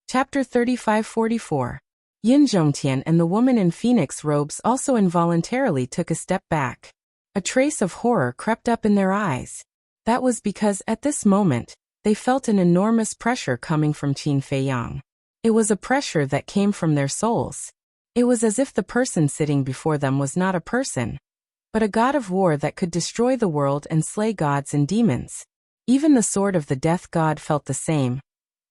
Chapter 3544. Yin Zhongtian and the woman in phoenix robes also involuntarily took a step back. A trace of horror crept up in their eyes. That was because, at this moment, they felt an enormous pressure coming from Qin Feiyang. It was a pressure that came from their souls. It was as if the person sitting before them was not a person, but a god of war that could destroy the world and slay gods and demons. Even the sword of the death god felt the same,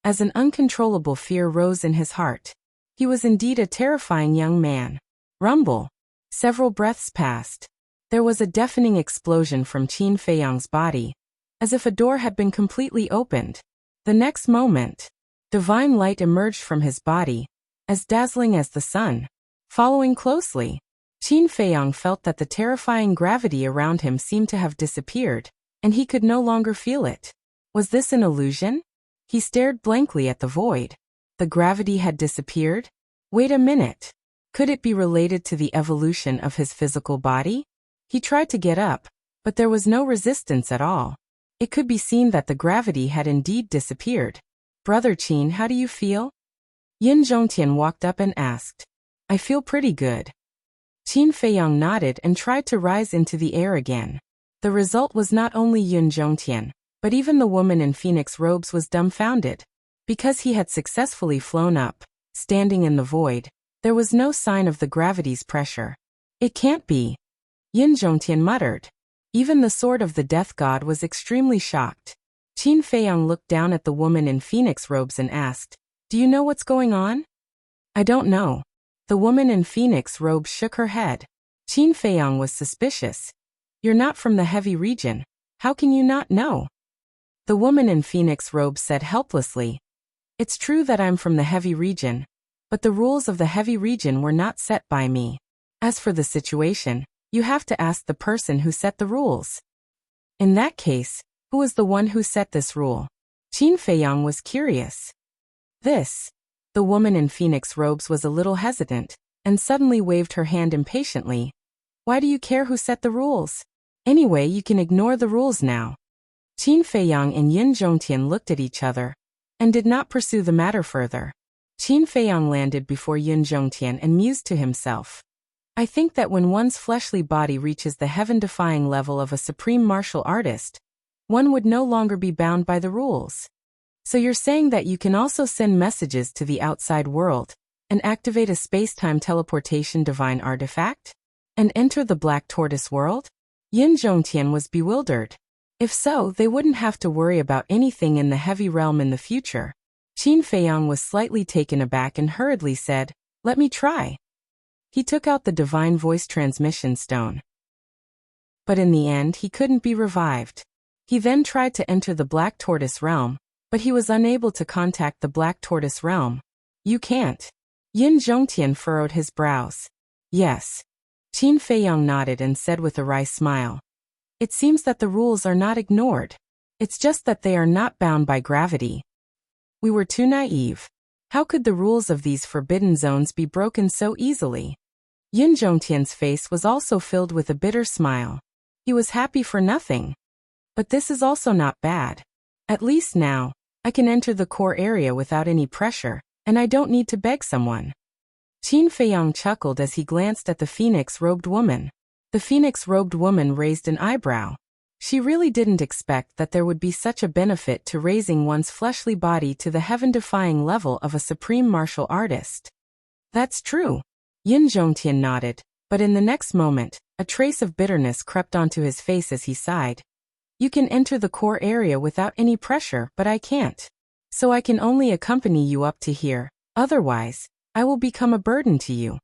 as an uncontrollable fear rose in his heart. He was indeed a terrifying young man. Rumble. Several breaths passed. There was a deafening explosion from Qin Feiyang's body, as if a door had been completely opened. The next moment, divine light emerged from his body, as dazzling as the sun. Following closely, Qin Feiyang felt that the terrifying gravity around him seemed to have disappeared, and he could no longer feel it. Was this an illusion? He stared blankly at the void. The gravity had disappeared? Wait a minute. Could it be related to the evolution of his physical body? He tried to get up, but there was no resistance at all. It could be seen that the gravity had indeed disappeared. Brother Qin, how do you feel? Yin Zhongtian walked up and asked. I feel pretty good. Qin Feiyang nodded and tried to rise into the air again. The result was not only Yin Zhongtian, but even the woman in phoenix robes was dumbfounded. Because he had successfully flown up, standing in the void, there was no sign of the gravity's pressure. It can't be. Yin Zhongtian muttered. Even the sword of the death god was extremely shocked. Qin Feiyang looked down at the woman in phoenix robes and asked, Do you know what's going on? I don't know. The woman in phoenix robes shook her head. Qin Feiyang was suspicious. You're not from the heavy region. How can you not know? The woman in phoenix robes said helplessly. It's true that I'm from the heavy region, but the rules of the heavy region were not set by me. As for the situation, you have to ask the person who set the rules. In that case, who was the one who set this rule? Qin Feiyang was curious. The woman in phoenix robes was a little hesitant, and suddenly waved her hand impatiently. Why do you care who set the rules? Anyway, you can ignore the rules now. Qin Feiyang and Yin Zhongtian looked at each other, and did not pursue the matter further. Qin Feiyang landed before Yin Zhongtian and mused to himself. I think that when one's fleshly body reaches the heaven-defying level of a supreme martial artist, one would no longer be bound by the rules. So you're saying that you can also send messages to the outside world, and activate a space-time teleportation divine artifact? And enter the Black Tortoise world? Yin Zhongtian was bewildered. If so, they wouldn't have to worry about anything in the heavy realm in the future. Qin Feiyang was slightly taken aback and hurriedly said, Let me try. He took out the divine voice transmission stone. But in the end, he couldn't be revived. He then tried to enter the Black Tortoise realm, but he was unable to contact the Black Tortoise realm. You can't. Yin Zhongtian furrowed his brows. Yes. Qin Feiyang nodded and said with a wry smile. It seems that the rules are not ignored. It's just that they are not bound by gravity. We were too naive. How could the rules of these forbidden zones be broken so easily? Yin Zhongtian's face was also filled with a bitter smile. He was happy for nothing. But this is also not bad. At least now, I can enter the core area without any pressure, and I don't need to beg someone. Qin Feiyang chuckled as he glanced at the phoenix-robed woman. The phoenix-robed woman raised an eyebrow. She really didn't expect that there would be such a benefit to raising one's fleshly body to the heaven-defying level of a supreme martial artist. That's true. Yin Zhongtian nodded, but in the next moment, a trace of bitterness crept onto his face as he sighed. You can enter the core area without any pressure, but I can't. So I can only accompany you up to here, otherwise, I will become a burden to you.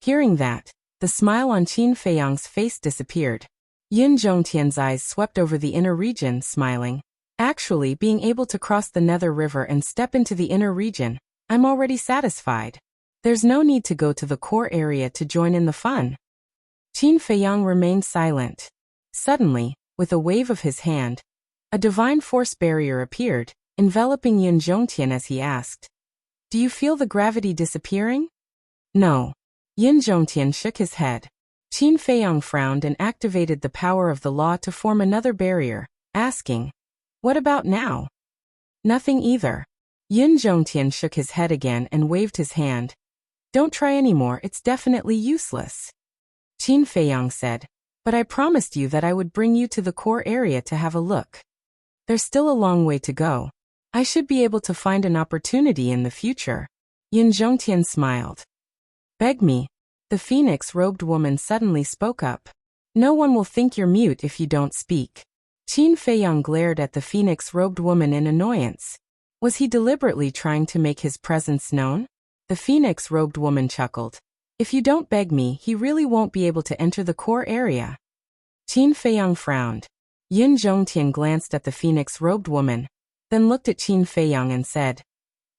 Hearing that, the smile on Qin Feiyang's face disappeared. Yin Zhongtian's eyes swept over the inner region, smiling. Actually, being able to cross the Nether River and step into the inner region, I'm already satisfied. There's no need to go to the core area to join in the fun. Qin Feiyang remained silent. Suddenly, with a wave of his hand, a divine force barrier appeared, enveloping Yin Zhongtian as he asked, Do you feel the gravity disappearing? No. Yin Zhongtian shook his head. Qin Feiyang frowned and activated the power of the law to form another barrier, asking, What about now? Nothing either. Yin Zhongtian shook his head again and waved his hand. Don't try anymore, it's definitely useless. Qin Feiyang said, but I promised you that I would bring you to the core area to have a look. There's still a long way to go. I should be able to find an opportunity in the future. Yin Zhongtian smiled. Beg me. The phoenix-robed woman suddenly spoke up. No one will think you're mute if you don't speak. Qin Feiyang glared at the phoenix-robed woman in annoyance. Was he deliberately trying to make his presence known? The phoenix-robed woman chuckled. If you don't beg me, he really won't be able to enter the core area. Qin Feiyang frowned. Yin Zhongtian glanced at the phoenix-robed woman, then looked at Qin Feiyang and said,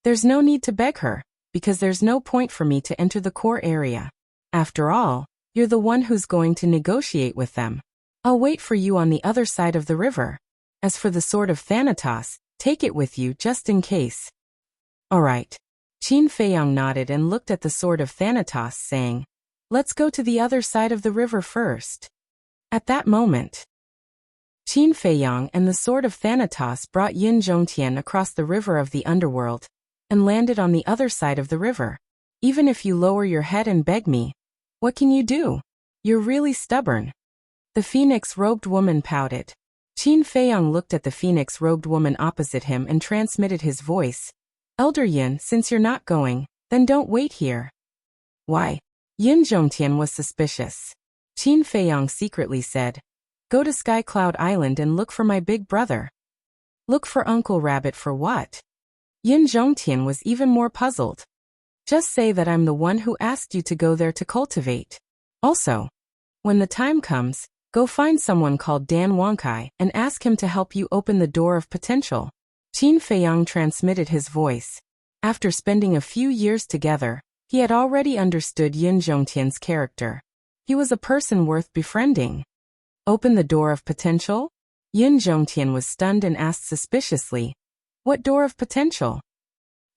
There's no need to beg her, because there's no point for me to enter the core area. After all, you're the one who's going to negotiate with them. I'll wait for you on the other side of the river. As for the sword of Thanatos, take it with you just in case. All right. Qin Feiyang nodded and looked at the sword of Thanatos, saying, Let's go to the other side of the river first. At that moment, Qin Feiyang and the sword of Thanatos brought Yin Zhongtian across the river of the underworld and landed on the other side of the river. Even if you lower your head and beg me, what can you do? You're really stubborn. The phoenix-robed woman pouted. Qin Feiyang looked at the phoenix-robed woman opposite him and transmitted his voice. Elder Yin, since you're not going, then don't wait here. Why? Yin Zhongtian was suspicious. Qin Feiyang secretly said, Go to Sky Cloud Island and look for my big brother. Look for Uncle Rabbit for what? Yin Zhongtian was even more puzzled. Just say that I'm the one who asked you to go there to cultivate. Also, when the time comes, go find someone called Dan Wangkai and ask him to help you open the door of potential. Qin Feiyang transmitted his voice. After spending a few years together, he had already understood Yin Zhongtian's character. He was a person worth befriending. Open the door of potential? Yin Zhongtian was stunned and asked suspiciously, What door of potential?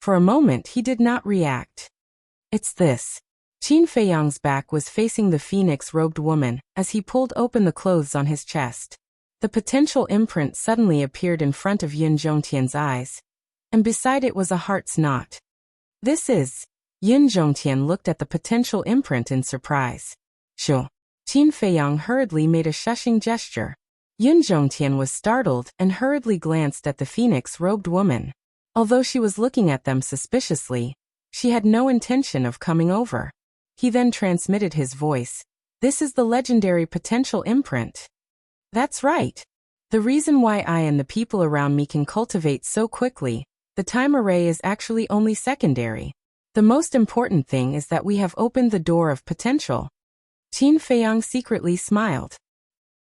For a moment he did not react. It's this. Qin Feiyang's back was facing the phoenix-robed woman as he pulled open the clothes on his chest. The potential imprint suddenly appeared in front of Yin Zhongtian's eyes, and beside it was a heart's knot. This is... Yin Zhongtian looked at the potential imprint in surprise. Sure. Qin Feiyang hurriedly made a shushing gesture. Yin Zhongtian was startled and hurriedly glanced at the phoenix-robed woman. Although she was looking at them suspiciously, she had no intention of coming over. He then transmitted his voice. This is the legendary potential imprint. That's right. The reason why I and the people around me can cultivate so quickly, the time array is actually only secondary. The most important thing is that we have opened the door of potential. Qin Feiyang secretly smiled.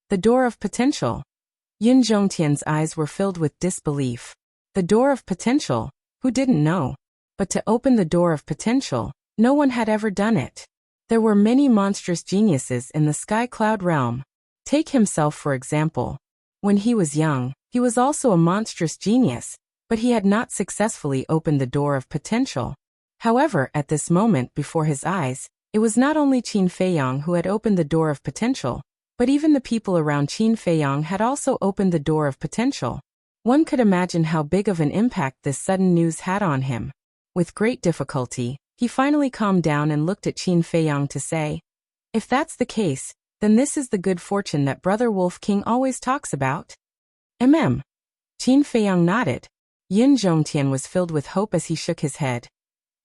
The door of potential. Yin Zhongtian's eyes were filled with disbelief. The door of potential, who didn't know? But to open the door of potential, no one had ever done it. There were many monstrous geniuses in the Sky Cloud realm. Take himself for example. When he was young, he was also a monstrous genius, but he had not successfully opened the door of potential. However, at this moment before his eyes, it was not only Qin Feiyang who had opened the door of potential, but even the people around Qin Feiyang had also opened the door of potential. One could imagine how big of an impact this sudden news had on him. With great difficulty, he finally calmed down and looked at Qin Feiyang to say, If that's the case, then this is the good fortune that Brother Wolf King always talks about? Qin Feiyang nodded. Yin Zhongtian was filled with hope as he shook his head.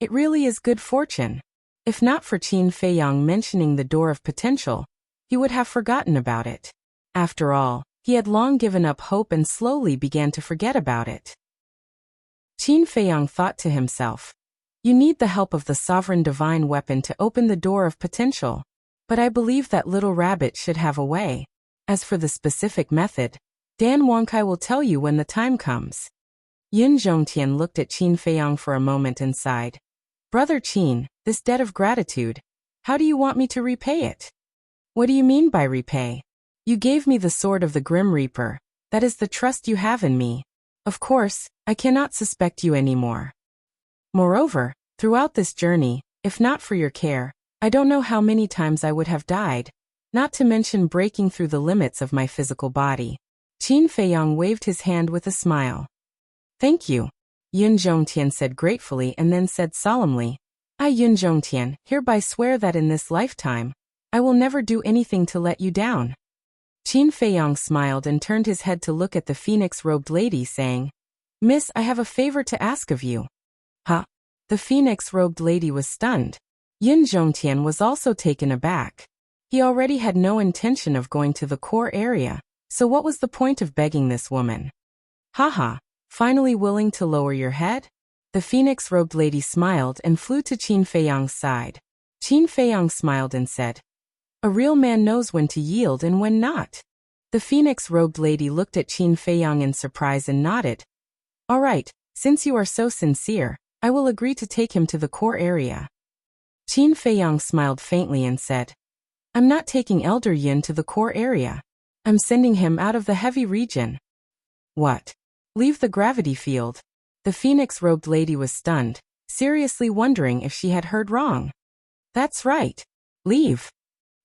It really is good fortune. If not for Qin Feiyang mentioning the door of potential, he would have forgotten about it. After all, he had long given up hope and slowly began to forget about it. Qin Feiyang thought to himself, You need the help of the sovereign divine weapon to open the door of potential. But I believe that little rabbit should have a way. As for the specific method, Dan Wangkai will tell you when the time comes. Yin Zhongtian looked at Qin Feiyang for a moment and sighed. Brother Qin, this debt of gratitude, how do you want me to repay it? What do you mean by repay? You gave me the sword of the Grim Reaper, that is the trust you have in me. Of course, I cannot suspect you anymore. Moreover, throughout this journey, if not for your care, I don't know how many times I would have died, not to mention breaking through the limits of my physical body. Qin Feiyang waved his hand with a smile. Thank you. Yun Zhongtian said gratefully and then said solemnly, I Yun Zhongtian hereby swear that in this lifetime, I will never do anything to let you down. Qin Feiyang smiled and turned his head to look at the phoenix-robed lady saying, Miss, I have a favor to ask of you. Huh? The phoenix-robed lady was stunned. Yun Zhongtian was also taken aback. He already had no intention of going to the core area, so what was the point of begging this woman? Haha, finally willing to lower your head? The phoenix-robed lady smiled and flew to Qin Feiyang's side. Qin Feiyang smiled and said, A real man knows when to yield and when not. The phoenix-robed lady looked at Qin Feiyang in surprise and nodded. All right, since you are so sincere, I will agree to take him to the core area. Qin Feiyang smiled faintly and said, I'm not taking Elder Yin to the core area. I'm sending him out of the heavy region. What? Leave the gravity field? The phoenix-robed lady was stunned, seriously wondering if she had heard wrong. That's right. Leave.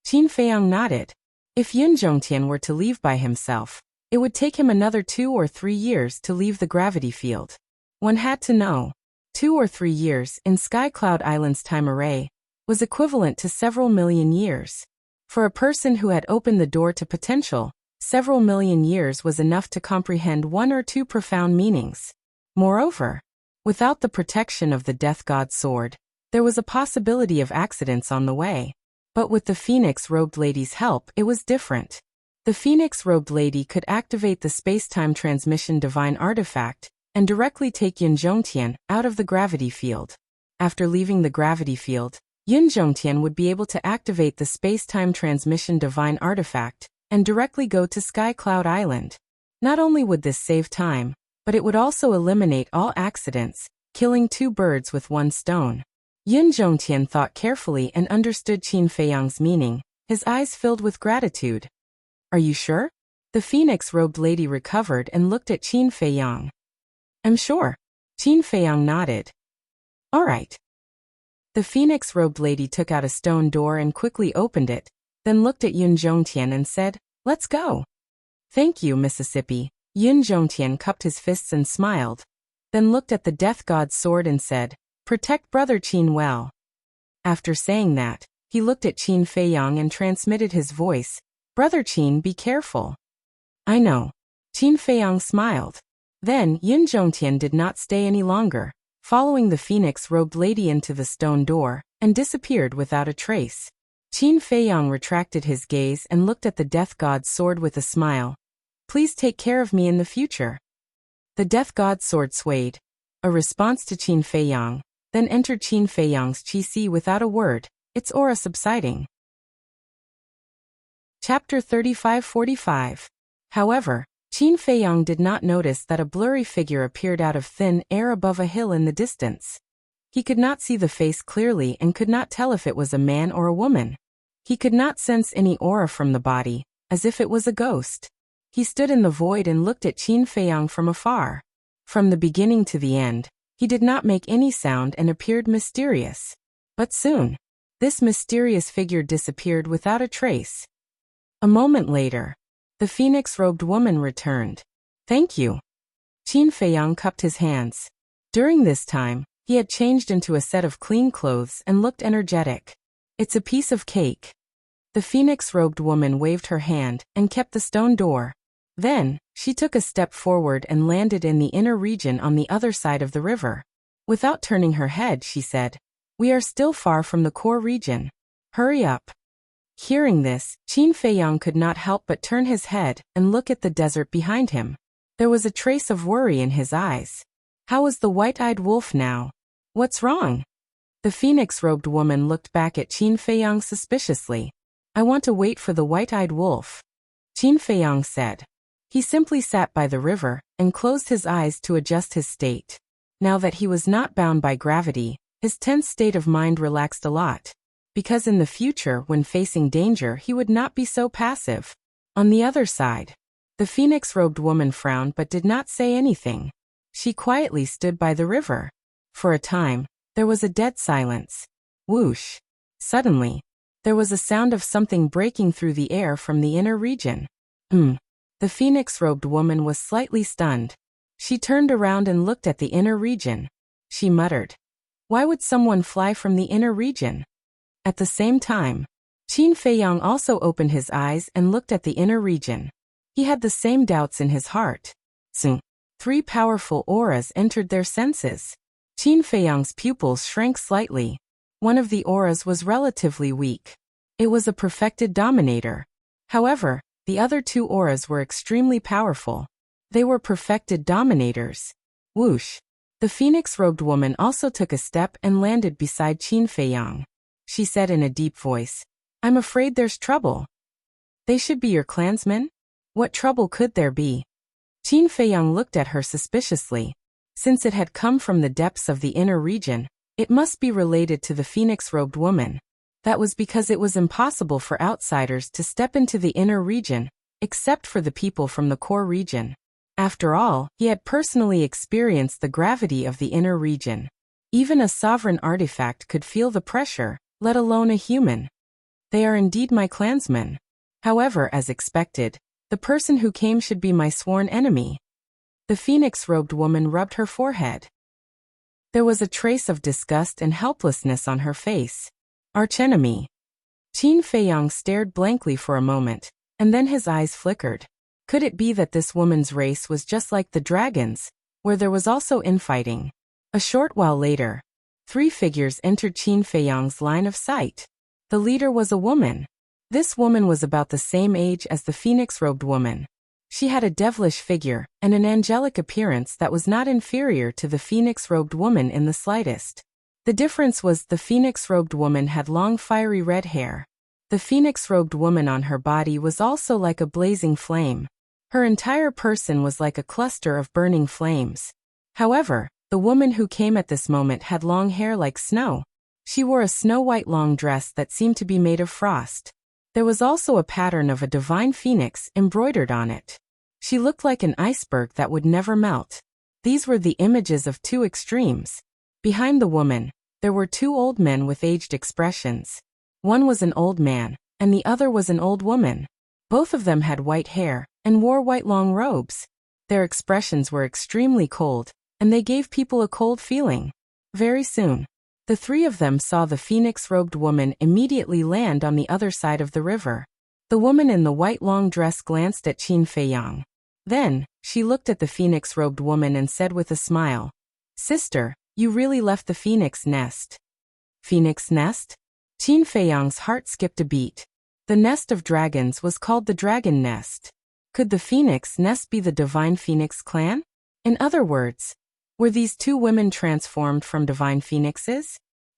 Qin Feiyang nodded. If Yun Zhongtian were to leave by himself, it would take him another 2 or 3 years to leave the gravity field. One had to know. 2 or 3 years in Sky Cloud Island's time array was equivalent to several million years. For a person who had opened the door to potential, several million years was enough to comprehend 1 or 2 profound meanings. Moreover, without the protection of the Death God's sword, there was a possibility of accidents on the way. But with the Phoenix-robed lady's help, it was different. The Phoenix-robed lady could activate the space-time transmission divine artifact and directly take Yun Zhongtian out of the gravity field. After leaving the gravity field, Yun Zhongtian would be able to activate the space-time transmission divine artifact and directly go to Sky Cloud Island. Not only would this save time, but it would also eliminate all accidents, killing 2 birds with 1 stone. Yun Zhongtian thought carefully and understood Qin Feiyang's meaning, his eyes filled with gratitude. Are you sure? The phoenix-robed lady recovered and looked at Qin Feiyang. I'm sure. Qin Feiyang nodded. All right. The phoenix-robed lady took out a stone door and quickly opened it, then looked at Yun Zhongtian and said, Let's go. Thank you, Mississippi. Yun Zhongtian cupped his fists and smiled, then looked at the Death God's sword and said, Protect Brother Qin well. After saying that, he looked at Qin Feiyang and transmitted his voice, Brother Qin, be careful. I know. Qin Feiyang smiled. Then Yun Zhongtian did not stay any longer, following the phoenix-robed lady into the stone door, and disappeared without a trace. Qin Feiyang retracted his gaze and looked at the Death God's sword with a smile. Please take care of me in the future. The Death God's sword swayed, a response to Qin Feiyang, then entered Qin Feiyang's chi without a word, its aura subsiding. Chapter 35-45. However, Qin Feiyang did not notice that a blurry figure appeared out of thin air above a hill in the distance. He could not see the face clearly and could not tell if it was a man or a woman. He could not sense any aura from the body, as if it was a ghost. He stood in the void and looked at Qin Feiyang from afar. From the beginning to the end, he did not make any sound and appeared mysterious. But soon, this mysterious figure disappeared without a trace. A moment later, the phoenix-robed woman returned. Thank you. Qin Feiyang cupped his hands. During this time, he had changed into a set of clean clothes and looked energetic. It's a piece of cake. The phoenix-robed woman waved her hand and kept the stone door. Then, she took a step forward and landed in the inner region on the other side of the river. Without turning her head, she said, We are still far from the core region. Hurry up. Hearing this, Qin Feiyang could not help but turn his head and look at the desert behind him. There was a trace of worry in his eyes. How was the white-eyed wolf now? What's wrong? The phoenix-robed woman looked back at Qin Feiyang suspiciously. I want to wait for the white-eyed wolf. Qin Feiyang said. He simply sat by the river and closed his eyes to adjust his state. Now that he was not bound by gravity, his tense state of mind relaxed a lot. Because in the future, when facing danger, he would not be so passive. On the other side, the phoenix-robed woman frowned but did not say anything. She quietly stood by the river. For a time, there was a dead silence. Whoosh! Suddenly, there was a sound of something breaking through the air from the inner region. The phoenix-robed woman was slightly stunned. She turned around and looked at the inner region. She muttered, "Why would someone fly from the inner region?" At the same time, Qin Feiyang also opened his eyes and looked at the inner region. He had the same doubts in his heart. Soon, 3 powerful auras entered their senses. Qin Feiyang's pupils shrank slightly. One of the auras was relatively weak. It was a perfected dominator. However, the other 2 auras were extremely powerful. They were perfected dominators. Whoosh! The phoenix-robed woman also took a step and landed beside Qin Feiyang. She said in a deep voice, "I'm afraid there's trouble." "They should be your clansmen? What trouble could there be?" Qin Feiyang looked at her suspiciously. Since it had come from the depths of the inner region, it must be related to the phoenix-robed woman. That was because it was impossible for outsiders to step into the inner region, except for the people from the core region. After all, he had personally experienced the gravity of the inner region. Even a sovereign artifact could feel the pressure, let alone a human. They are indeed my clansmen. However, as expected, the person who came should be my sworn enemy. The phoenix-robed woman rubbed her forehead. There was a trace of disgust and helplessness on her face. Archenemy. Qin Feiyang stared blankly for a moment, and then his eyes flickered. Could it be that this woman's race was just like the dragons, where there was also infighting? A short while later, 3 figures entered Qin Feiyang's line of sight. The leader was a woman. This woman was about the same age as the phoenix-robed woman. She had a devilish figure and an angelic appearance that was not inferior to the phoenix-robed woman in the slightest. The difference was the phoenix-robed woman had long fiery red hair. The phoenix-robed woman on her body was also like a blazing flame. Her entire person was like a cluster of burning flames. However, the woman who came at this moment had long hair like snow. She wore a snow-white long dress that seemed to be made of frost. There was also a pattern of a divine phoenix embroidered on it. She looked like an iceberg that would never melt. These were the images of 2 extremes. Behind the woman, there were 2 old men with aged expressions. One was an old man, and the other was an old woman. Both of them had white hair and wore white long robes. Their expressions were extremely cold, and they gave people a cold feeling. Very soon, the 3 of them saw the phoenix-robed woman immediately land on the other side of the river. The woman in the white long dress glanced at Qin Feiyang. Then, she looked at the phoenix-robed woman and said with a smile, "Sister, you really left the phoenix nest." Phoenix nest? Qin Feiyang's heart skipped a beat. The nest of dragons was called the dragon nest. Could the phoenix nest be the divine phoenix clan? In other words, were these 2 women transformed from divine phoenixes?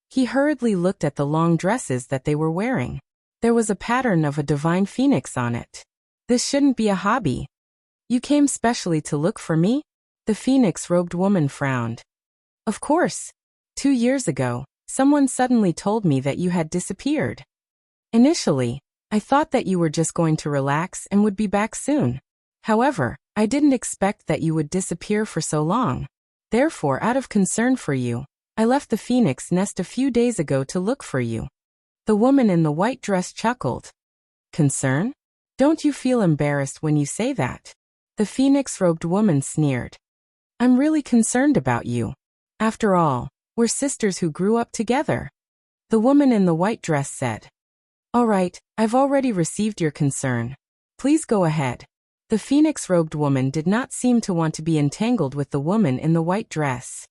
He hurriedly looked at the long dresses that they were wearing. There was a pattern of a divine phoenix on it. This shouldn't be a hobby. "You came specially to look for me?" The phoenix-robed woman frowned. "Of course. 2 years ago, someone suddenly told me that you had disappeared. Initially, I thought that you were just going to relax and would be back soon. However, I didn't expect that you would disappear for so long. Therefore, out of concern for you, I left the phoenix nest a few days ago to look for you." The woman in the white dress chuckled. "Concern? Don't you feel embarrassed when you say that?" The phoenix-robed woman sneered. "I'm really concerned about you. After all, we're sisters who grew up together." The woman in the white dress said, "All right, I've already received your concern. Please go ahead." The phoenix-robed woman did not seem to want to be entangled with the woman in the white dress.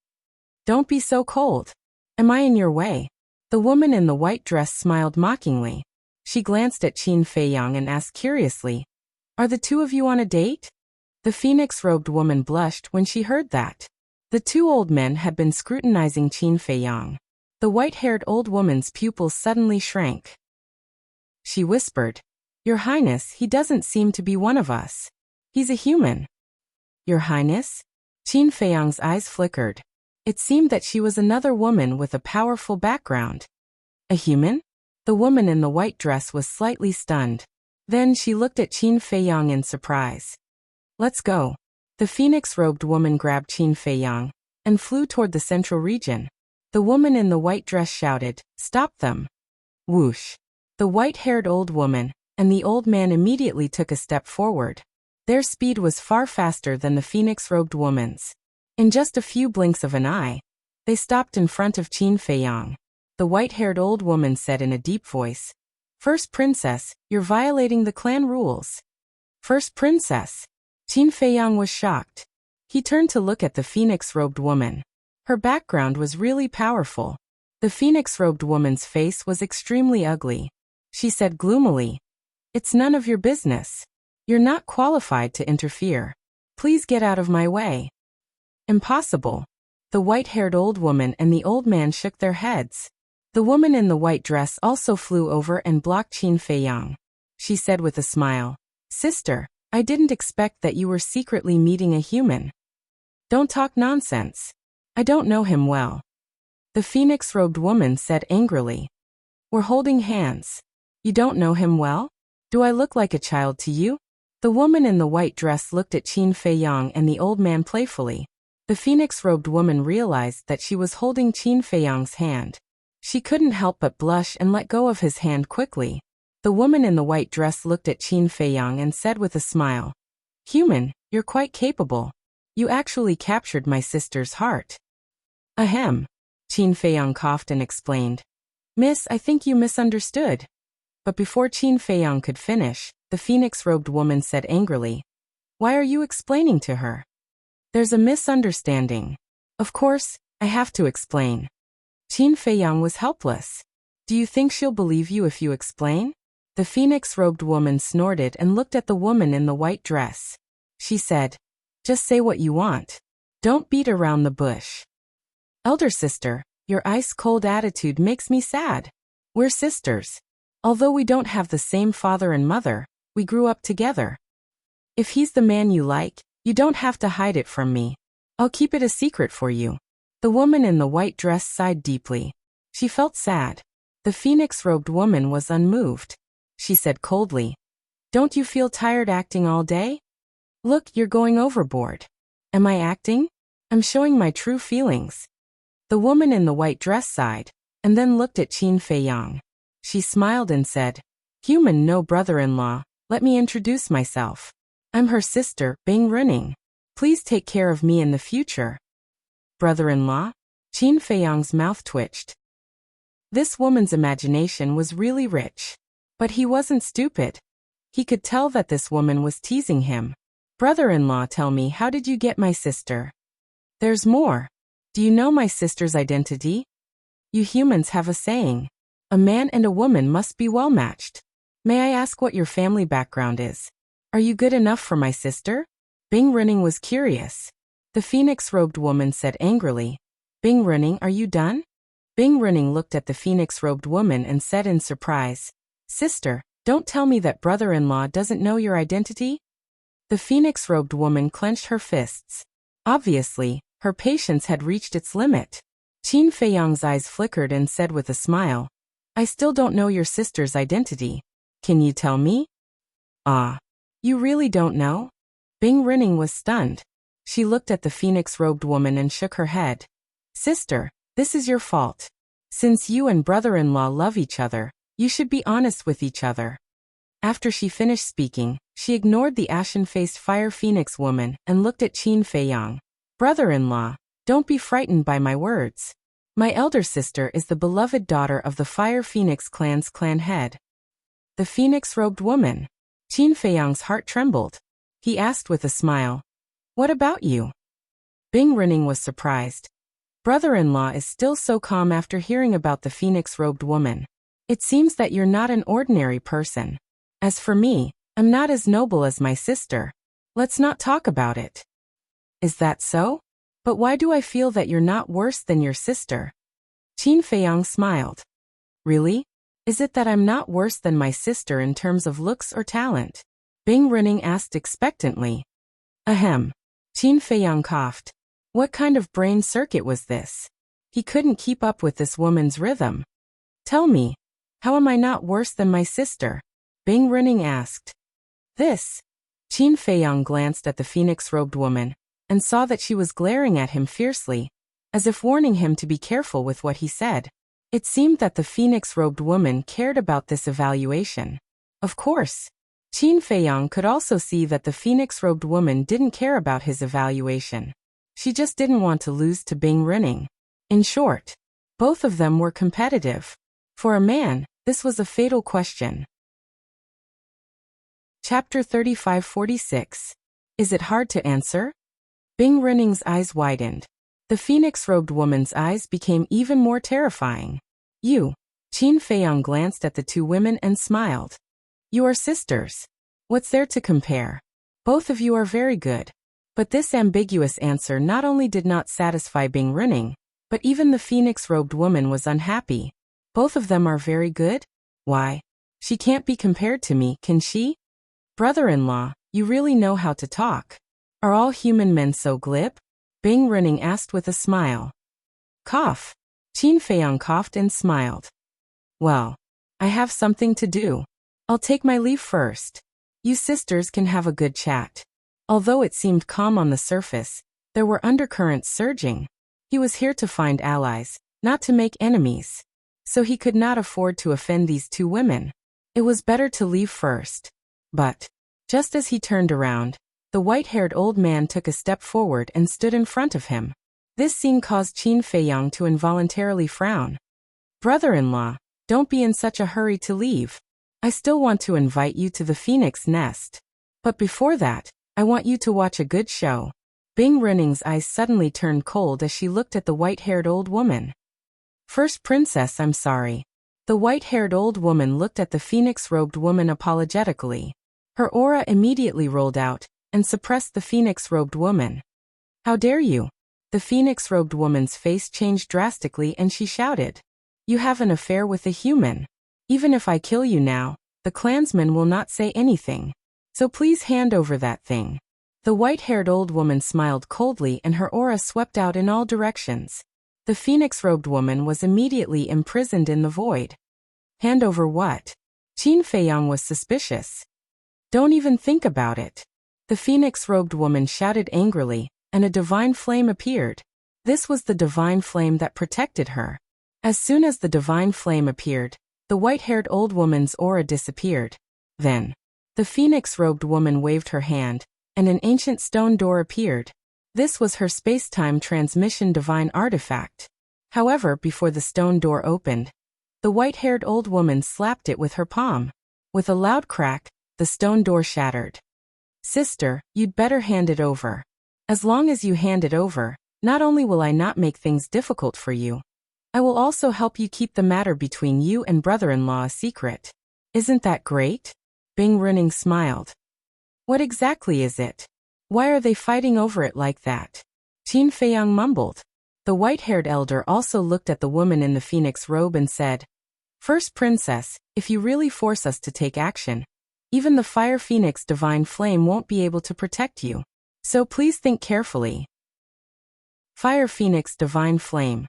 "Don't be so cold. Am I in your way?" The woman in the white dress smiled mockingly. She glanced at Qin Feiyang and asked curiously, "Are the 2 of you on a date?" The phoenix-robed woman blushed when she heard that. The 2 old men had been scrutinizing Qin Feiyang. The white-haired old woman's pupils suddenly shrank. She whispered, "Your Highness, he doesn't seem to be one of us. He's a human." "Your Highness?" Qin Feiyang's eyes flickered. It seemed that she was another woman with a powerful background. A human? The woman in the white dress was slightly stunned. Then she looked at Qin Feiyang in surprise. "Let's go." The phoenix-robed woman grabbed Qin Feiyang and flew toward the central region. The woman in the white dress shouted, "Stop them." Whoosh! The white-haired old woman and the old man immediately took a step forward. Their speed was far faster than the phoenix-robed woman's. In just a few blinks of an eye, they stopped in front of Qin Feiyang. The white-haired old woman said in a deep voice, "First Princess, you're violating the clan rules." First Princess? Qin Feiyang was shocked. He turned to look at the phoenix-robed woman. Her background was really powerful. The phoenix-robed woman's face was extremely ugly. She said gloomily, "It's none of your business. You're not qualified to interfere. Please get out of my way." Impossible. The white-haired old woman and the old man shook their heads. The woman in the white dress also flew over and blocked Qin Feiyang. She said with a smile, "Sister, I didn't expect that you were secretly meeting a human." "Don't talk nonsense. I don't know him well." The phoenix-robed woman said angrily. "We're holding hands. You don't know him well? Do I look like a child to you?" The woman in the white dress looked at Qin Feiyang and the old man playfully. The phoenix-robed woman realized that she was holding Qin Feiyang's hand. She couldn't help but blush and let go of his hand quickly. The woman in the white dress looked at Qin Feiyang and said with a smile, "Human, you're quite capable. You actually captured my sister's heart." "Ahem." Qin Feiyang coughed and explained, "Miss, I think you misunderstood." But before Qin Feiyang could finish, the phoenix-robed woman said angrily, "Why are you explaining to her?" "There's a misunderstanding. Of course, I have to explain." Qin Feiyang was helpless. "Do you think she'll believe you if you explain?" The phoenix-robed woman snorted and looked at the woman in the white dress. She said, "Just say what you want. Don't beat around the bush." "Elder sister, your ice-cold attitude makes me sad. We're sisters. Although we don't have the same father and mother, we grew up together. If he's the man you like, you don't have to hide it from me. I'll keep it a secret for you." The woman in the white dress sighed deeply. She felt sad. The phoenix-robed woman was unmoved. She said coldly, "Don't you feel tired acting all day? Look, you're going overboard." "Am I acting? I'm showing my true feelings." The woman in the white dress sighed, and then looked at Qin Feiyang. She smiled and said, "Human no brother-in-law, let me introduce myself. I'm her sister, Bing Running. Please take care of me in the future." "Brother-in-law?" Qin Feiyang's mouth twitched. This woman's imagination was really rich. But he wasn't stupid. He could tell that this woman was teasing him. "Brother-in-law, tell me, how did you get my sister?" "There's more. Do you know my sister's identity? You humans have a saying. A man and a woman must be well matched. May I ask what your family background is? Are you good enough for my sister?" Bing Running was curious. The phoenix-robed woman said angrily, "Bing Running, are you done?" Bing Running looked at the phoenix-robed woman and said in surprise, "Sister, don't tell me that brother-in-law doesn't know your identity?" The phoenix-robed woman clenched her fists. Obviously, her patience had reached its limit. Qin Feiyang's eyes flickered and said with a smile, "I still don't know your sister's identity. Can you tell me?" "Ah, you really don't know?" Bing Running was stunned. She looked at the phoenix-robed woman and shook her head. "Sister, this is your fault. Since you and brother-in-law love each other, you should be honest with each other." After she finished speaking, she ignored the ashen-faced fire phoenix woman and looked at Qin Feiyang. "Brother-in-law, don't be frightened by my words. My elder sister is the beloved daughter of the Fire Phoenix clan's clan head." The phoenix-robed woman. Qin Feiyang's heart trembled. He asked with a smile, "What about you?" Bing Running was surprised. "Brother-in-law is still so calm after hearing about the phoenix-robed woman. It seems that you're not an ordinary person. As for me, I'm not as noble as my sister. Let's not talk about it." "Is that so? But why do I feel that you're not worse than your sister?" Qin Feiyang smiled. "Really? Is it that I'm not worse than my sister in terms of looks or talent?" Bing Running asked expectantly. "Ahem." Qin Feiyang coughed. What kind of brain circuit was this? He couldn't keep up with this woman's rhythm. "Tell me, how am I not worse than my sister?" Bing Running asked. "This." Qin Feiyang glanced at the phoenix-robed woman and saw that she was glaring at him fiercely, as if warning him to be careful with what he said. It seemed that the phoenix-robed woman cared about this evaluation. Of course. Qin Feiyang could also see that the phoenix-robed woman didn't care about his evaluation. She just didn't want to lose to Bing Rinning. In short, both of them were competitive. For a man, this was a fatal question. Chapter 35-46. Is it hard to answer? Bing Rinning's eyes widened. The phoenix-robed woman's eyes became even more terrifying. You. Qin Feiyang glanced at the two women and smiled. You are sisters. What's there to compare? Both of you are very good. But this ambiguous answer not only did not satisfy Bing Rinning, but even the phoenix-robed woman was unhappy. Both of them are very good? Why? She can't be compared to me, can she? Brother-in-law, you really know how to talk. Are all human men so glib? Bing Rinning asked with a smile. Cough. Qin Feiyang coughed and smiled. Well, I have something to do. I'll take my leave first. You sisters can have a good chat. Although it seemed calm on the surface, there were undercurrents surging. He was here to find allies, not to make enemies. So he could not afford to offend these two women. It was better to leave first. But, just as he turned around, the white-haired old man took a step forward and stood in front of him. This scene caused Qin Feiyang to involuntarily frown. Brother-in-law, don't be in such a hurry to leave. I still want to invite you to the Phoenix Nest. But before that, I want you to watch a good show. Bing Rinning's eyes suddenly turned cold as she looked at the white-haired old woman. First princess, I'm sorry. The white-haired old woman looked at the phoenix-robed woman apologetically. Her aura immediately rolled out and suppressed the phoenix-robed woman. How dare you? The phoenix-robed woman's face changed drastically and she shouted. You have an affair with a human. Even if I kill you now, the clansmen will not say anything. So please hand over that thing. The white-haired old woman smiled coldly and her aura swept out in all directions. The phoenix-robed woman was immediately imprisoned in the void. Hand over what? Qin Feiyang was suspicious. Don't even think about it. The phoenix-robed woman shouted angrily, and a divine flame appeared. This was the divine flame that protected her. As soon as the divine flame appeared, the white-haired old woman's aura disappeared. Then, the phoenix-robed woman waved her hand, and an ancient stone door appeared. This was her space-time transmission divine artifact. However, before the stone door opened, the white-haired old woman slapped it with her palm. With a loud crack, the stone door shattered. Sister, you'd better hand it over. As long as you hand it over, not only will I not make things difficult for you, I will also help you keep the matter between you and brother-in-law a secret. Isn't that great? Bing Rinning smiled. What exactly is it? Why are they fighting over it like that? Qin Feiyang mumbled. The white-haired elder also looked at the woman in the phoenix robe and said, First princess, if you really force us to take action, even the fire phoenix divine flame won't be able to protect you. So please think carefully. Fire phoenix divine flame.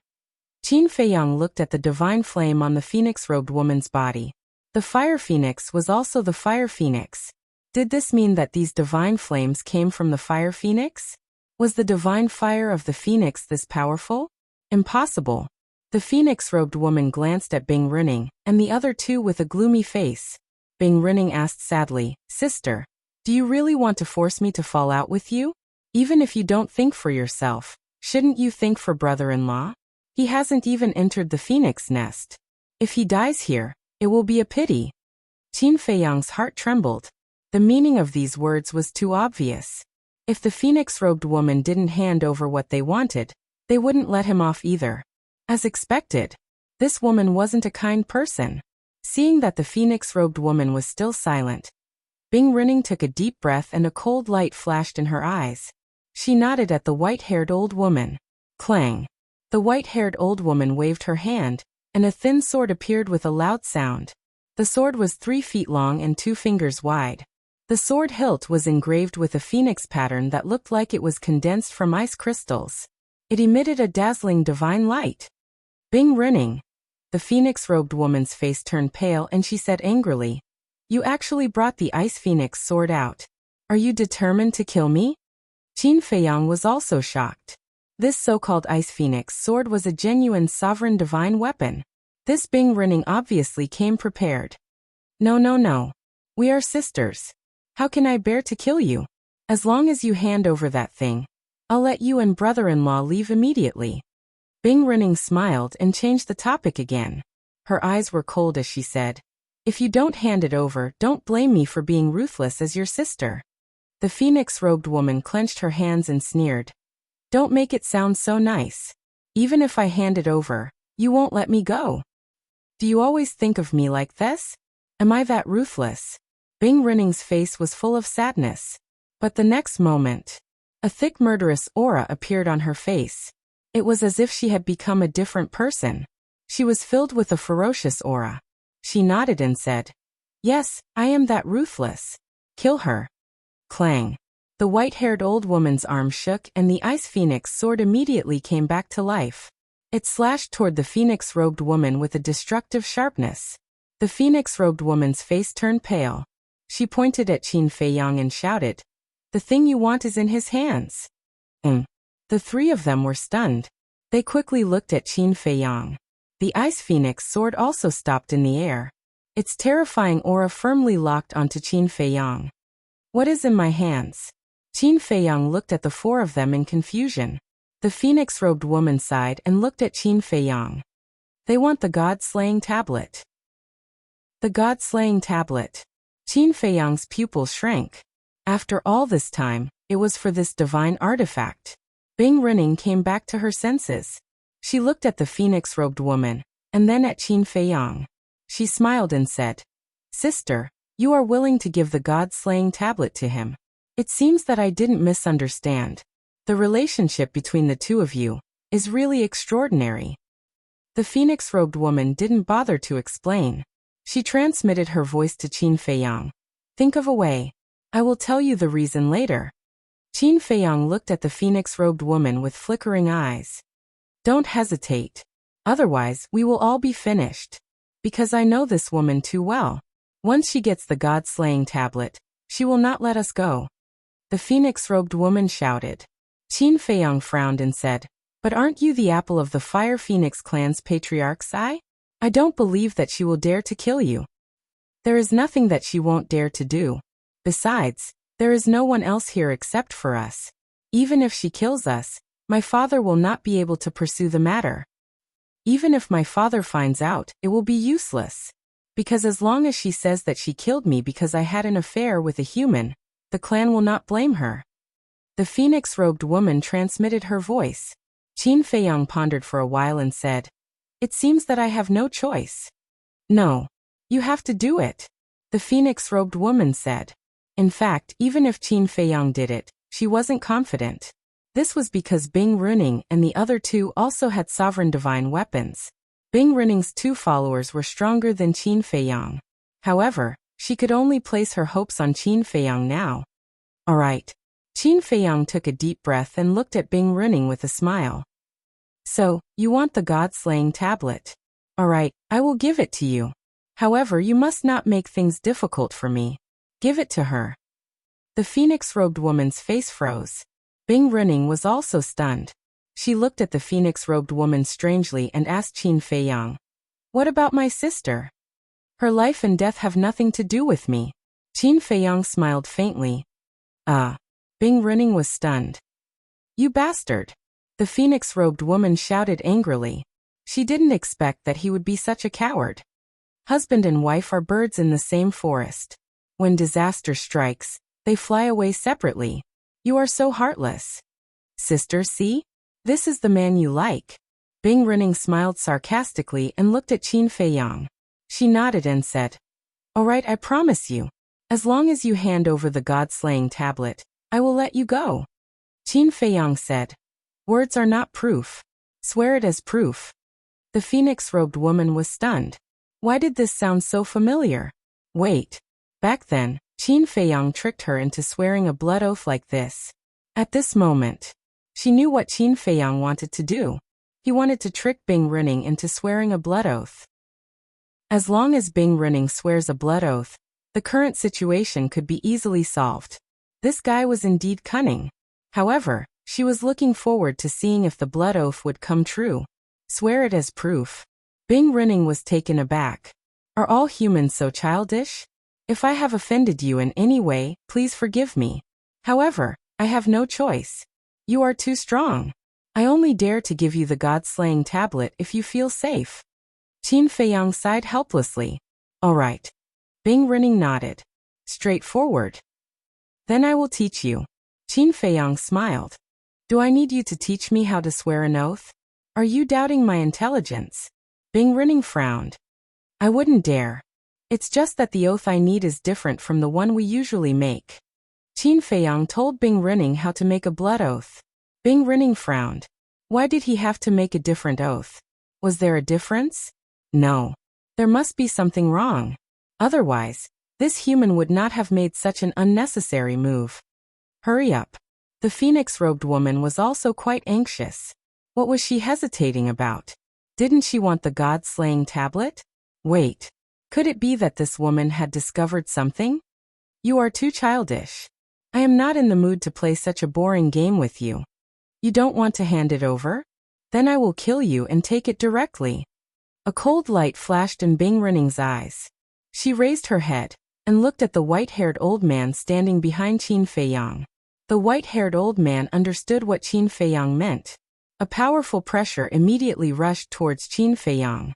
Qin Feiyang looked at the divine flame on the phoenix-robed woman's body. The fire phoenix was also the fire phoenix. Did this mean that these divine flames came from the fire phoenix? Was the divine fire of the phoenix this powerful? Impossible. The phoenix-robed woman glanced at Bing Rinning, and the other two with a gloomy face. Bing Rinning asked sadly, Sister, do you really want to force me to fall out with you? Even if you don't think for yourself, shouldn't you think for brother-in-law? He hasn't even entered the phoenix nest. If he dies here, it will be a pity. Qin Feiyang's heart trembled. The meaning of these words was too obvious. If the phoenix-robed woman didn't hand over what they wanted, they wouldn't let him off either. As expected, this woman wasn't a kind person. Seeing that the phoenix-robed woman was still silent, Bing Rinning took a deep breath and a cold light flashed in her eyes. She nodded at the white-haired old woman. Clang! The white-haired old woman waved her hand, and a thin sword appeared with a loud sound. The sword was 3 feet long and 2 fingers wide. The sword hilt was engraved with a phoenix pattern that looked like it was condensed from ice crystals. It emitted a dazzling divine light. Bing Rinning. The phoenix-robed woman's face turned pale and she said angrily, You actually brought the ice phoenix sword out. Are you determined to kill me? Qin Feiyang was also shocked. This so-called ice phoenix sword was a genuine sovereign divine weapon. This Bing Rinning obviously came prepared. No. We are sisters. How can I bear to kill you? As long as you hand over that thing, I'll let you and brother-in-law leave immediately. Bing Runing smiled and changed the topic again. Her eyes were cold as she said, if you don't hand it over, don't blame me for being ruthless as your sister. The phoenix-robed woman clenched her hands and sneered. Don't make it sound so nice. Even if I hand it over, you won't let me go. Do you always think of me like this? Am I that ruthless? Bing Runing's face was full of sadness. But the next moment, a thick murderous aura appeared on her face. It was as if she had become a different person. She was filled with a ferocious aura. She nodded and said, yes, I am that ruthless. Kill her. Clang. The white-haired old woman's arm shook and the ice phoenix sword immediately came back to life. It slashed toward the phoenix-robed woman with a destructive sharpness. The phoenix-robed woman's face turned pale. She pointed at Qin Feiyang and shouted, the thing you want is in his hands. The three of them were stunned. They quickly looked at Qin Feiyang. The ice phoenix sword also stopped in the air. Its terrifying aura firmly locked onto Qin Feiyang. What is in my hands? Qin Feiyang looked at the four of them in confusion. The phoenix-robed woman sighed and looked at Qin Feiyang. They want the god-slaying tablet. The god-slaying tablet. Qin Feiyang's pupils shrank. After all this time, it was for this divine artifact. Bing Runing came back to her senses. She looked at the phoenix-robed woman, and then at Qin Feiyang. She smiled and said, Sister, you are willing to give the god-slaying tablet to him. It seems that I didn't misunderstand. The relationship between the two of you is really extraordinary. The phoenix-robed woman didn't bother to explain. She transmitted her voice to Qin Feiyang. Think of a way. I will tell you the reason later. Qin Feiyang looked at the phoenix-robed woman with flickering eyes. Don't hesitate. Otherwise, we will all be finished. Because I know this woman too well. Once she gets the god-slaying tablet, she will not let us go. The phoenix-robed woman shouted. Qin Feiyang frowned and said, but aren't you the apple of the Fire Phoenix clan's patriarch's eye? I don't believe that she will dare to kill you. There is nothing that she won't dare to do. Besides, there is no one else here except for us. Even if she kills us, my father will not be able to pursue the matter. Even if my father finds out, it will be useless. Because as long as she says that she killed me because I had an affair with a human, the clan will not blame her. The phoenix-robed woman transmitted her voice. Qin Feiyang pondered for a while and said, it seems that I have no choice. No. You have to do it. The phoenix-robed woman said. In fact, even if Qin Feiyang did it, she wasn't confident. This was because Bing Runing and the other two also had sovereign divine weapons. Bing Runing's two followers were stronger than Qin Feiyang. However, she could only place her hopes on Qin Feiyang now. All right. Qin Feiyang took a deep breath and looked at Bing Runing with a smile. So, you want the god-slaying tablet. All right, I will give it to you. However, you must not make things difficult for me. Give it to her. The phoenix-robed woman's face froze. Bing Runing was also stunned. She looked at the phoenix-robed woman strangely and asked Qin Feiyang, what about my sister? Her life and death have nothing to do with me. Qin Feiyang smiled faintly. Bing Runing was stunned. You bastard! The phoenix-robed woman shouted angrily. She didn't expect that he would be such a coward. Husband and wife are birds in the same forest. When disaster strikes, they fly away separately. You are so heartless. Sister, see? This is the man you like. Bing Runing smiled sarcastically and looked at Qin Feiyang. She nodded and said, all right, I promise you. As long as you hand over the god-slaying tablet, I will let you go. Qin Feiyang said, words are not proof. Swear it as proof. The phoenix-robed woman was stunned. Why did this sound so familiar? Wait. Back then, Qin Feiyang tricked her into swearing a blood oath like this. At this moment, she knew what Qin Feiyang wanted to do. He wanted to trick Bing Runing into swearing a blood oath. As long as Bing Runing swears a blood oath, the current situation could be easily solved. This guy was indeed cunning. However, she was looking forward to seeing if the blood oath would come true. Swear it as proof. Bing Runing was taken aback. Are all humans so childish? If I have offended you in any way, please forgive me. However, I have no choice. You are too strong. I only dare to give you the god-slaying tablet if you feel safe. Qin Feiyang sighed helplessly. All right. Bing Renning nodded. Straightforward. Then I will teach you. Qin Feiyang smiled. Do I need you to teach me how to swear an oath? Are you doubting my intelligence? Bing Renning frowned. I wouldn't dare. It's just that the oath I need is different from the one we usually make. Qin Feiyang told Bing Renning how to make a blood oath. Bing Renning frowned. Why did he have to make a different oath? Was there a difference? No. There must be something wrong. Otherwise, this human would not have made such an unnecessary move. Hurry up. The phoenix-robed woman was also quite anxious. What was she hesitating about? Didn't she want the god-slaying tablet? Wait. Could it be that this woman had discovered something? You are too childish. I am not in the mood to play such a boring game with you. You don't want to hand it over? Then I will kill you and take it directly. A cold light flashed in Bing Renning's eyes. She raised her head and looked at the white-haired old man standing behind Qin Feiyang. The white-haired old man understood what Qin Feiyang meant. A powerful pressure immediately rushed towards Qin Feiyang.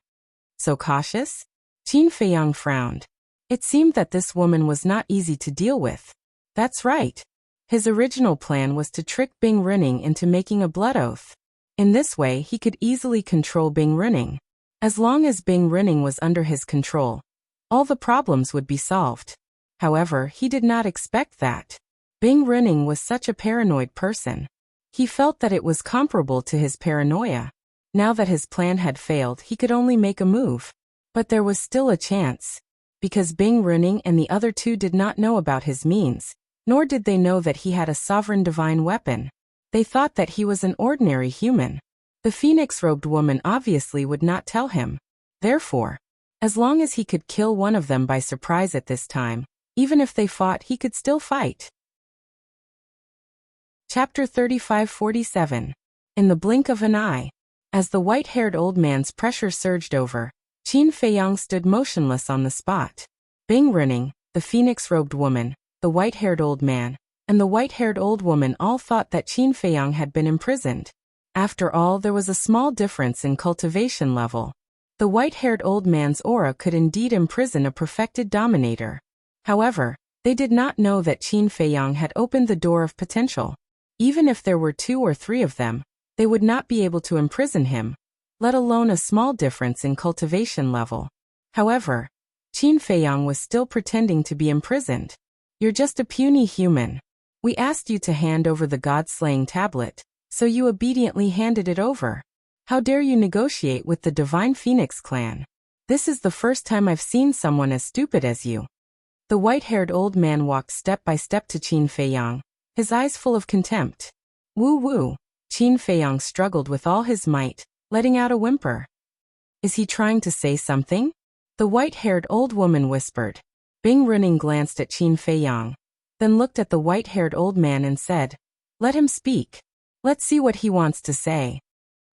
So cautious? Qin Feiyang frowned. It seemed that this woman was not easy to deal with. That's right. His original plan was to trick Bing Renning into making a blood oath. In this way he could easily control Bing Renning. As long as Bing Renning was under his control, all the problems would be solved. However, he did not expect that. Bing Renning was such a paranoid person. He felt that it was comparable to his paranoia. Now that his plan had failed, he could only make a move. But there was still a chance. Because Bing Renning and the other two did not know about his means, nor did they know that he had a sovereign divine weapon. They thought that he was an ordinary human. The phoenix-robed woman obviously would not tell him. Therefore, as long as he could kill one of them by surprise at this time, even if they fought, he could still fight. Chapter 35-47. In the blink of an eye. As the white-haired old man's pressure surged over, Qin Feiyang stood motionless on the spot. Bing Renning, the phoenix-robed woman, the white-haired old man, and the white-haired old woman all thought that Qin Feiyang had been imprisoned. After all, there was a small difference in cultivation level. The white-haired old man's aura could indeed imprison a perfected dominator. However, they did not know that Qin Feiyang had opened the door of potential. Even if there were 2 or 3 of them, they would not be able to imprison him, let alone a small difference in cultivation level. However, Qin Feiyang was still pretending to be imprisoned. You're just a puny human. We asked you to hand over the god-slaying tablet, so you obediently handed it over. How dare you negotiate with the Divine Phoenix clan? This is the first time I've seen someone as stupid as you. The white-haired old man walked step by step to Qin Feiyang, his eyes full of contempt. Woo-woo. Qin Feiyang struggled with all his might, letting out a whimper. Is he trying to say something? The white-haired old woman whispered. Bing Renning glanced at Qin Feiyang, then looked at the white-haired old man and said, Let him speak. Let's see what he wants to say.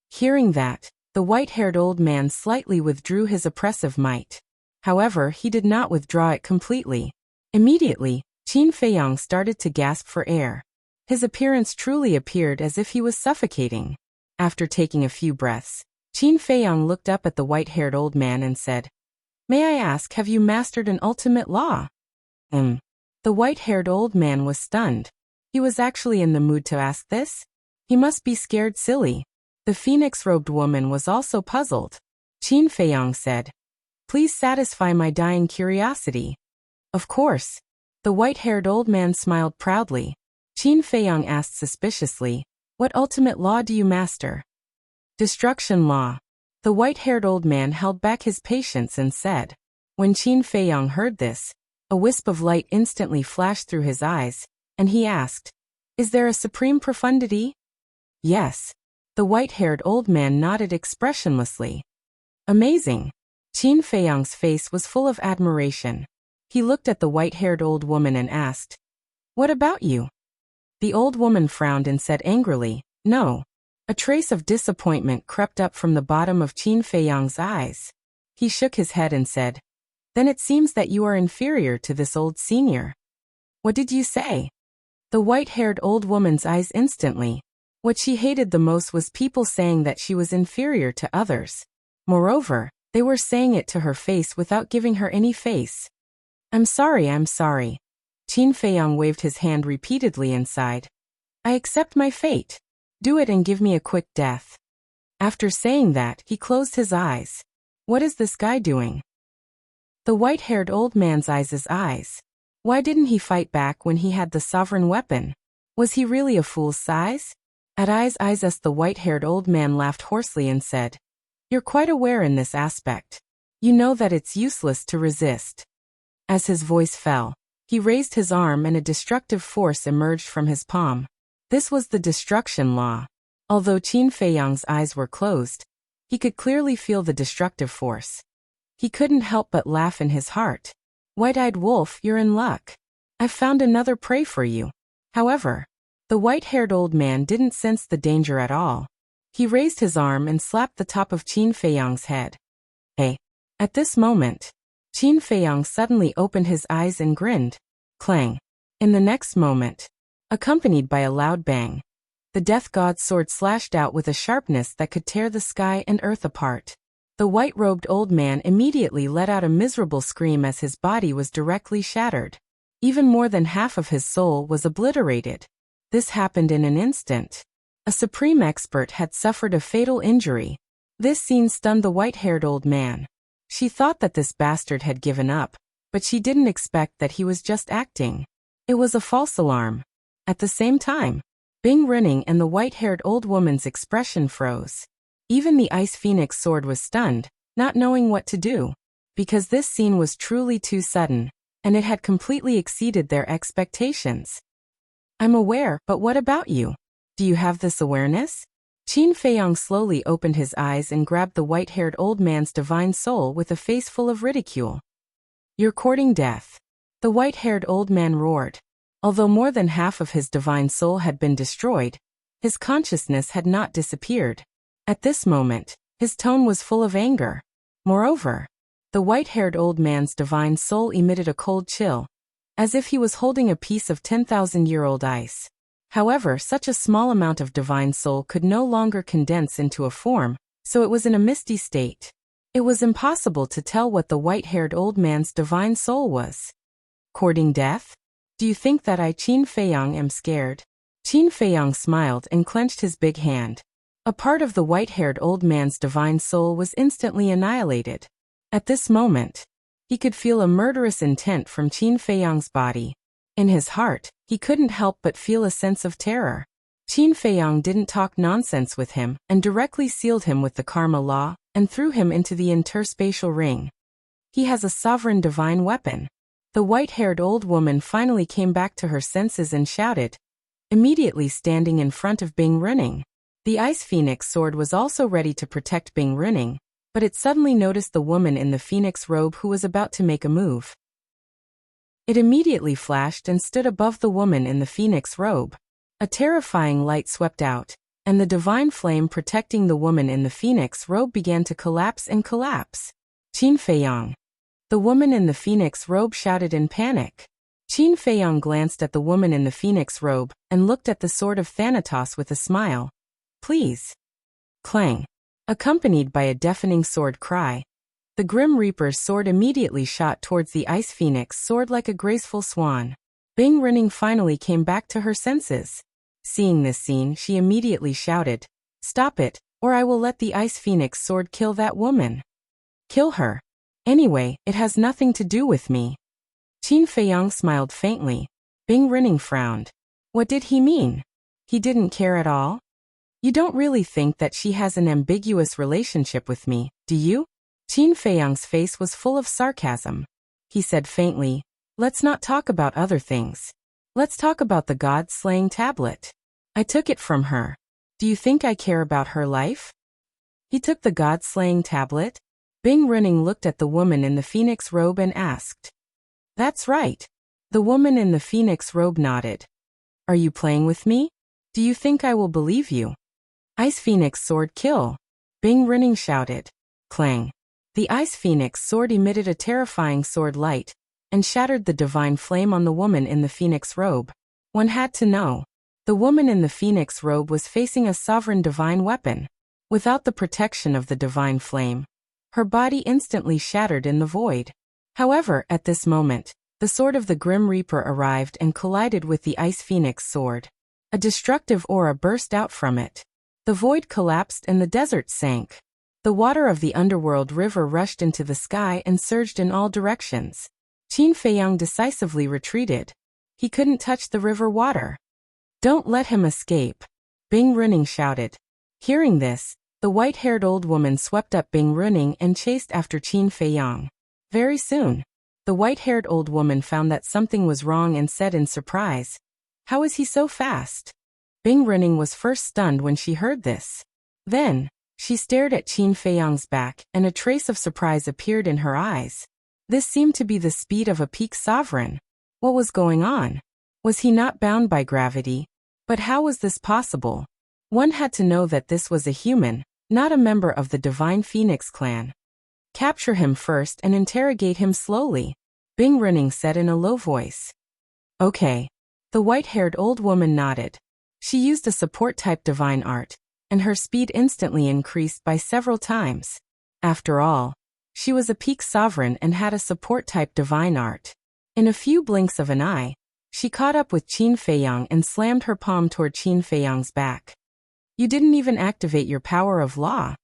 Hearing that, the white-haired old man slightly withdrew his oppressive might. However, he did not withdraw it completely. Immediately, Qin Feiyang started to gasp for air. His appearance truly appeared as if he was suffocating. After taking a few breaths, Qin Feiyang looked up at the white-haired old man and said, May I ask, have you mastered an ultimate law? The white-haired old man was stunned. He was actually in the mood to ask this? He must be scared silly. The phoenix-robed woman was also puzzled. Qin Feiyang said, Please satisfy my dying curiosity. Of course. The white-haired old man smiled proudly. Qin Feiyang asked suspiciously, What ultimate law do you master? Destruction law. The white-haired old man held back his patience and said. When Qin Feiyang heard this, a wisp of light instantly flashed through his eyes, and he asked, Is there a supreme profundity? Yes. The white-haired old man nodded expressionlessly. Amazing. Qin Feiyang's face was full of admiration. He looked at the white-haired old woman and asked, What about you? The old woman frowned and said angrily, No. A trace of disappointment crept up from the bottom of Qin Feiyang's eyes. He shook his head and said, Then it seems that you are inferior to this old senior. What did you say? The white-haired old woman's eyes instantly. What she hated the most was people saying that she was inferior to others. Moreover, they were saying it to her face without giving her any face. I'm sorry. Qin Feiyang waved his hand repeatedly and sighed. I accept my fate. Do it and give me a quick death. After saying that, he closed his eyes. What is this guy doing? The white-haired old man's eyes. Why didn't he fight back when he had the sovereign weapon? Was he really a fool's size? At eyes, the white-haired old man laughed hoarsely and said, You're quite aware in this aspect. You know that it's useless to resist. As his voice fell, he raised his arm and a destructive force emerged from his palm. This was the destruction law. Although Qin Feiyang's eyes were closed, he could clearly feel the destructive force. He couldn't help but laugh in his heart. White-eyed wolf, you're in luck. I've found another prey for you. However, the white-haired old man didn't sense the danger at all. He raised his arm and slapped the top of Qin Feiyang's head. Hey! At this moment, Qin Feiyang suddenly opened his eyes and grinned. Clang! In the next moment, accompanied by a loud bang, the death god's sword slashed out with a sharpness that could tear the sky and earth apart. The white-robed old man immediately let out a miserable scream as his body was directly shattered. Even more than half of his soul was obliterated. This happened in an instant. A supreme expert had suffered a fatal injury. This scene stunned the white-haired old man. She thought that this bastard had given up, but she didn't expect that he was just acting. It was a false alarm. At the same time, Bing Rinning and the white-haired old woman's expression froze. Even the Ice Phoenix sword was stunned, not knowing what to do, because this scene was truly too sudden, and it had completely exceeded their expectations. I'm aware, but what about you? Do you have this awareness? Qin Feiyang slowly opened his eyes and grabbed the white-haired old man's divine soul with a face full of ridicule. You're courting death. The white-haired old man roared. Although more than half of his divine soul had been destroyed, his consciousness had not disappeared. At this moment, his tone was full of anger. Moreover, the white-haired old man's divine soul emitted a cold chill, as if he was holding a piece of 10,000-year-old ice. However, such a small amount of divine soul could no longer condense into a form, so it was in a misty state. It was impossible to tell what the white-haired old man's divine soul was. Courting death? Do you think that I, Qin Feiyang, am scared? Qin Feiyang smiled and clenched his big hand. A part of the white-haired old man's divine soul was instantly annihilated. At this moment, he could feel a murderous intent from Qin Feiyang's body. In his heart, he couldn't help but feel a sense of terror. Qin Feiyang didn't talk nonsense with him and directly sealed him with the karma law and threw him into the interspatial ring. He has a sovereign divine weapon. The white-haired old woman finally came back to her senses and shouted, immediately standing in front of Bing Rinning. The Ice Phoenix sword was also ready to protect Bing Rinning, but it suddenly noticed the woman in the phoenix robe who was about to make a move. It immediately flashed and stood above the woman in the phoenix robe. A terrifying light swept out, and the divine flame protecting the woman in the phoenix robe began to collapse and collapse. Qin Feiyang. The woman in the phoenix robe shouted in panic. Qin Feiyang glanced at the woman in the phoenix robe and looked at the sword of Thanatos with a smile. Please. Clang. Accompanied by a deafening sword cry, the Grim Reaper's sword immediately shot towards the Ice Phoenix sword like a graceful swan. Bing Rinning finally came back to her senses. Seeing this scene, she immediately shouted, Stop it, or I will let the Ice Phoenix sword kill that woman. Kill her. Anyway, it has nothing to do with me. Qin Feiyang smiled faintly. Bing Rinning frowned. What did he mean? He didn't care at all? You don't really think that she has an ambiguous relationship with me, do you? Qin Feiyang's face was full of sarcasm. He said faintly, Let's not talk about other things. Let's talk about the god-slaying tablet. I took it from her. Do you think I care about her life? He took the god-slaying tablet? Bing Rinning looked at the woman in the phoenix robe and asked. That's right. The woman in the phoenix robe nodded. Are you playing with me? Do you think I will believe you? Ice Phoenix sword kill. Bing Rinning shouted. Clang. The Ice Phoenix sword emitted a terrifying sword light and shattered the divine flame on the woman in the phoenix robe. One had to know. The woman in the phoenix robe was facing a sovereign divine weapon. Without the protection of the divine flame, her body instantly shattered in the void. However, at this moment, the sword of the Grim Reaper arrived and collided with the Ice Phoenix sword. A destructive aura burst out from it. The void collapsed and the desert sank. The water of the underworld river rushed into the sky and surged in all directions. Qin Feiyang decisively retreated. He couldn't touch the river water. "Don't let him escape," Bing Runing shouted. Hearing this, the white-haired old woman swept up Bing Runing and chased after Qin Feiyang. Very soon, the white-haired old woman found that something was wrong and said in surprise, "How is he so fast?" Bing Runing was first stunned when she heard this. Then, she stared at Qin Feiyang's back and a trace of surprise appeared in her eyes. This seemed to be the speed of a peak sovereign. What was going on? Was he not bound by gravity? But how was this possible? One had to know that this was a human, not a member of the Divine Phoenix clan. "Capture him first and interrogate him slowly," Bing Runing said in a low voice. "Okay." The white-haired old woman nodded. She used a support-type divine art, and her speed instantly increased by several times. After all, she was a peak sovereign and had a support-type divine art. In a few blinks of an eye, she caught up with Qin Feiyang and slammed her palm toward Qin Feiyang's back. "You didn't even activate your power of law.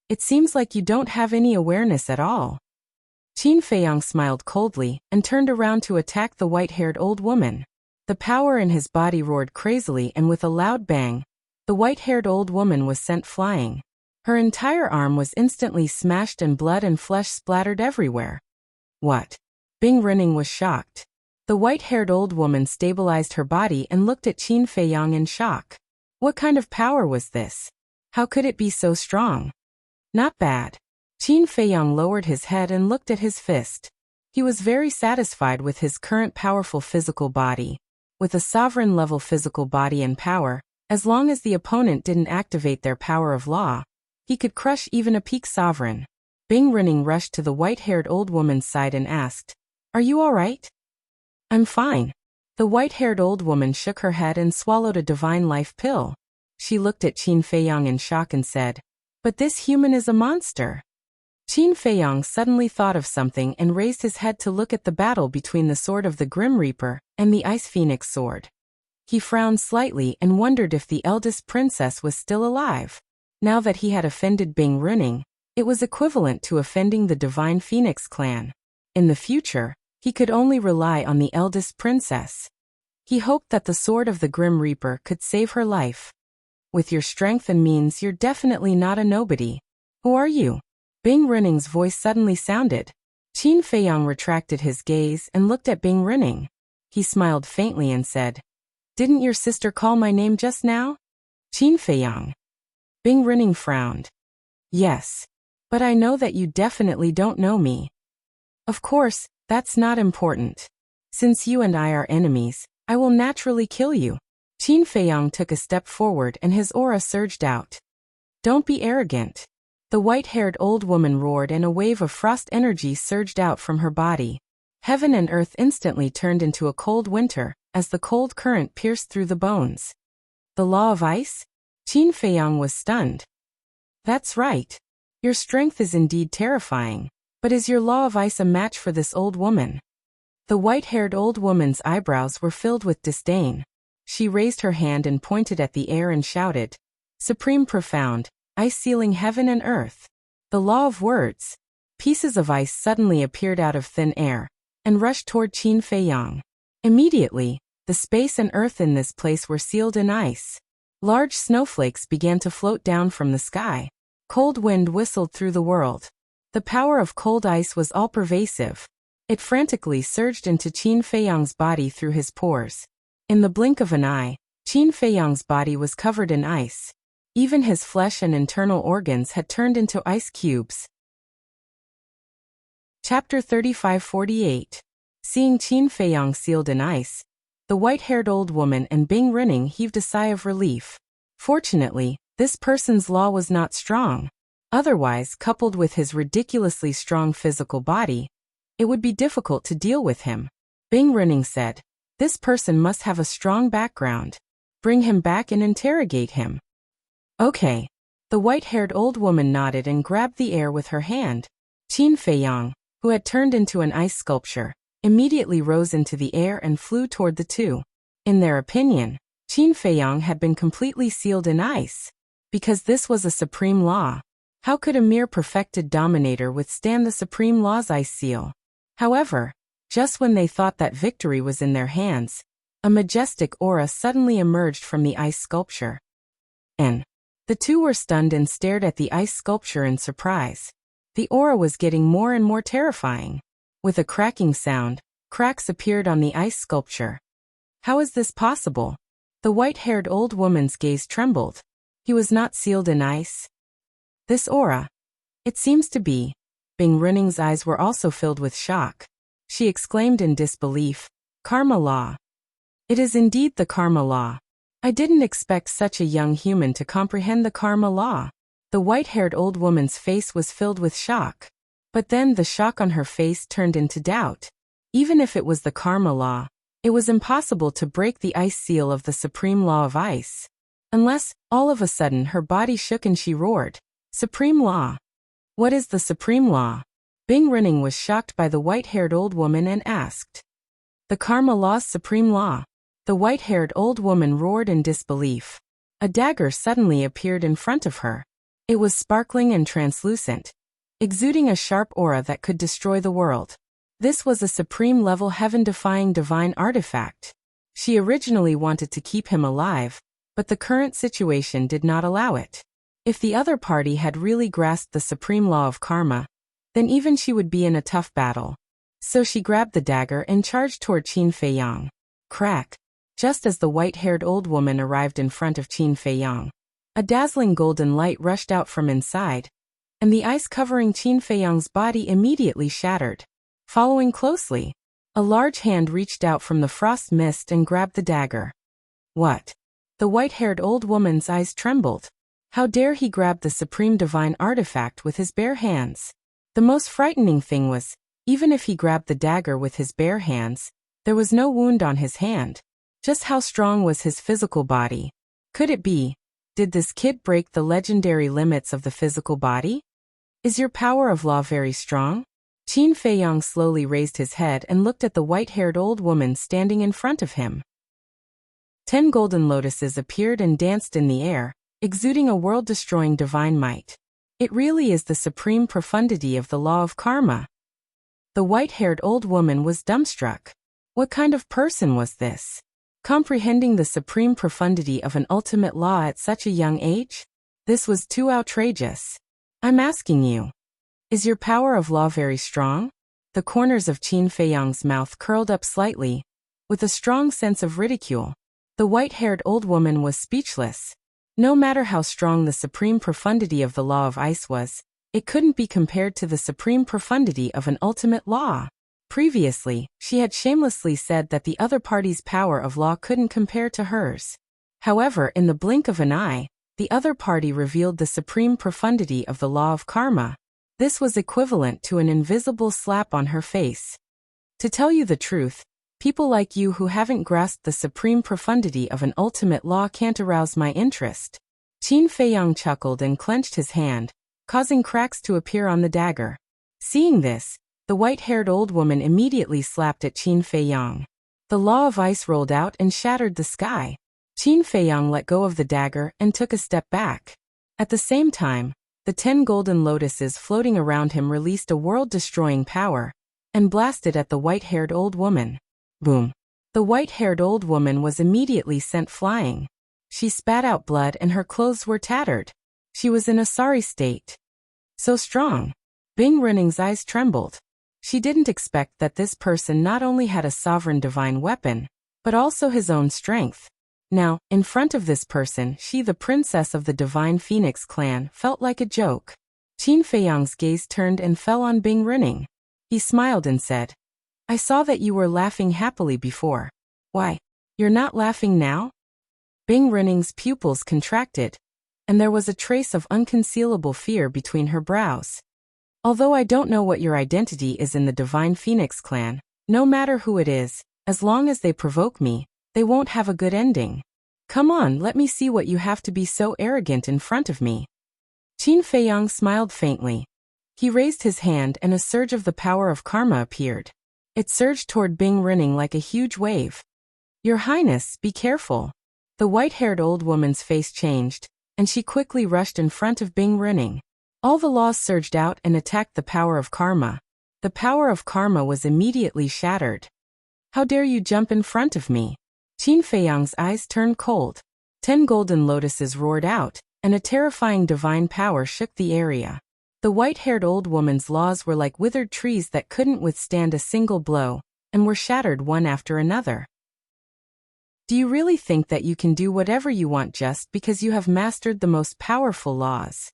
It seems like you don't have any awareness at all." Qin Feiyang smiled coldly and turned around to attack the white-haired old woman. The power in his body roared crazily, and with a loud bang, the white-haired old woman was sent flying. Her entire arm was instantly smashed and blood and flesh splattered everywhere. "What?" Bing Runing was shocked. The white-haired old woman stabilized her body and looked at Qin Feiyang in shock. What kind of power was this? How could it be so strong? Not bad. Qin Feiyang lowered his head and looked at his fist. He was very satisfied with his current powerful physical body. With a sovereign-level physical body and power, as long as the opponent didn't activate their power of law, he could crush even a peak sovereign. Bing Runing rushed to the white-haired old woman's side and asked, "Are you all right?" "I'm fine." The white-haired old woman shook her head and swallowed a divine life pill. She looked at Qin Feiyang in shock and said, "But this human is a monster." Qin Feiyang suddenly thought of something and raised his head to look at the battle between the sword of the Grim Reaper and the Ice Phoenix sword. He frowned slightly and wondered if the eldest princess was still alive. Now that he had offended Bing Runing, it was equivalent to offending the Divine Phoenix clan. In the future, he could only rely on the eldest princess. He hoped that the sword of the Grim Reaper could save her life. "With your strength and means, you're definitely not a nobody. Who are you?" Bing Runing's voice suddenly sounded. Qin Feiyang retracted his gaze and looked at Bing Runing. He smiled faintly and said, "Didn't your sister call my name just now?" "Qin Feiyang." Bing Runing frowned. "Yes. But I know that you definitely don't know me." "Of course, that's not important. Since you and I are enemies, I will naturally kill you." Qin Feiyang took a step forward and his aura surged out. "Don't be arrogant." The white-haired old woman roared and a wave of frost energy surged out from her body. Heaven and earth instantly turned into a cold winter, as the cold current pierced through the bones. "The law of ice?" Qin Feiyang was stunned. "That's right. Your strength is indeed terrifying, but is your law of ice a match for this old woman?" The white-haired old woman's eyebrows were filled with disdain. She raised her hand and pointed at the air and shouted, "Supreme profound, ice sealing heaven and earth. The law of words." Pieces of ice suddenly appeared out of thin air and rushed toward Qin Feiyang. Immediately, the space and earth in this place were sealed in ice. Large snowflakes began to float down from the sky. Cold wind whistled through the world. The power of cold ice was all-pervasive. It frantically surged into Qin Feiyang's body through his pores. In the blink of an eye, Qin Feiyang's body was covered in ice. Even his flesh and internal organs had turned into ice cubes. Chapter 3548. Seeing Qin Feiyang sealed in ice, the white-haired old woman and Bing Runing heaved a sigh of relief. Fortunately, this person's law was not strong. Otherwise, coupled with his ridiculously strong physical body, it would be difficult to deal with him. Bing Running said, "This person must have a strong background. Bring him back and interrogate him." "Okay." The white-haired old woman nodded and grabbed the air with her hand. Qin Feiyang, who had turned into an ice sculpture, immediately rose into the air and flew toward the two. In their opinion, Qin Feiyang had been completely sealed in ice. Because this was a supreme law. How could a mere perfected dominator withstand the supreme law's ice seal? However, just when they thought that victory was in their hands, a majestic aura suddenly emerged from the ice sculpture. And the two were stunned and stared at the ice sculpture in surprise. The aura was getting more and more terrifying. With a cracking sound, cracks appeared on the ice sculpture. How is this possible? The white-haired old woman's gaze trembled. He was not sealed in ice. This aura. It seems to be. Bing Running's eyes were also filled with shock. She exclaimed in disbelief, "Karma law. It is indeed the karma law. I didn't expect such a young human to comprehend the karma law." The white-haired old woman's face was filled with shock. But then the shock on her face turned into doubt. Even if it was the karma law, it was impossible to break the ice seal of the supreme law of ice. Unless, all of a sudden her body shook and she roared, "Supreme law! What is the supreme law?" Bing Running was shocked by the white-haired old woman and asked, "The karma law's supreme law." The white-haired old woman roared in disbelief. A dagger suddenly appeared in front of her. It was sparkling and translucent, exuding a sharp aura that could destroy the world. This was a supreme-level heaven-defying divine artifact. She originally wanted to keep him alive, but the current situation did not allow it. If the other party had really grasped the supreme law of karma, then even she would be in a tough battle. So she grabbed the dagger and charged toward Qin Feiyang. Crack! Just as the white-haired old woman arrived in front of Qin Feiyang, a dazzling golden light rushed out from inside, and the ice covering Qin Feiyang's body immediately shattered. Following closely, a large hand reached out from the frost mist and grabbed the dagger. What? The white-haired old woman's eyes trembled. How dare he grab the supreme divine artifact with his bare hands? The most frightening thing was, even if he grabbed the dagger with his bare hands, there was no wound on his hand. Just how strong was his physical body? Could it be? Did this kid break the legendary limits of the physical body? Is your power of law very strong? Qin Feiyang slowly raised his head and looked at the white-haired old woman standing in front of him. 10 golden lotuses appeared and danced in the air, exuding a world-destroying divine might. It really is the supreme profundity of the law of karma. The white-haired old woman was dumbstruck. What kind of person was this? Comprehending the supreme profundity of an ultimate law at such a young age? This was too outrageous. I'm asking you. Is your power of law very strong? The corners of Qin Feiyang's mouth curled up slightly, with a strong sense of ridicule. The white-haired old woman was speechless. No matter how strong the supreme profundity of the law of ice was, it couldn't be compared to the supreme profundity of an ultimate law. Previously, she had shamelessly said that the other party's power of law couldn't compare to hers. However, in the blink of an eye, the other party revealed the supreme profundity of the law of karma. This was equivalent to an invisible slap on her face. To tell you the truth, people like you who haven't grasped the supreme profundity of an ultimate law can't arouse my interest. Qin Feiyang chuckled and clenched his hand, causing cracks to appear on the dagger. Seeing this, the white-haired old woman immediately slapped at Qin Feiyang. The law of ice rolled out and shattered the sky. Qin Feiyang let go of the dagger and took a step back. At the same time, the 10 golden lotuses floating around him released a world-destroying power and blasted at the white-haired old woman. Boom! The white-haired old woman was immediately sent flying. She spat out blood and her clothes were tattered. She was in a sorry state. So strong. Bing Running's eyes trembled. She didn't expect that this person not only had a sovereign divine weapon, but also his own strength. Now, in front of this person, she, the princess of the divine Phoenix clan, felt like a joke. Qin Feiyang's gaze turned and fell on Bing Running. He smiled and said, "I saw that you were laughing happily before. Why, you're not laughing now?" Bing Running's pupils contracted. and there was a trace of unconcealable fear between her brows. Although I don't know what your identity is in the Divine Phoenix clan, no matter who it is, as long as they provoke me, they won't have a good ending. Come on, let me see what you have to be so arrogant in front of me. Qin Feiyang smiled faintly. He raised his hand and a surge of the power of karma appeared. It surged toward Bing Rinning like a huge wave. Your Highness, be careful. The white-haired old woman's face changed, and she quickly rushed in front of Bing Rinning. All the laws surged out and attacked the power of karma. The power of karma was immediately shattered. How dare you jump in front of me? Qin Feiyang's eyes turned cold. 10 golden lotuses roared out, and a terrifying divine power shook the area. The white-haired old woman's laws were like withered trees that couldn't withstand a single blow, and were shattered one after another. Do you really think that you can do whatever you want just because you have mastered the most powerful laws?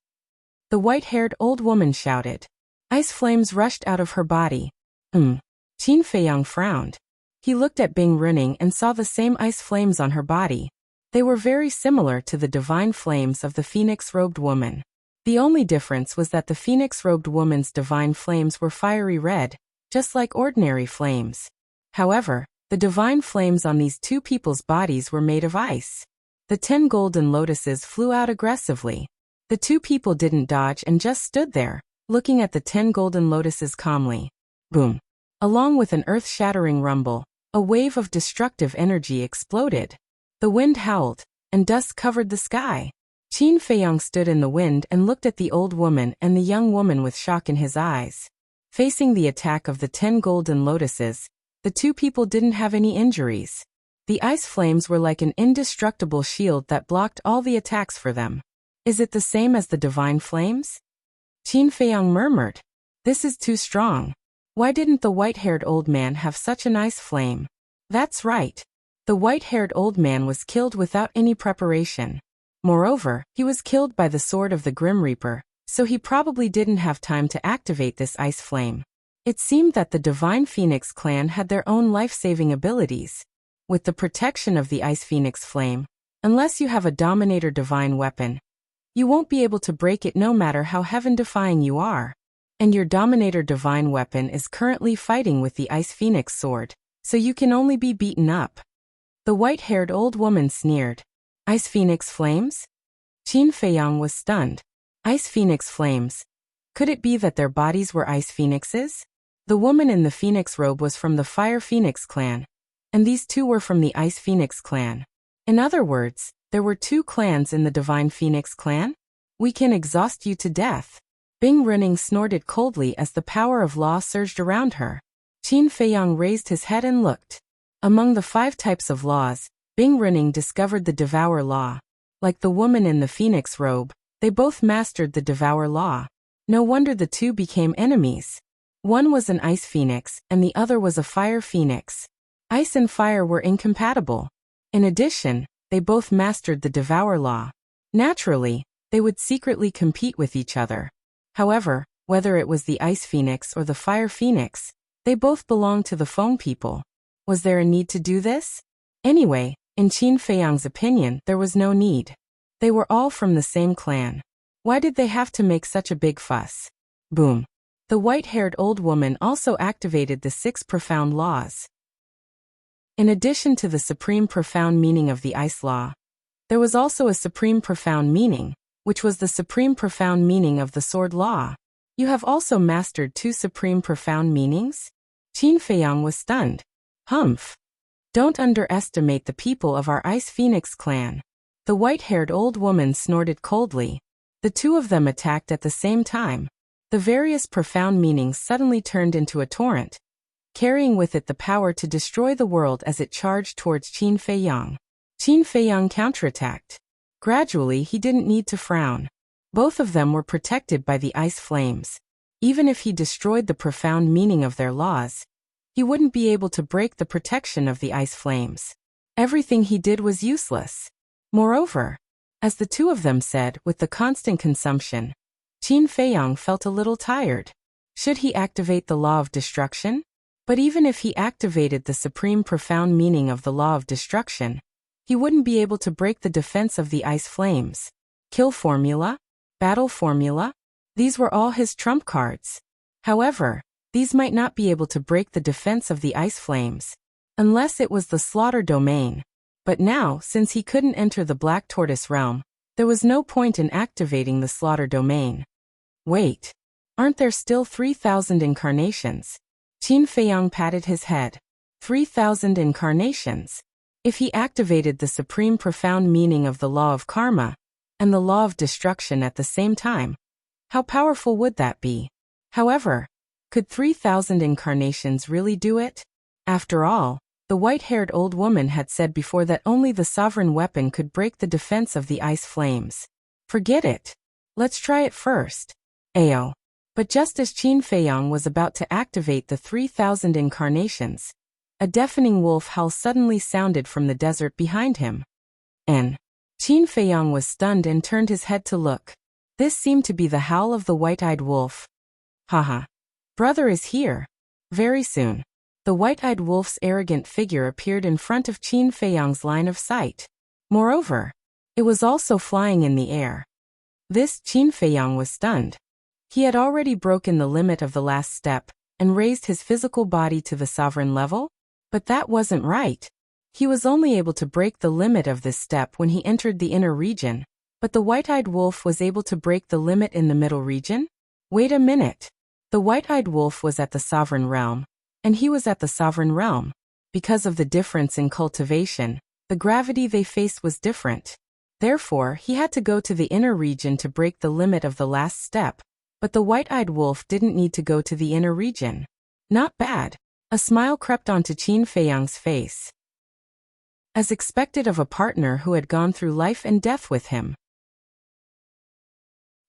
The white-haired old woman shouted. Ice flames rushed out of her body. Qin Feiyang frowned. He looked at Bing Rinning and saw the same ice flames on her body. They were very similar to the divine flames of the phoenix-robed woman. The only difference was that the phoenix-robed woman's divine flames were fiery red, just like ordinary flames. However, the divine flames on these two people's bodies were made of ice. The 10 golden lotuses flew out aggressively. The two people didn't dodge and just stood there, looking at the 10 golden lotuses calmly. Boom! Along with an earth-shattering rumble, a wave of destructive energy exploded. The wind howled, and dust covered the sky. Qin Feiyang stood in the wind and looked at the old woman and the young woman with shock in his eyes. Facing the attack of the 10 golden lotuses, the two people didn't have any injuries. The ice flames were like an indestructible shield that blocked all the attacks for them. Is it the same as the divine flames? Qin Feiyang murmured. This is too strong. Why didn't the white-haired old man have such an ice flame? That's right. The white-haired old man was killed without any preparation. Moreover, he was killed by the sword of the Grim Reaper, so he probably didn't have time to activate this ice flame. It seemed that the Divine Phoenix clan had their own life-saving abilities. With the protection of the Ice Phoenix flame, unless you have a Dominator divine weapon, you won't be able to break it no matter how heaven-defying you are. And your Dominator divine weapon is currently fighting with the Ice Phoenix sword, so you can only be beaten up. The white-haired old woman sneered. Ice Phoenix flames? Qin Feiyang was stunned. Ice Phoenix flames. Could it be that their bodies were ice phoenixes? The woman in the phoenix robe was from the Fire Phoenix clan, and these two were from the Ice Phoenix clan. In other words, there were 2 clans in the Divine Phoenix clan? We can exhaust you to death. Bing Rinning snorted coldly as the power of law surged around her. Qin Feiyang raised his head and looked. Among the 5 types of laws, Bing Rinning discovered the Devour Law. Like the woman in the phoenix robe, they both mastered the Devour Law. No wonder the two became enemies. One was an ice phoenix, and the other was a fire phoenix. Ice and fire were incompatible. In addition, they both mastered the Devour Law. Naturally, they would secretly compete with each other. However, whether it was the Ice Phoenix or the Fire Phoenix, they both belonged to the Foam people. Was there a need to do this? Anyway, in Qin Feiyang's opinion, there was no need. They were all from the same clan. Why did they have to make such a big fuss? Boom. The white-haired old woman also activated the 6 profound laws. In addition to the supreme profound meaning of the Ice Law, there was also a supreme profound meaning, which was the supreme profound meaning of the Sword Law. You have also mastered 2 supreme profound meanings? Qin Feiyang was stunned. Humph. Don't underestimate the people of our Ice Phoenix clan. The white-haired old woman snorted coldly. The 2 of them attacked at the same time. The various profound meanings suddenly turned into a torrent, carrying with it the power to destroy the world as it charged towards Qin Feiyang. Qin Feiyang counterattacked. Gradually, he didn't need to frown. Both of them were protected by the ice flames. Even if he destroyed the profound meaning of their laws, he wouldn't be able to break the protection of the ice flames. Everything he did was useless. Moreover, as the 2 of them said, with the constant consumption, Qin Feiyang felt a little tired. Should he activate the law of destruction? But even if he activated the supreme profound meaning of the law of destruction, he wouldn't be able to break the defense of the ice flames. kill formula, battle formula. These were all his trump cards. However, these might not be able to break the defense of the ice flames, unless it was the slaughter domain. But now, since he couldn't enter the Black Tortoise realm, there was no point in activating the slaughter domain. Wait, aren't there still 3,000 incarnations? Qin Feiyang patted his head. 3,000 incarnations. If he activated the supreme profound meaning of the law of karma and the law of destruction at the same time, how powerful would that be? However, could 3,000 incarnations really do it? After all, the white-haired old woman had said before that only the sovereign weapon could break the defense of the ice flames. Forget it. Let's try it first. Ayo. But just as Qin Feiyang was about to activate the 3,000 incarnations, a deafening wolf howl suddenly sounded from the desert behind him. Qin Feiyang was stunned and turned his head to look. This seemed to be the howl of the white-eyed wolf. Haha. Brother is here. Very soon, the white-eyed wolf's arrogant figure appeared in front of Qin Feiyang's line of sight. Moreover, it was also flying in the air. This Qin Feiyang was stunned. He had already broken the limit of the last step and raised his physical body to the sovereign level, but that wasn't right. He was only able to break the limit of this step when he entered the inner region, but the white-eyed wolf was able to break the limit in the middle region? Wait a minute. The white-eyed wolf was at the sovereign realm, and he was at the sovereign realm. Because of the difference in cultivation, the gravity they faced was different. Therefore, he had to go to the inner region to break the limit of the last step, but the white-eyed wolf didn't need to go to the inner region. Not bad. A smile crept onto Qin Feiyang's face. As expected of a partner who had gone through life and death with him.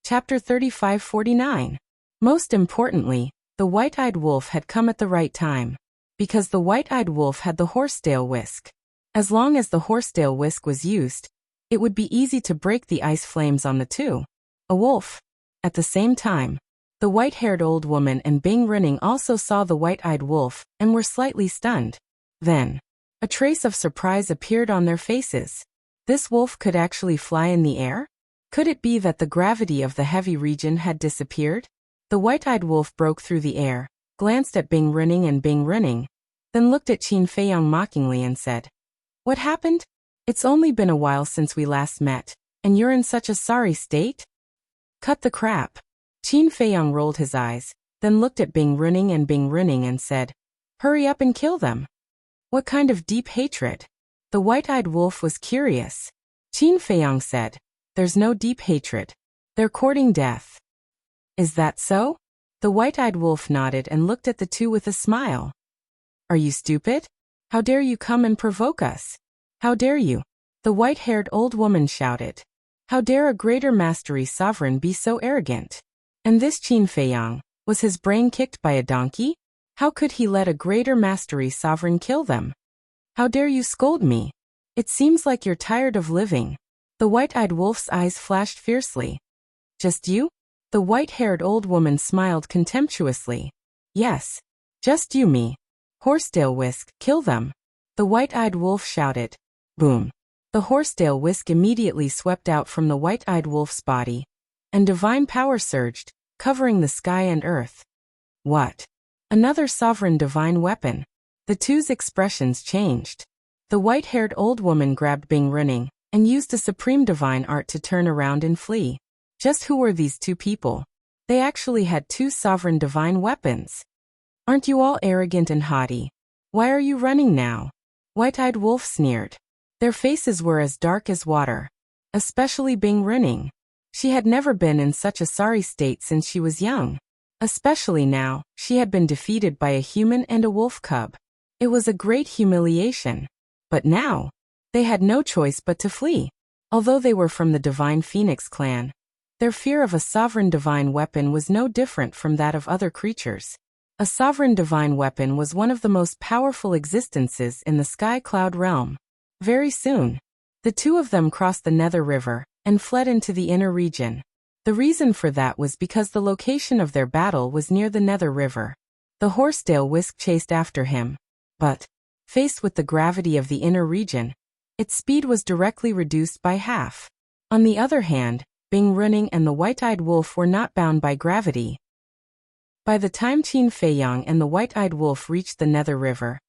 Chapter 3549. Most importantly, the white-eyed wolf had come at the right time, because the white-eyed wolf had the horsetail whisk. As long as the horsetail whisk was used, it would be easy to break the ice flames on the two. A wolf. At the same time, the white-haired old woman and Bing Rinning also saw the white-eyed wolf and were slightly stunned. Then, a trace of surprise appeared on their faces. This wolf could actually fly in the air? Could it be that the gravity of the heavy region had disappeared? The white-eyed wolf broke through the air, glanced at Bing Rinning and Bing Rinning, then looked at Qin Feiyang mockingly and said, "What happened? It's only been a while since we last met, and you're in such a sorry state? Cut the crap." Qin Feiyang rolled his eyes, then looked at Bing Rinning and said, "Hurry up and kill them." What kind of deep hatred? The white-eyed wolf was curious. Qin Feiyang said, "There's no deep hatred. They're courting death." Is that so? The white-eyed wolf nodded and looked at the two with a smile. Are you stupid? How dare you come and provoke us? How dare you? The white-haired old woman shouted. How dare a greater mastery sovereign be so arrogant? And this Qin Feiyang, was his brain kicked by a donkey? How could he let a greater mastery sovereign kill them? How dare you scold me? It seems like you're tired of living. The white-eyed wolf's eyes flashed fiercely. Just you? The white-haired old woman smiled contemptuously. Yes. Just you me. Horsetail whisk, kill them. The white-eyed wolf shouted. Boom. The horsetail whisk immediately swept out from the white-eyed wolf's body, and divine power surged, covering the sky and earth. What? Another sovereign divine weapon. The two's expressions changed. The white-haired old woman grabbed Bing Rinning and used a supreme divine art to turn around and flee. Just who were these two people? They actually had two sovereign divine weapons. Aren't you all arrogant and haughty? Why are you running now? White-eyed wolf sneered. Their faces were as dark as water. Especially Bing Rinning. She had never been in such a sorry state since she was young. Especially now, she had been defeated by a human and a wolf cub. It was a great humiliation. But now, they had no choice but to flee. Although they were from the Divine Phoenix clan, their fear of a sovereign divine weapon was no different from that of other creatures. A sovereign divine weapon was one of the most powerful existences in the Sky Cloud realm. Very soon, the two of them crossed the Nether River and fled into the inner region. The reason for that was because the location of their battle was near the Nether River. The horsetail whisk chased after him, but, faced with the gravity of the inner region, its speed was directly reduced by half. On the other hand, Bing Running and the White-Eyed Wolf were not bound by gravity. By the time Qin Feiyang and the White-Eyed Wolf reached the Nether River,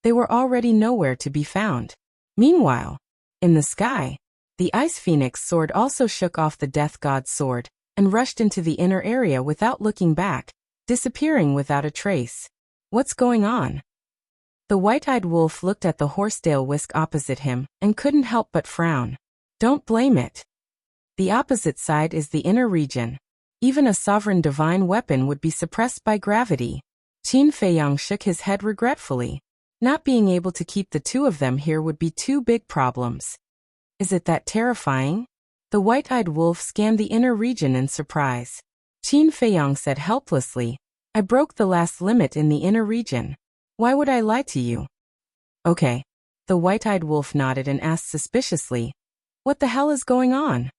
they were already nowhere to be found. Meanwhile, in the sky, the Ice Phoenix sword also shook off the Death God's sword and rushed into the inner area without looking back, disappearing without a trace. What's going on? The White-Eyed Wolf looked at the horsetail whisk opposite him and couldn't help but frown. Don't blame it. The opposite side is the inner region. Even a sovereign divine weapon would be suppressed by gravity. Qin Feiyang shook his head regretfully. Not being able to keep the two of them here would be two big problems. Is it that terrifying? The White-Eyed Wolf scanned the inner region in surprise. Qin Feiyang said helplessly, I broke the last limit in the inner region. Why would I lie to you? Okay. The White-Eyed Wolf nodded and asked suspiciously, what the hell is going on?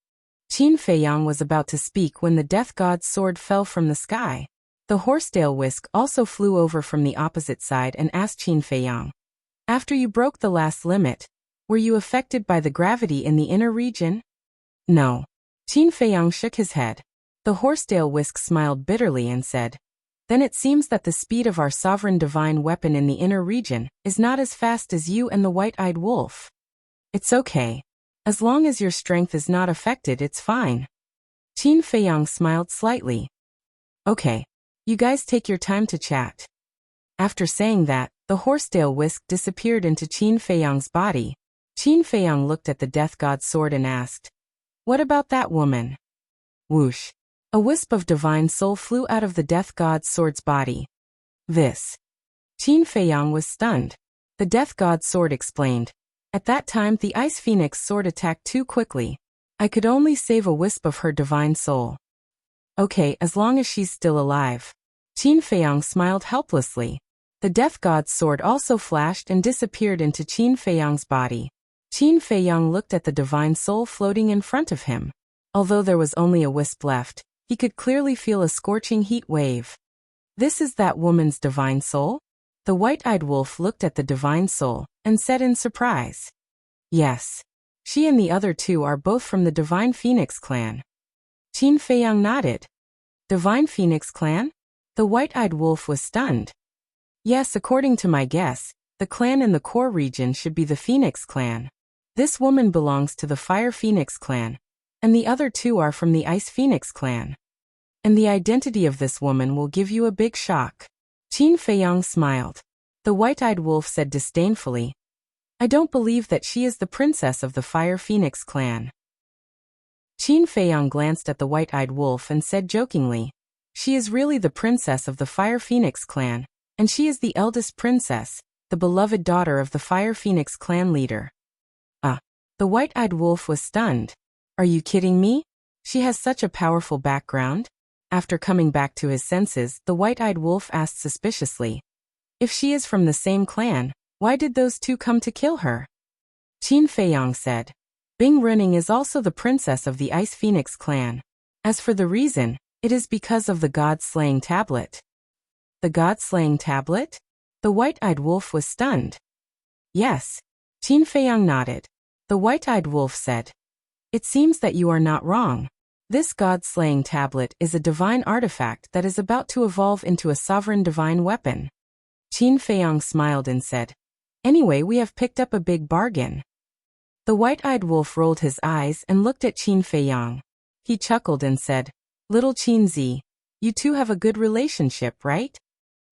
Qin Feiyang was about to speak when the Death God's sword fell from the sky. The horsetail whisk also flew over from the opposite side and asked Qin Feiyang, after you broke the last limit, were you affected by the gravity in the inner region? No. Qin Feiyang shook his head. The horsetail whisk smiled bitterly and said, then it seems that the speed of our sovereign divine weapon in the inner region is not as fast as you and the White-Eyed Wolf. It's okay. As long as your strength is not affected, it's fine. Qin Feiyang smiled slightly. Okay. You guys take your time to chat. After saying that, the horsetail whisk disappeared into Qin Feiyang's body. Qin Feiyang looked at the Death God's sword and asked, what about that woman? Whoosh. A wisp of divine soul flew out of the Death God's sword's body. This. Qin Feiyang was stunned. The Death God's sword explained. At that time the Ice Phoenix sword attacked too quickly. I could only save a wisp of her divine soul. Okay, as long as she's still alive. Qin Feiyang smiled helplessly. The Death God's sword also flashed and disappeared into Qin Feiyang's body. Qin Feiyang looked at the divine soul floating in front of him. Although there was only a wisp left, he could clearly feel a scorching heat wave. This is that woman's divine soul? The White-Eyed Wolf looked at the divine soul and said in surprise. Yes. She and the other two are both from the Divine Phoenix clan. Qin Feiyang nodded. Divine Phoenix clan? The White-Eyed Wolf was stunned. Yes, according to my guess, the clan in the core region should be the Phoenix clan. This woman belongs to the Fire Phoenix clan, and the other two are from the Ice Phoenix clan. And the identity of this woman will give you a big shock. Qin Feiyang smiled. The White-Eyed Wolf said disdainfully, I don't believe that she is the princess of the Fire Phoenix clan. Qin Feiyang glanced at the White-Eyed Wolf and said jokingly, she is really the princess of the Fire Phoenix clan, and she is the eldest princess, the beloved daughter of the Fire Phoenix clan leader. The White-Eyed Wolf was stunned. Are you kidding me? She has such a powerful background? After coming back to his senses, the White-Eyed Wolf asked suspiciously, if she is from the same clan, why did those two come to kill her? Qin Feiyang said, Bing Running is also the princess of the Ice Phoenix clan. As for the reason, it is because of the God-slaying tablet. The God-slaying tablet? The White-Eyed Wolf was stunned. Yes. Qin Feiyang nodded. The White-Eyed Wolf said, it seems that you are not wrong. This God-slaying tablet is a divine artifact that is about to evolve into a sovereign divine weapon. Qin Feiyang smiled and said, anyway, we have picked up a big bargain. The White-Eyed Wolf rolled his eyes and looked at Qin Feiyang. He chuckled and said, little Qin Zi, you two have a good relationship, right?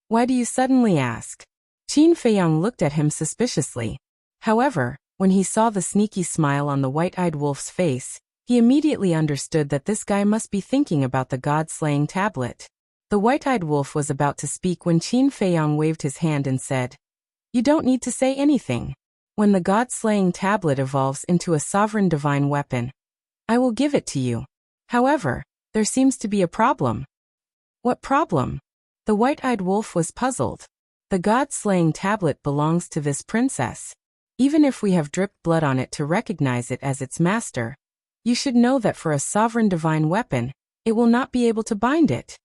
Why do you suddenly ask? Qin Feiyang looked at him suspiciously. However, when he saw the sneaky smile on the White-Eyed Wolf's face, he immediately understood that this guy must be thinking about the God-slaying tablet. The White-Eyed Wolf was about to speak when Qin Feiyang waved his hand and said, you don't need to say anything. When the God-slaying tablet evolves into a sovereign divine weapon, I will give it to you. However, there seems to be a problem. What problem? The White-Eyed Wolf was puzzled. The God-slaying tablet belongs to this princess. Even if we have dripped blood on it to recognize it as its master, you should know that for a sovereign divine weapon, it will not be able to bind it.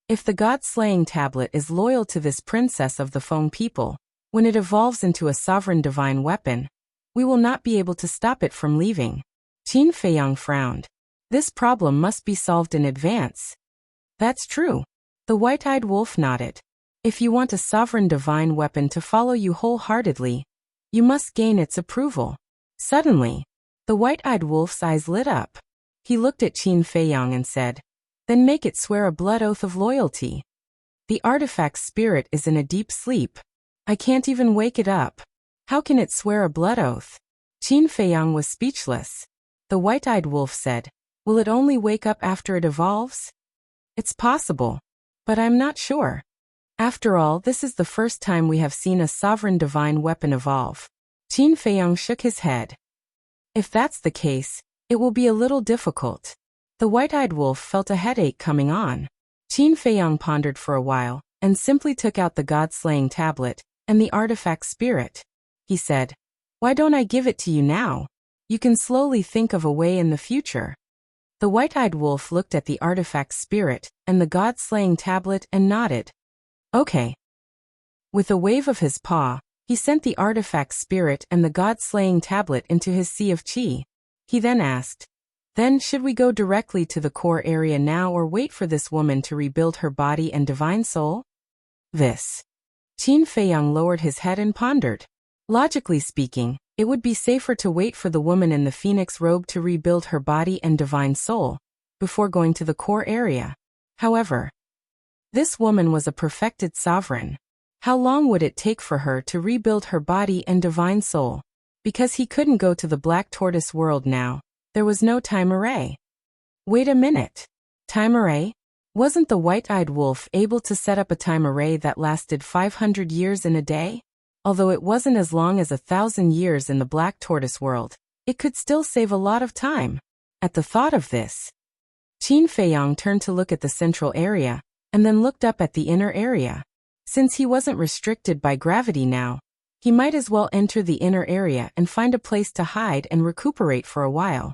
If the God-slaying tablet is loyal to this princess of the Feng people, when it evolves into a sovereign divine weapon, we will not be able to stop it from leaving. Qin Feiyang frowned. This problem must be solved in advance. That's true. The white-eyed wolf nodded. If you want a sovereign divine weapon to follow you wholeheartedly, you must gain its approval. Suddenly, the white-eyed wolf's eyes lit up. He looked at Qin Feiyang and said, "Then make it swear a blood oath of loyalty." The artifact's spirit is in a deep sleep. I can't even wake it up. How can it swear a blood oath? Qin Feiyang was speechless. The white-eyed wolf said, "Will it only wake up after it evolves?" "It's possible, but I'm not sure. After all, this is the first time we have seen a sovereign divine weapon evolve." Qin Feiyang shook his head. "If that's the case, it will be a little difficult." The white-eyed wolf felt a headache coming on. Qin Feiyang pondered for a while, and simply took out the god-slaying tablet, and the artifact spirit. He said, "Why don't I give it to you now? You can slowly think of a way in the future." The white-eyed wolf looked at the artifact spirit, and the god-slaying tablet and nodded. "Okay." With a wave of his paw, he sent the artifact spirit and the god-slaying tablet into his sea of qi. He then asked, "Then should we go directly to the core area now or wait for this woman to rebuild her body and divine soul?" Qin Feiyang lowered his head and pondered. Logically speaking, it would be safer to wait for the woman in the phoenix robe to rebuild her body and divine soul, before going to the core area. However, this woman was a perfected sovereign. How long would it take for her to rebuild her body and divine soul? Because he couldn't go to the Black Tortoise world now, there was no time array. Wait a minute. Time array? Wasn't the white-eyed wolf able to set up a time array that lasted 500 years in a day? Although it wasn't as long as 1,000 years in the Black Tortoise world, it could still save a lot of time. At the thought of this, Qin Feiyang turned to look at the central area, and then looked up at the inner area. Since he wasn't restricted by gravity now, he might as well enter the inner area and find a place to hide and recuperate for a while.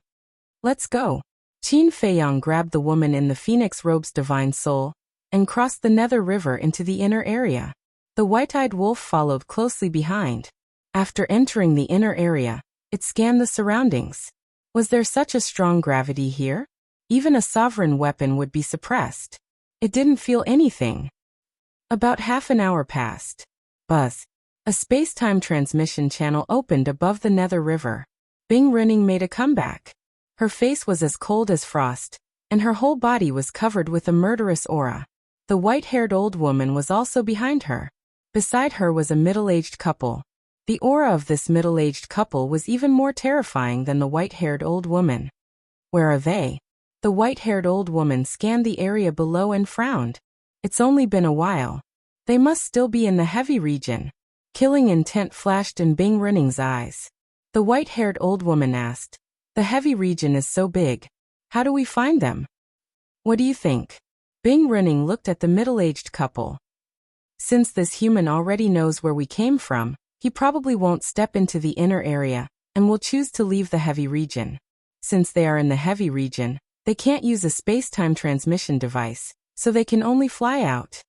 "Let's go." Qin Feiyang grabbed the woman in the phoenix robe's divine soul, and crossed the Nether River into the inner area. The white-eyed wolf followed closely behind. After entering the inner area, it scanned the surroundings. Was there such a strong gravity here? Even a sovereign weapon would be suppressed. It didn't feel anything. About half an hour passed. Buzz. A space-time transmission channel opened above the Nether River. Bing Rinning made a comeback. Her face was as cold as frost, and her whole body was covered with a murderous aura. The white-haired old woman was also behind her. Beside her was a middle-aged couple. The aura of this middle-aged couple was even more terrifying than the white-haired old woman. "Where are they?" The white-haired old woman scanned the area below and frowned. "It's only been a while. They must still be in the heavy region." Killing intent flashed in Bing Rinning's eyes. The white-haired old woman asked, "The heavy region is so big. How do we find them?" "What do you think?" Bing Rinning looked at the middle-aged couple. "Since this human already knows where we came from, he probably won't step into the inner area, and will choose to leave the heavy region. Since they are in the heavy region, they can't use a space-time transmission device, so they can only fly out.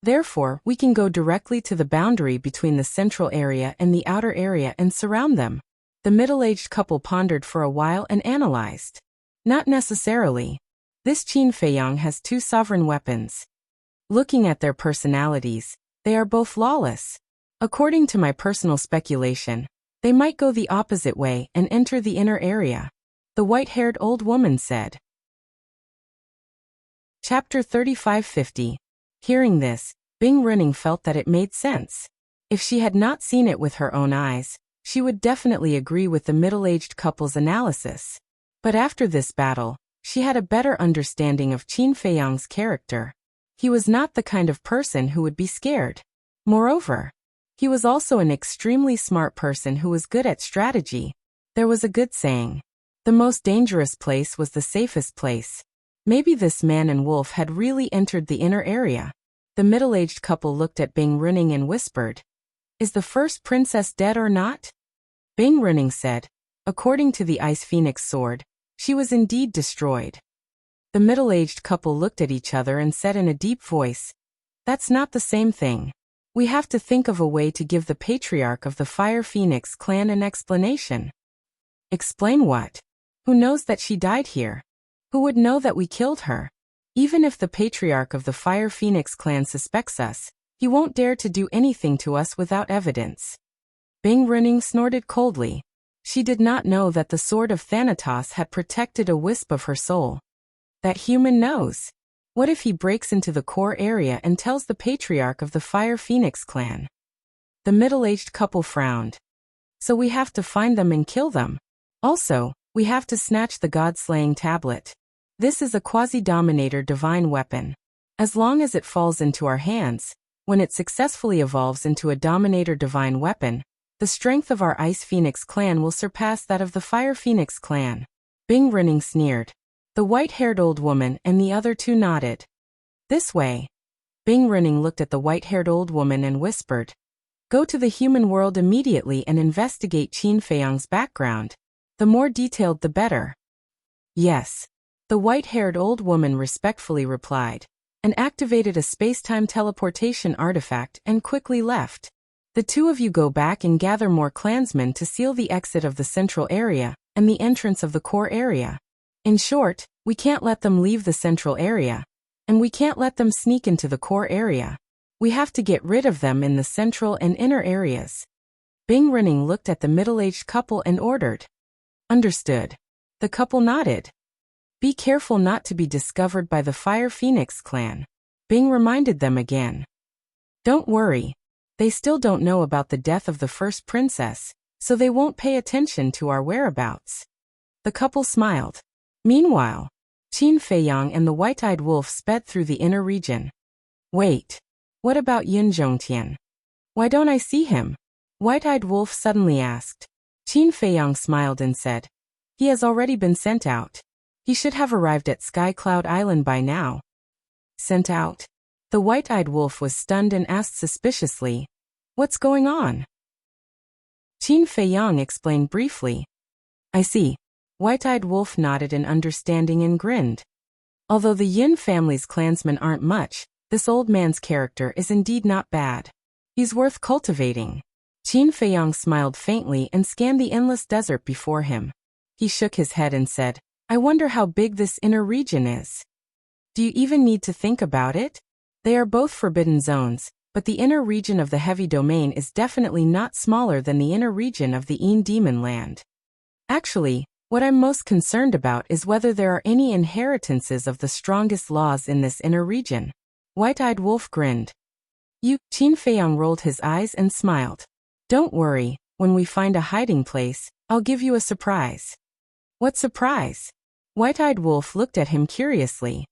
Therefore, we can go directly to the boundary between the central area and the outer area and surround them." The middle-aged couple pondered for a while and analyzed. "Not necessarily. This Qin Feiyang has 2 sovereign weapons. Looking at their personalities, they are both lawless. According to my personal speculation, they might go the opposite way and enter the inner area," the white-haired old woman said. Chapter 3550. Hearing this, Bing Rinning felt that it made sense. If she had not seen it with her own eyes, she would definitely agree with the middle-aged couple's analysis. But after this battle, she had a better understanding of Qin Feiyang's character. He was not the kind of person who would be scared. Moreover, he was also an extremely smart person who was good at strategy. There was a good saying, "The most dangerous place was the safest place." Maybe this man and wolf had really entered the inner area. The middle-aged couple looked at Bing Rinning and whispered, "Is the first princess dead or not?" Bing Rinning said, "According to the Ice Phoenix sword, she was indeed destroyed." The middle-aged couple looked at each other and said in a deep voice, "That's not the same thing. We have to think of a way to give the patriarch of the Fire Phoenix clan an explanation." "Explain what? Who knows that she died here? Who would know that we killed her? Even if the patriarch of the Fire Phoenix clan suspects us, he won't dare to do anything to us without evidence. Bing Running snorted coldly. She did not know that the sword of Thanatos had protected a wisp of her soul. That human knows. What if he breaks into the core area and tells the patriarch of the Fire Phoenix clan? The middle-aged couple frowned. So we have to find them and kill them. Also, we have to snatch the god-slaying tablet. This is a quasi-dominator divine weapon. As long as it falls into our hands, when it successfully evolves into a dominator divine weapon, the strength of our Ice Phoenix clan will surpass that of the Fire Phoenix clan. Bing Running sneered. The white-haired old woman and the other two nodded. This way. Bing Running looked at the white-haired old woman and whispered. Go to the human world immediately and investigate Qin Feiyang's background. The more detailed the better. Yes. The white-haired old woman respectfully replied, and activated a space-time teleportation artifact and quickly left. The two of you go back and gather more clansmen to seal the exit of the central area and the entrance of the core area. In short, we can't let them leave the central area, and we can't let them sneak into the core area. We have to get rid of them in the central and inner areas. Bing Running looked at the middle-aged couple and ordered. Understood. The couple nodded. Be careful not to be discovered by the Fire Phoenix clan. Bing reminded them again. Don't worry. They still don't know about the death of the first princess, so they won't pay attention to our whereabouts. The couple smiled. Meanwhile, Qin Feiyang and the white-eyed wolf sped through the inner region. Wait. What about Yin Zhongtian? Why don't I see him? White-eyed wolf suddenly asked. Qin Feiyang smiled and said, he has already been sent out. He should have arrived at Sky Cloud Island by now. Sent out? The white-eyed wolf was stunned and asked suspiciously, what's going on? Qin Feiyang explained briefly. I see. White-eyed wolf nodded in understanding and grinned. Although the Yin family's clansmen aren't much, this old man's character is indeed not bad. He's worth cultivating. Qin Feiyang smiled faintly and scanned the endless desert before him. He shook his head and said, I wonder how big this inner region is. Do you even need to think about it? They are both forbidden zones, but the inner region of the heavy domain is definitely not smaller than the inner region of the Yin Demon Land. Actually, what I'm most concerned about is whether there are any inheritances of the strongest laws in this inner region. White-eyed wolf grinned. Qin Feiyang rolled his eyes and smiled. Don't worry, when we find a hiding place, I'll give you a surprise. What surprise? White-eyed wolf looked at him curiously.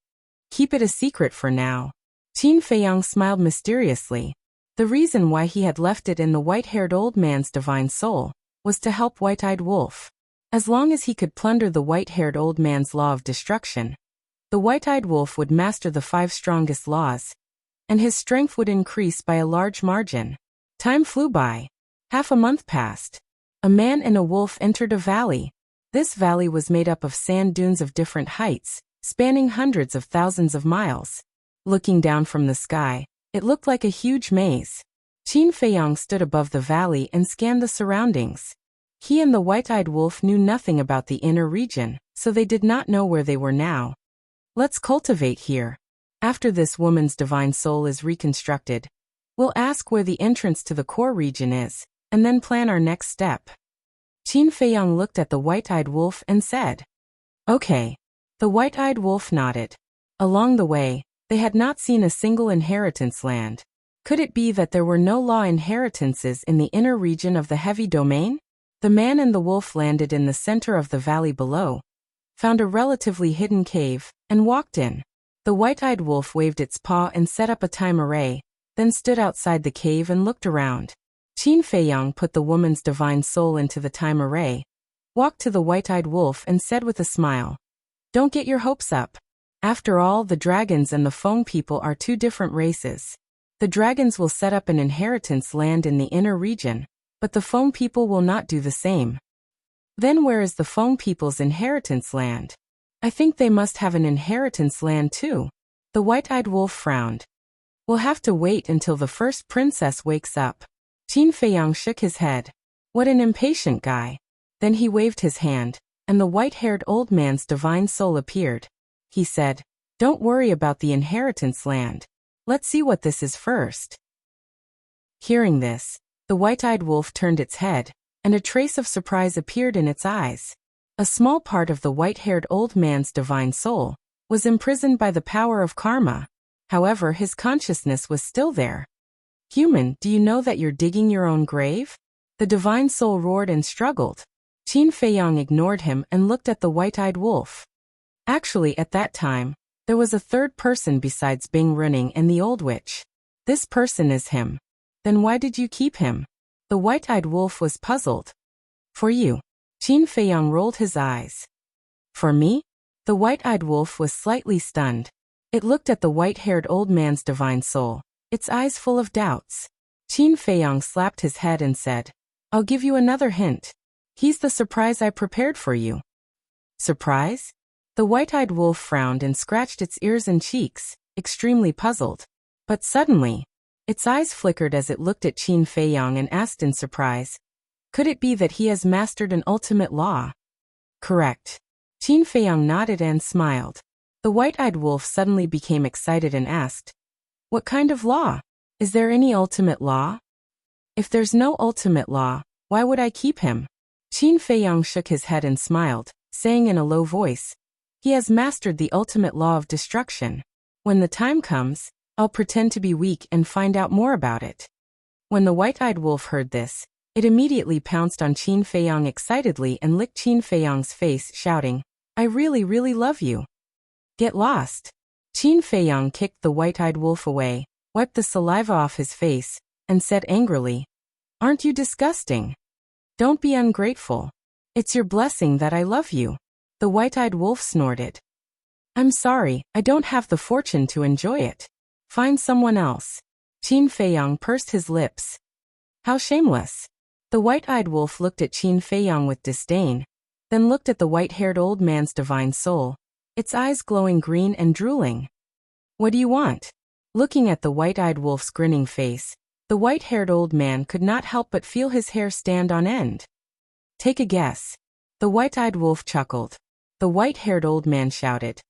Keep it a secret for now. Qin Feiyang smiled mysteriously. The reason why he had left it in the white-haired old man's divine soul was to help white-eyed wolf. As long as he could plunder the white-haired old man's law of destruction, the white-eyed wolf would master the 5 strongest laws, and his strength would increase by a large margin. Time flew by. Half a month passed. A man and a wolf entered a valley. This valley was made up of sand dunes of different heights, spanning hundreds of thousands of miles. Looking down from the sky, it looked like a huge maze. Qin Feiyang stood above the valley and scanned the surroundings. He and the white-eyed wolf knew nothing about the inner region, so they did not know where they were now. Let's cultivate here. After this woman's divine soul is reconstructed, we'll ask where the entrance to the core region is, and then plan our next step. Qin Feiyang looked at the white-eyed wolf and said, Okay. The white-eyed wolf nodded. Along the way, they had not seen a single inheritance land. Could it be that there were no law inheritances in the inner region of the heavy domain? The man and the wolf landed in the center of the valley below, found a relatively hidden cave, and walked in. The white-eyed wolf waved its paw and set up a time array, then stood outside the cave and looked around. Qin Feiyang put the woman's divine soul into the time array, walked to the white-eyed wolf and said with a smile, Don't get your hopes up. After all, the dragons and the Feng people are 2 different races. The dragons will set up an inheritance land in the inner region, but the Feng people will not do the same. Then where is the Feng people's inheritance land? I think they must have an inheritance land too. The white-eyed wolf frowned. We'll have to wait until the first princess wakes up. Qin Feiyang shook his head. What an impatient guy. Then he waved his hand, and the white-haired old man's divine soul appeared. he said. Don't worry about the inheritance land. Let's see what this is first. Hearing this, the white-eyed wolf turned its head, and a trace of surprise appeared in its eyes. A small part of the white-haired old man's divine soul was imprisoned by the power of karma. However, his consciousness was still there. Human, do you know that you're digging your own grave? The divine soul roared and struggled. Qin Feiyang ignored him and looked at the white-eyed wolf. Actually, at that time, there was a third person besides Bing Running and the old witch. This person is him. Then why did you keep him? The white-eyed wolf was puzzled. For you. Qin Feiyang rolled his eyes. For me? The white-eyed wolf was slightly stunned. It looked at the white-haired old man's divine soul, its eyes full of doubts. Qin Feiyang slapped his head and said, I'll give you another hint. He's the surprise I prepared for you. Surprise? The white-eyed wolf frowned and scratched its ears and cheeks, extremely puzzled. But suddenly, its eyes flickered as it looked at Qin Feiyang and asked in surprise, could it be that he has mastered an ultimate law? Correct. Qin Feiyang nodded and smiled. The white-eyed wolf suddenly became excited and asked, what kind of law? Is there any ultimate law? If there's no ultimate law, why would I keep him? Qin Feiyang shook his head and smiled, saying in a low voice, he has mastered the ultimate law of destruction. When the time comes, I'll pretend to be weak and find out more about it. When the white-eyed wolf heard this, it immediately pounced on Qin Feiyang excitedly and licked Qin Feiyang's face, shouting, I really, really love you. Get lost. Qin Feiyang kicked the white-eyed wolf away, wiped the saliva off his face, and said angrily, aren't you disgusting? Don't be ungrateful. It's your blessing that I love you. The white-eyed wolf snorted. I'm sorry, I don't have the fortune to enjoy it. Find someone else. Qin Feiyang pursed his lips. How shameless. The white-eyed wolf looked at Qin Feiyang with disdain, then looked at the white-haired old man's divine soul, its eyes glowing green and drooling. What do you want? Looking at the white-eyed wolf's grinning face, the white-haired old man could not help but feel his hair stand on end. Take a guess. The white-eyed wolf chuckled. The white-haired old man shouted,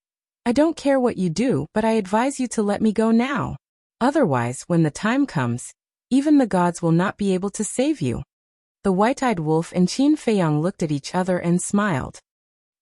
I don't care what you do, but I advise you to let me go now. Otherwise, when the time comes, even the gods will not be able to save you. The white-eyed wolf and Qin Feiyang looked at each other and smiled.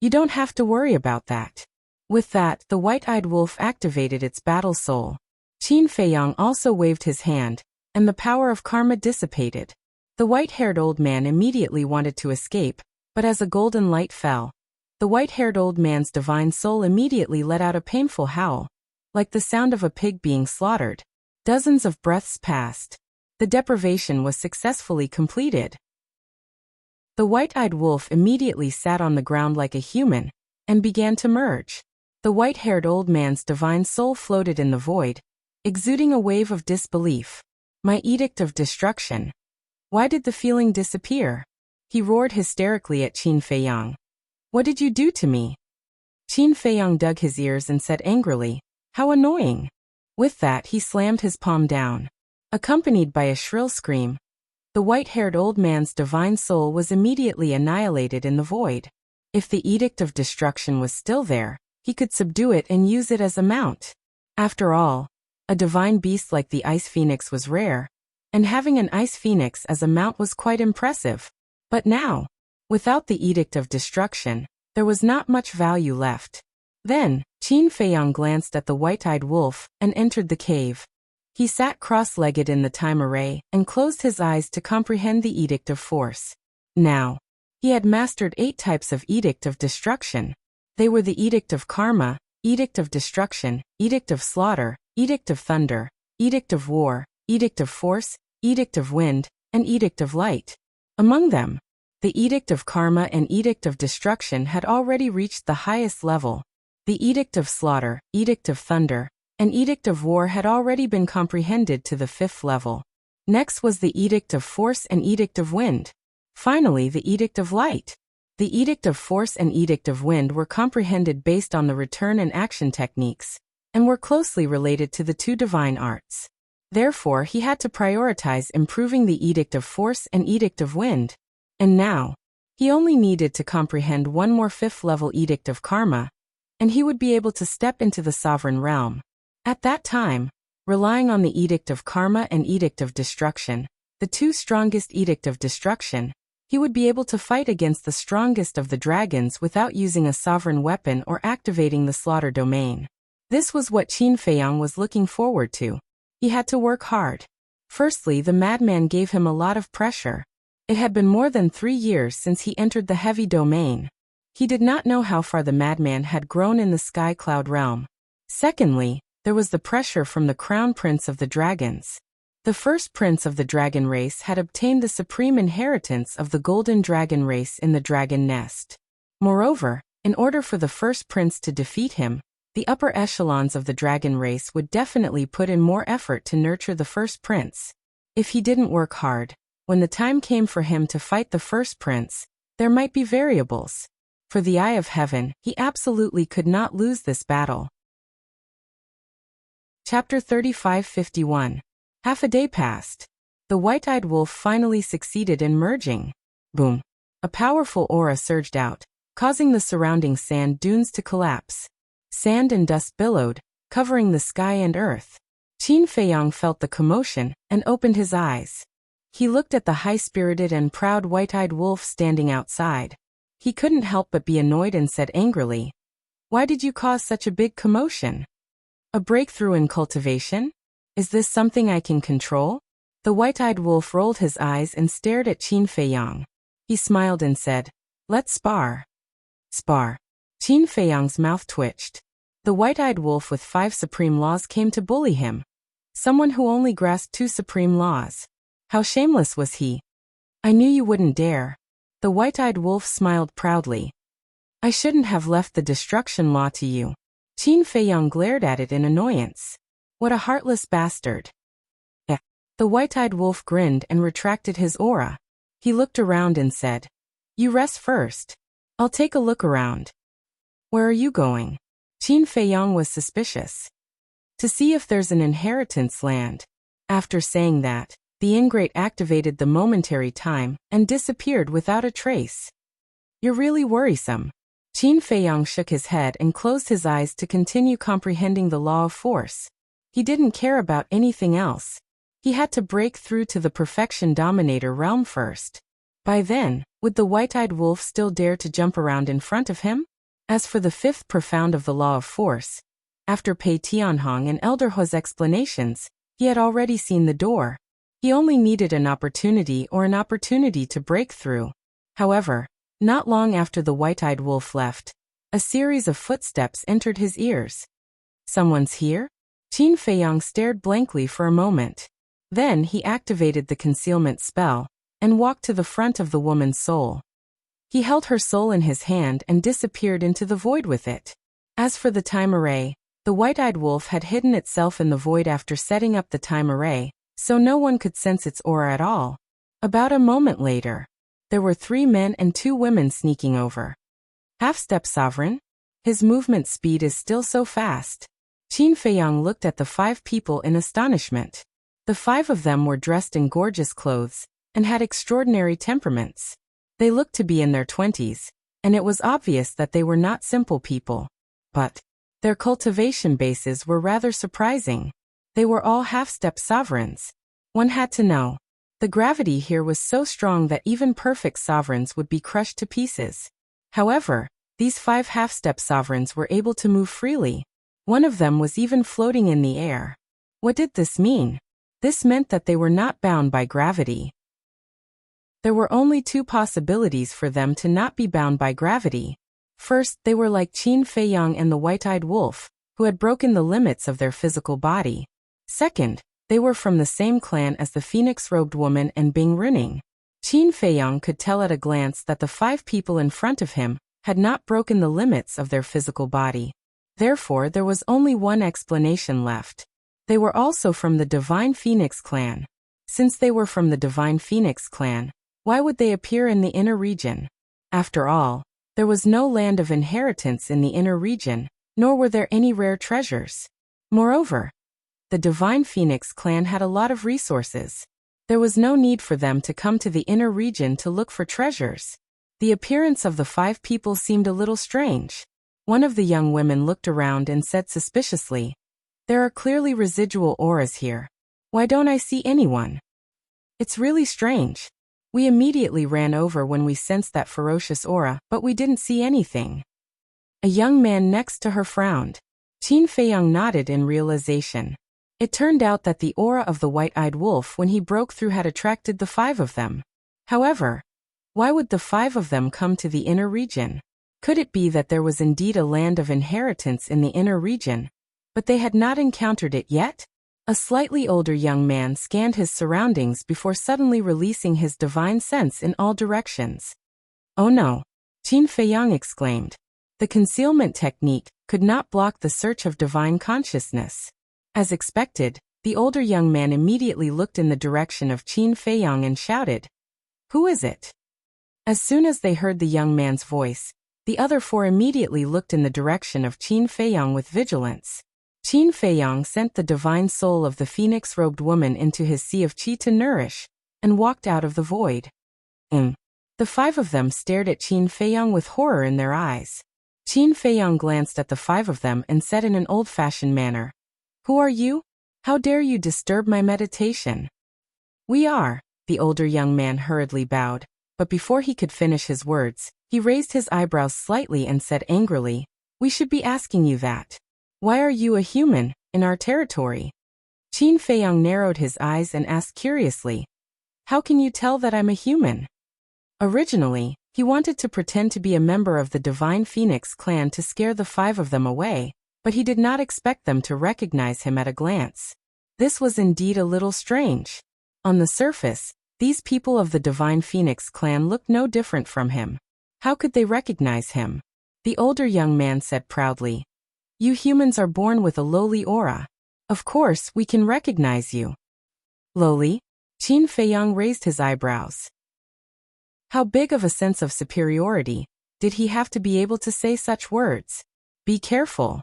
You don't have to worry about that. With that, the white-eyed wolf activated its battle soul. Qin Feiyang also waved his hand, and the power of karma dissipated. The white-haired old man immediately wanted to escape, but as a golden light fell, the white-haired old man's divine soul immediately let out a painful howl, like the sound of a pig being slaughtered. Dozens of breaths passed. The deprivation was successfully completed. The white-eyed wolf immediately sat on the ground like a human, and began to merge. The white-haired old man's divine soul floated in the void, exuding a wave of disbelief. My edict of destruction. Why did the feeling disappear? He roared hysterically at Qin Feiyang. What did you do to me? Qin Feiyang dug his ears and said angrily, how annoying. With that, he slammed his palm down. Accompanied by a shrill scream, the white-haired old man's divine soul was immediately annihilated in the void. If the edict of destruction was still there, he could subdue it and use it as a mount. After all, a divine beast like the ice phoenix was rare, and having an ice phoenix as a mount was quite impressive. But now, without the edict of destruction, there was not much value left. Then, Qin Feiyang glanced at the white-eyed wolf and entered the cave. He sat cross-legged in the time array and closed his eyes to comprehend the edict of force. Now, he had mastered 8 types of edict of destruction. They were the edict of karma, edict of destruction, edict of slaughter, edict of thunder, edict of war, edict of force, edict of wind, and edict of light. Among them, the edict of karma and edict of destruction had already reached the highest level. The edict of slaughter, edict of thunder, and edict of war had already been comprehended to the 5th level. Next was the edict of force and edict of wind. Finally, the edict of light. The edict of force and edict of wind were comprehended based on the return and action techniques, and were closely related to the 2 divine arts. Therefore, he had to prioritize improving the edict of force and edict of wind. And now, he only needed to comprehend one more 5th level edict of karma, and he would be able to step into the sovereign realm. At that time, relying on the Edict of Karma and Edict of Destruction, the two strongest Edict of Destruction, he would be able to fight against the strongest of the dragons without using a sovereign weapon or activating the slaughter domain. This was what Qin Feiyang was looking forward to. He had to work hard. Firstly, the madman gave him a lot of pressure. It had been more than 3 years since he entered the heavy domain. He did not know how far the madman had grown in the sky cloud realm. Secondly, there was the pressure from the crown prince of the dragons. The first prince of the dragon race had obtained the supreme inheritance of the golden dragon race in the dragon nest. Moreover, in order for the first prince to defeat him, the upper echelons of the dragon race would definitely put in more effort to nurture the first prince. If he didn't work hard, when the time came for him to fight the first prince, there might be variables. For the eye of heaven, he absolutely could not lose this battle. Chapter 35:51. Half a day passed. The white-eyed wolf finally succeeded in merging. Boom! A powerful aura surged out, causing the surrounding sand dunes to collapse. Sand and dust billowed, covering the sky and earth. Qin Feiyang felt the commotion and opened his eyes. He looked at the high-spirited and proud white-eyed wolf standing outside. He couldn't help but be annoyed and said angrily, "Why did you cause such a big commotion? A breakthrough in cultivation? Is this something I can control?" The white-eyed wolf rolled his eyes and stared at Qin Feiyang. He smiled and said, "Let's spar." Spar. Qin Feiyang's mouth twitched. The white-eyed wolf with 5 supreme laws came to bully him. Someone who only grasped 2 supreme laws. How shameless was he? "I knew you wouldn't dare." The white-eyed wolf smiled proudly. "I shouldn't have left the destruction law to you." Qin Feiyang glared at it in annoyance. What a heartless bastard. The white-eyed wolf grinned and retracted his aura. He looked around and said, "You rest first. I'll take a look around." "Where are you going?" Qin Feiyang was suspicious. "To see if there's an inheritance land." After saying that, the ingrate activated the momentary time and disappeared without a trace. "You're really worrisome." Qin Feiyang shook his head and closed his eyes to continue comprehending the law of force. He didn't care about anything else. He had to break through to the perfection dominator realm first. By then, would the white-eyed wolf still dare to jump around in front of him? As for the 5th profound of the law of force, after Pei Tianhong and Elder He's explanations, he had already seen the door. He only needed an opportunity to break through. However, not long after the white-eyed wolf left, a series of footsteps entered his ears. "Someone's here?" Qin Feiyang stared blankly for a moment. Then he activated the concealment spell and walked to the front of the woman's soul. He held her soul in his hand and disappeared into the void with it. As for the time array, the white-eyed wolf had hidden itself in the void after setting up the time array, so no one could sense its aura at all. About a moment later, there were 3 men and 2 women sneaking over. Half-step sovereign? His movement speed is still so fast. Qin Feiyang looked at the 5 people in astonishment. The 5 of them were dressed in gorgeous clothes and had extraordinary temperaments. They looked to be in their 20s, and it was obvious that they were not simple people. But their cultivation bases were rather surprising. They were all half-step sovereigns. One had to know. The gravity here was so strong that even perfect sovereigns would be crushed to pieces. However, these 5 half-step sovereigns were able to move freely. One of them was even floating in the air. What did this mean? This meant that they were not bound by gravity. There were only 2 possibilities for them to not be bound by gravity. First, they were like Qin Feiyang and the white-eyed wolf, who had broken the limits of their physical body. Second, they were from the same clan as the phoenix-robed woman and Bing Runing. Qin Feiyang could tell at a glance that the 5 people in front of him had not broken the limits of their physical body. Therefore, there was only one explanation left. They were also from the Divine Phoenix clan. Since they were from the Divine Phoenix clan, why would they appear in the inner region? After all, there was no land of inheritance in the inner region, nor were there any rare treasures. Moreover, the Divine Phoenix clan had a lot of resources. There was no need for them to come to the inner region to look for treasures. The appearance of the 5 people seemed a little strange. One of the young women looked around and said suspiciously, "There are clearly residual auras here. Why don't I see anyone? It's really strange. We immediately ran over when we sensed that ferocious aura, but we didn't see anything." A young man next to her frowned. Qin Feiyang nodded in realization. It turned out that the aura of the white-eyed wolf when he broke through had attracted the 5 of them. However, why would the 5 of them come to the inner region? Could it be that there was indeed a land of inheritance in the inner region, but they had not encountered it yet? A slightly older young man scanned his surroundings before suddenly releasing his divine sense in all directions. "Oh no!" Qin Feiyang exclaimed. The concealment technique could not block the search of divine consciousness. As expected, the older young man immediately looked in the direction of Qin Feiyang and shouted, "Who is it?" As soon as they heard the young man's voice, the other 4 immediately looked in the direction of Qin Feiyang with vigilance. Qin Feiyang sent the divine soul of the phoenix-robed woman into his sea of qi to nourish, and walked out of the void. The 5 of them stared at Qin Feiyang with horror in their eyes. Qin Feiyang glanced at the 5 of them and said in an old-fashioned manner, "Who are you? How dare you disturb my meditation?" "We are," the older young man hurriedly bowed, but before he could finish his words, he raised his eyebrows slightly and said angrily, "We should be asking you that. Why are you a human, in our territory?" Qin Feiyang narrowed his eyes and asked curiously, "How can you tell that I'm a human?" Originally, he wanted to pretend to be a member of the Divine Phoenix clan to scare the 5 of them away, but he did not expect them to recognize him at a glance. This was indeed a little strange. On the surface, these people of the Divine Phoenix clan looked no different from him. How could they recognize him? The older young man said proudly, "You humans are born with a lowly aura. Of course, we can recognize you." "Lowly?" Qin Feiyang raised his eyebrows. How big of a sense of superiority did he have to be able to say such words? Be careful.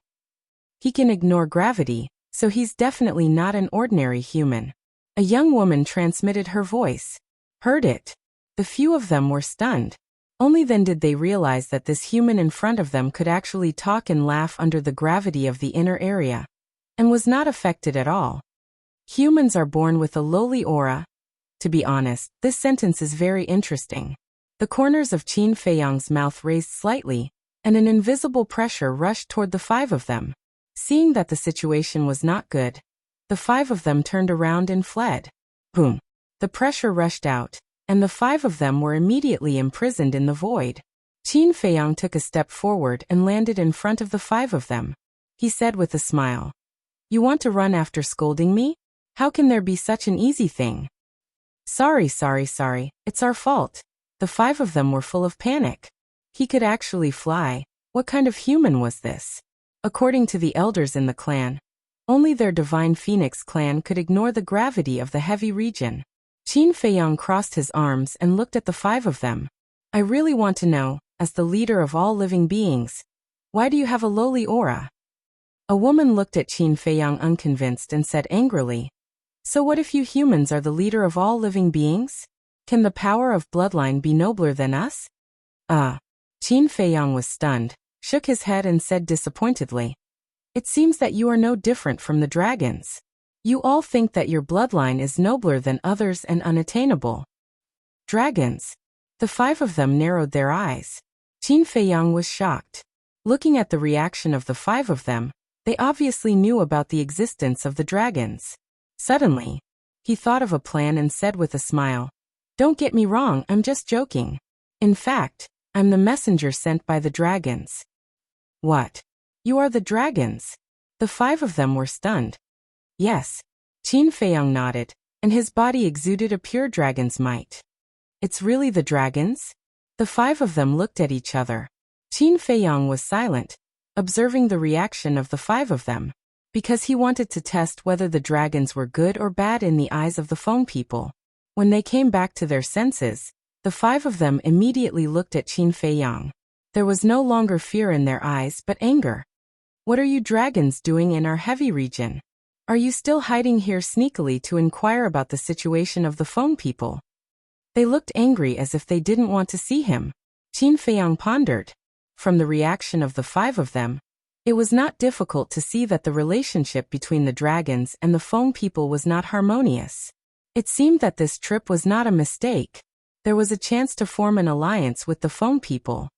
He can ignore gravity, so he's definitely not an ordinary human. A young woman transmitted her voice. Heard it. The few of them were stunned. Only then did they realize that this human in front of them could actually talk and laugh under the gravity of the inner area, and was not affected at all. Humans are born with a lowly aura. To be honest, this sentence is very interesting. The corners of Qin Feiyang's mouth raised slightly, and an invisible pressure rushed toward the 5 of them. Seeing that the situation was not good, the 5 of them turned around and fled. Boom! The pressure rushed out, and the 5 of them were immediately imprisoned in the void. Qin Feiyang took a step forward and landed in front of the 5 of them. He said with a smile, "You want to run after scolding me? How can there be such an easy thing?" Sorry, it's our fault." The 5 of them were full of panic. He could actually fly. What kind of human was this? According to the elders in the clan, only their Divine Phoenix clan could ignore the gravity of the heavy region. Qin Feiyang crossed his arms and looked at the 5 of them. "I really want to know, as the leader of all living beings, why do you have a lowly aura?" A woman looked at Qin Feiyang unconvinced and said angrily, "So what if you humans are the leader of all living beings? Can the power of bloodline be nobler than us?" Qin Feiyang was stunned, shook his head and said disappointedly, "It seems that you are no different from the dragons. You all think that your bloodline is nobler than others and unattainable." Dragons. The 5 of them narrowed their eyes. Qin Feiyang was shocked. Looking at the reaction of the 5 of them, they obviously knew about the existence of the dragons. Suddenly, he thought of a plan and said with a smile, "Don't get me wrong, I'm just joking. In fact, I'm the messenger sent by the dragons." "What? You are the dragons?" The 5 of them were stunned. "Yes." Qin Feiyang nodded, and his body exuded a pure dragon's might. "It's really the dragons?" The 5 of them looked at each other. Qin Feiyang was silent, observing the reaction of the 5 of them, because he wanted to test whether the dragons were good or bad in the eyes of the Feng people. When they came back to their senses, the 5 of them immediately looked at Qin Feiyang. There was no longer fear in their eyes but anger. "What are you dragons doing in our heavy region? Are you still hiding here sneakily to inquire about the situation of the Feng people?" They looked angry as if they didn't want to see him. Qin Feiyang pondered. From the reaction of the 5 of them, it was not difficult to see that the relationship between the dragons and the Feng people was not harmonious. It seemed that this trip was not a mistake. There was a chance to form an alliance with the Feng people.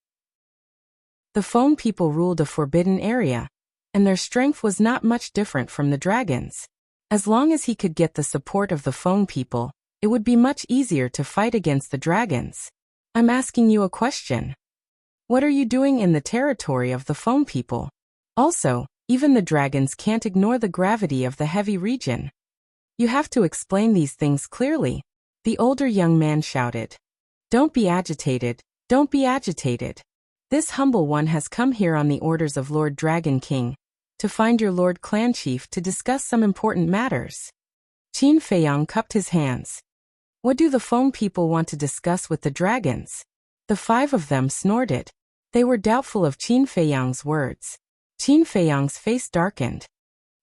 The Feng people ruled a forbidden area, and their strength was not much different from the dragons. As long as he could get the support of the Feng people, it would be much easier to fight against the dragons. I'm asking you a question. What are you doing in the territory of the Feng people? Also, even the dragons can't ignore the gravity of the heavy region. You have to explain these things clearly, the older young man shouted. Don't be agitated, don't be agitated. This humble one has come here on the orders of Lord Dragon King, to find your Lord Clan Chief to discuss some important matters. Qin Feiyang cupped his hands. What do the Feng people want to discuss with the dragons? The 5 of them snorted. They were doubtful of Qin Feiyang's words. Qin Feiyang's face darkened.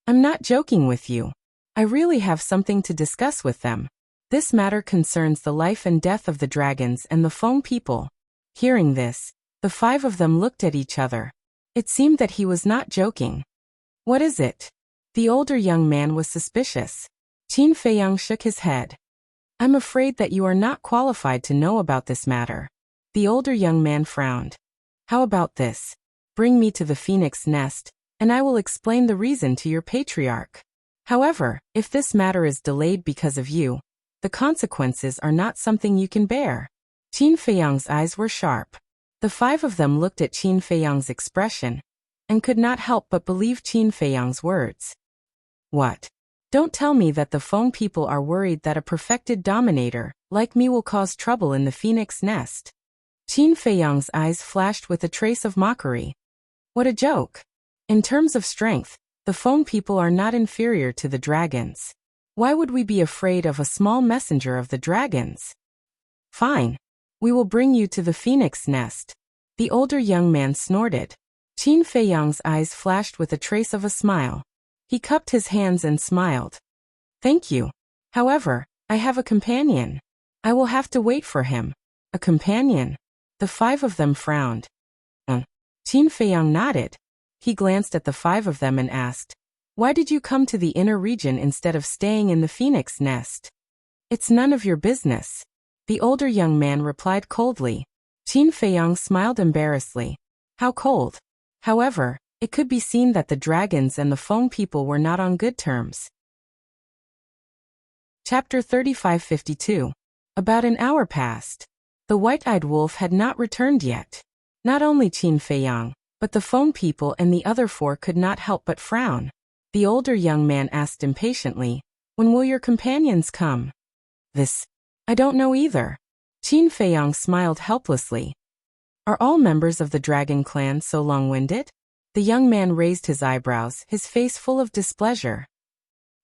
I'm not joking with you. I really have something to discuss with them. This matter concerns the life and death of the dragons and the Feng people. Hearing this, the 5 of them looked at each other. It seemed that he was not joking. What is it? The older young man was suspicious. Qin Feiyang shook his head. I'm afraid that you are not qualified to know about this matter. The older young man frowned. How about this? Bring me to the phoenix nest, and I will explain the reason to your patriarch. However, if this matter is delayed because of you, the consequences are not something you can bear. Qin Feiyang's eyes were sharp. The 5 of them looked at Qin Feiyang's expression, and could not help but believe Qin Feiyang's words. What? Don't tell me that the Feng people are worried that a perfected dominator, like me, will cause trouble in the phoenix nest. Qin Feiyang's eyes flashed with a trace of mockery. What a joke! In terms of strength, the Feng people are not inferior to the dragons. Why would we be afraid of a small messenger of the dragons? Fine. We will bring you to the phoenix nest. The older young man snorted. Qin Feiyang's eyes flashed with a trace of a smile. He cupped his hands and smiled. Thank you. However, I have a companion. I will have to wait for him. A companion? The 5 of them frowned. Qin Feiyang nodded. He glanced at the 5 of them and asked, why did you come to the inner region instead of staying in the phoenix nest? It's none of your business. The older young man replied coldly. Qin Feiyang smiled embarrassedly. How cold? However, it could be seen that the dragons and the Feng people were not on good terms. Chapter 3552. About an hour passed. The white-eyed wolf had not returned yet. Not only Qin Feiyang, but the Feng people and the other 4 could not help but frown. The older young man asked impatiently, when will your companions come? I don't know either. Qin Feiyang smiled helplessly. Are all members of the dragon clan so long-winded? The young man raised his eyebrows, his face full of displeasure.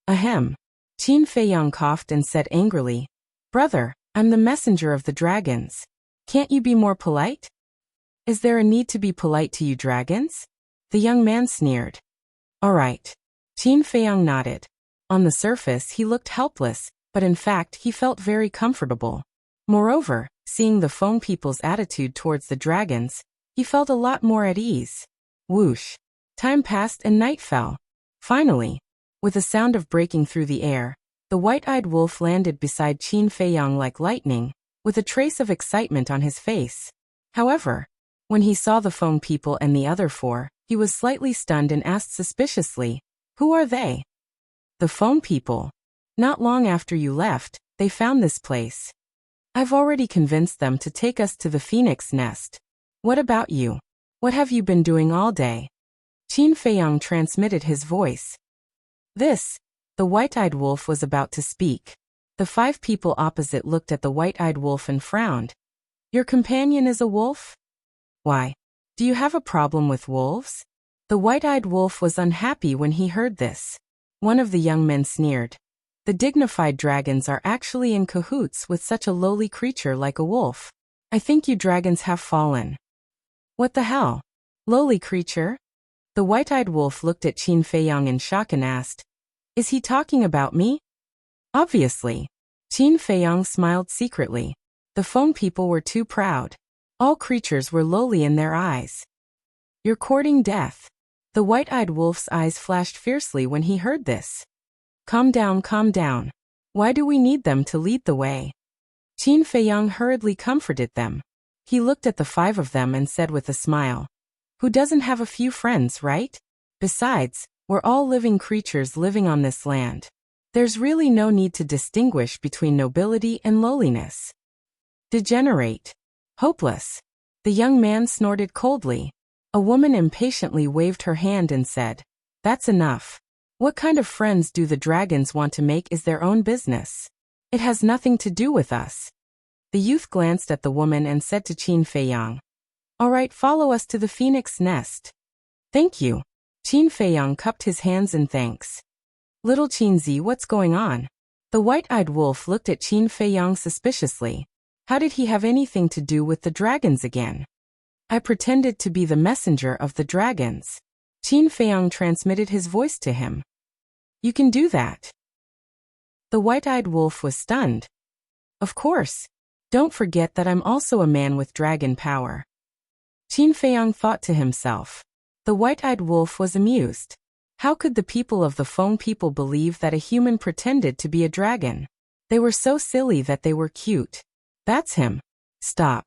Ahem. Qin Feiyang coughed and said angrily, Brother, I'm the messenger of the dragons. Can't you be more polite? Is there a need to be polite to you dragons? The young man sneered. All right. Qin Feiyang nodded. On the surface he looked helpless, but in fact he felt very comfortable. Moreover, seeing the Feng people's attitude towards the dragons, he felt a lot more at ease. Whoosh. Time passed and night fell. Finally, with a sound of breaking through the air, the white-eyed wolf landed beside Qin Feiyang like lightning, with a trace of excitement on his face. However, when he saw the Feng people and the other 4, he was slightly stunned and asked suspiciously, who are they? The Feng people. Not long after you left, they found this place. I've already convinced them to take us to the phoenix nest. What about you? What have you been doing all day? Qin Feiyang transmitted his voice. The white-eyed wolf was about to speak. The 5 people opposite looked at the white-eyed wolf and frowned. Your companion is a wolf? Why? Do you have a problem with wolves? The white-eyed wolf was unhappy when he heard this. One of the young men sneered. The dignified dragons are actually in cahoots with such a lowly creature like a wolf. I think you dragons have fallen. What the hell? Lowly creature? The white-eyed wolf looked at Qin Feiyang in shock and asked, is he talking about me? Obviously. Qin Feiyang smiled secretly. The Feng people were too proud. All creatures were lowly in their eyes. You're courting death. The white-eyed wolf's eyes flashed fiercely when he heard this. Calm down, calm down. Why do we need them to lead the way? Qin Feiyang hurriedly comforted them. He looked at the 5 of them and said with a smile, "Who doesn't have a few friends, right? Besides, we're all living creatures living on this land. There's really no need to distinguish between nobility and lowliness." Degenerate. Hopeless. The young man snorted coldly. A woman impatiently waved her hand and said, "That's enough. What kind of friends do the dragons want to make is their own business. It has nothing to do with us." The youth glanced at the woman and said to Qin Feiyang, "All right, follow us to the phoenix nest." "Thank you." Qin Feiyang cupped his hands in thanks. "Little Qinzi, what's going on?" The white-eyed wolf looked at Qin Feiyang suspiciously. How did he have anything to do with the dragons again? "I pretended to be the messenger of the dragons." Qin Feiyang transmitted his voice to him. "You can do that?" The white-eyed wolf was stunned. "Of course. Don't forget that I'm also a man with dragon power." Qin Feiyang thought to himself. The white-eyed wolf was amused. How could the people of the Feng people believe that a human pretended to be a dragon? They were so silly that they were cute. "That's him. Stop."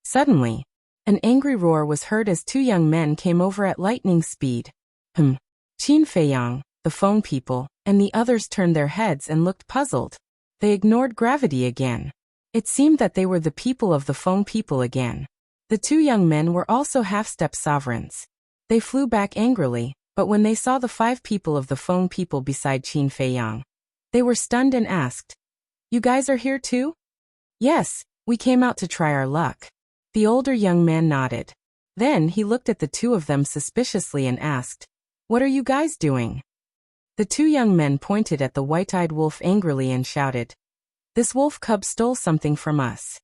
Suddenly, an angry roar was heard as 2 young men came over at lightning speed. Qin Feiyang, the Feng people, and the others turned their heads and looked puzzled. They ignored gravity again. It seemed that they were the people of the Feng people again. The 2 young men were also half-step sovereigns. They flew back angrily, but when they saw the 5 people of the Feng people beside Qin Feiyang, they were stunned and asked, "You guys are here too?" "Yes, we came out to try our luck." The older young man nodded. Then he looked at the 2 of them suspiciously and asked, "What are you guys doing?" The 2 young men pointed at the white-eyed wolf angrily and shouted, "This wolf cub stole something from us."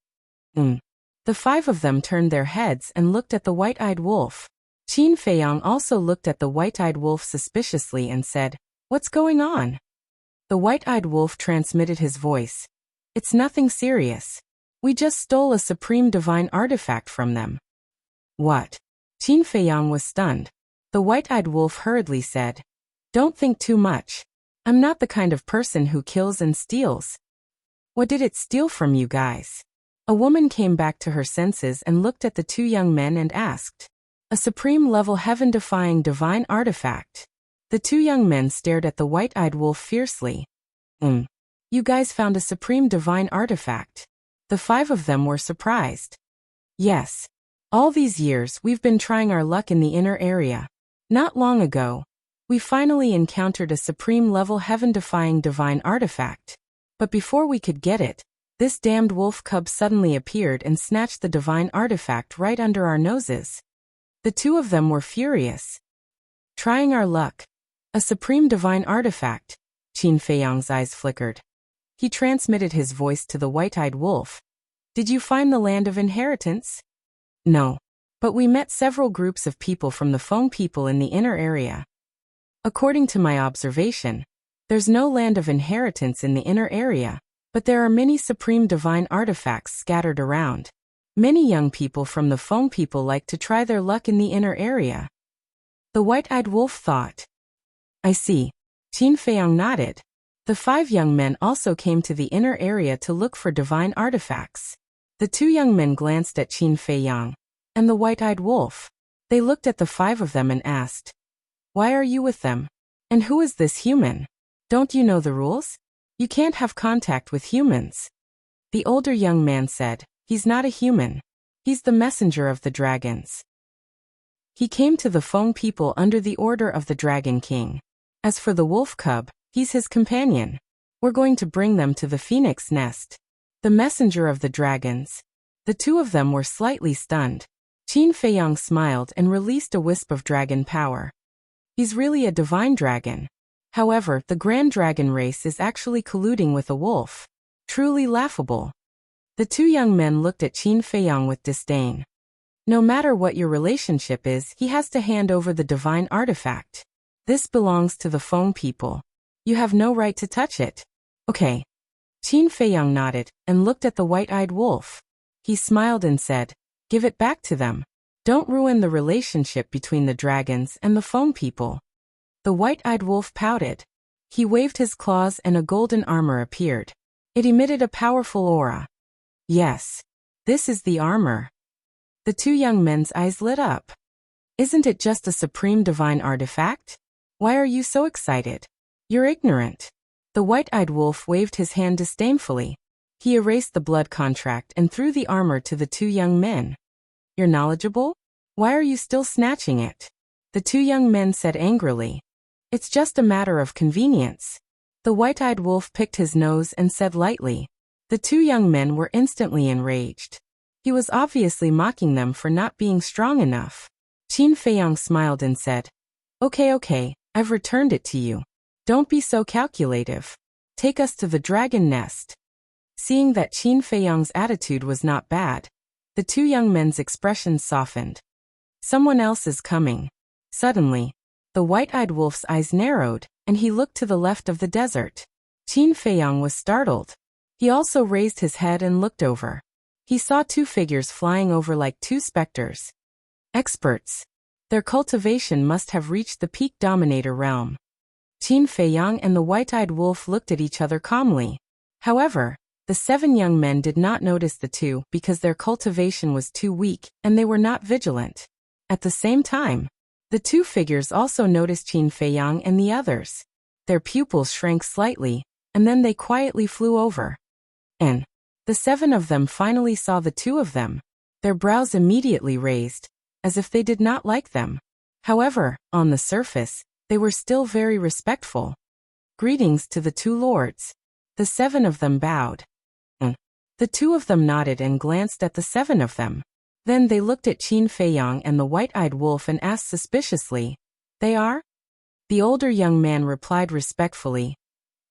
The 5 of them turned their heads and looked at the white-eyed wolf. Qin Feiyang also looked at the white-eyed wolf suspiciously and said, "What's going on?" The white-eyed wolf transmitted his voice. "It's nothing serious. We just stole a supreme divine artifact from them." "What?" Qin Feiyang was stunned. The white-eyed wolf hurriedly said, "Don't think too much. I'm not the kind of person who kills and steals." "What did it steal from you guys?" A woman came back to her senses and looked at the 2 young men and asked, "A supreme-level heaven-defying divine artifact." The 2 young men stared at the white-eyed wolf fiercely. You guys found a supreme divine artifact." The 5 of them were surprised. "Yes. All these years we've been trying our luck in the inner area. Not long ago, we finally encountered a supreme-level heaven-defying divine artifact. But before we could get it, this damned wolf cub suddenly appeared and snatched the divine artifact right under our noses." The 2 of them were furious. "Trying our luck. A supreme divine artifact." Qin Feiyang's eyes flickered. He transmitted his voice to the white-eyed wolf. "Did you find the land of inheritance?" "No. But we met several groups of people from the Feng people in the inner area. According to my observation, there's no land of inheritance in the inner area, but there are many supreme divine artifacts scattered around. Many young people from the Feng people like to try their luck in the inner area." The white-eyed wolf thought. "I see." Qin Feiyang nodded. The 5 young men also came to the inner area to look for divine artifacts. The 2 young men glanced at Qin Feiyang and the white-eyed wolf. They looked at the 5 of them and asked, "Why are you with them? And who is this human? Don't you know the rules? You can't have contact with humans." The older young man said, "He's not a human. He's the messenger of the dragons. He came to the Feng people under the order of the Dragon King. As for the wolf cub, he's his companion. We're going to bring them to the phoenix nest." The messenger of the dragons. The 2 of them were slightly stunned. Qin Feiyang smiled and released a wisp of dragon power. "He's really a divine dragon. However, the grand dragon race is actually colluding with a wolf. Truly laughable." The 2 young men looked at Qin Feiyang with disdain. "No matter what your relationship is, he has to hand over the divine artifact. This belongs to the Feng people. You have no right to touch it." "Okay." Qin Feiyang nodded and looked at the white-eyed wolf. He smiled and said, "Give it back to them." Don't ruin the relationship between the dragons and the foam people. The white-eyed wolf pouted. He waved his claws and a golden armor appeared. It emitted a powerful aura. Yes. This is the armor. The two young men's eyes lit up. Isn't it just a supreme divine artifact? Why are you so excited? You're ignorant. The white-eyed wolf waved his hand disdainfully. He erased the blood contract and threw the armor to the two young men. You're knowledgeable? Why are you still snatching it? The two young men said angrily. It's just a matter of convenience. The white-eyed wolf picked his nose and said lightly. The two young men were instantly enraged. He was obviously mocking them for not being strong enough. Qin Feiyang smiled and said, Okay, I've returned it to you. Don't be so calculative. Take us to the dragon nest. Seeing that Qin Feiyang's attitude was not bad, the two young men's expressions softened. Someone else is coming. Suddenly, the white-eyed wolf's eyes narrowed, and he looked to the left of the desert. Qin Feiyang was startled. He also raised his head and looked over. He saw two figures flying over like two specters. Experts. Their cultivation must have reached the peak dominator realm. Qin Feiyang and the white-eyed wolf looked at each other calmly. However, the 7 young men did not notice the two because their cultivation was too weak and they were not vigilant. At the same time, the two figures also noticed Qin Feiyang and the others. Their pupils shrank slightly, and then they quietly flew over. And the 7 of them finally saw the 2 of them. Their brows immediately raised, as if they did not like them. However, on the surface, they were still very respectful. Greetings to the 2 lords. The 7 of them bowed. The 2 of them nodded and glanced at the 7 of them. Then they looked at Qin Feiyang and the white-eyed wolf and asked suspiciously, They are? The older young man replied respectfully,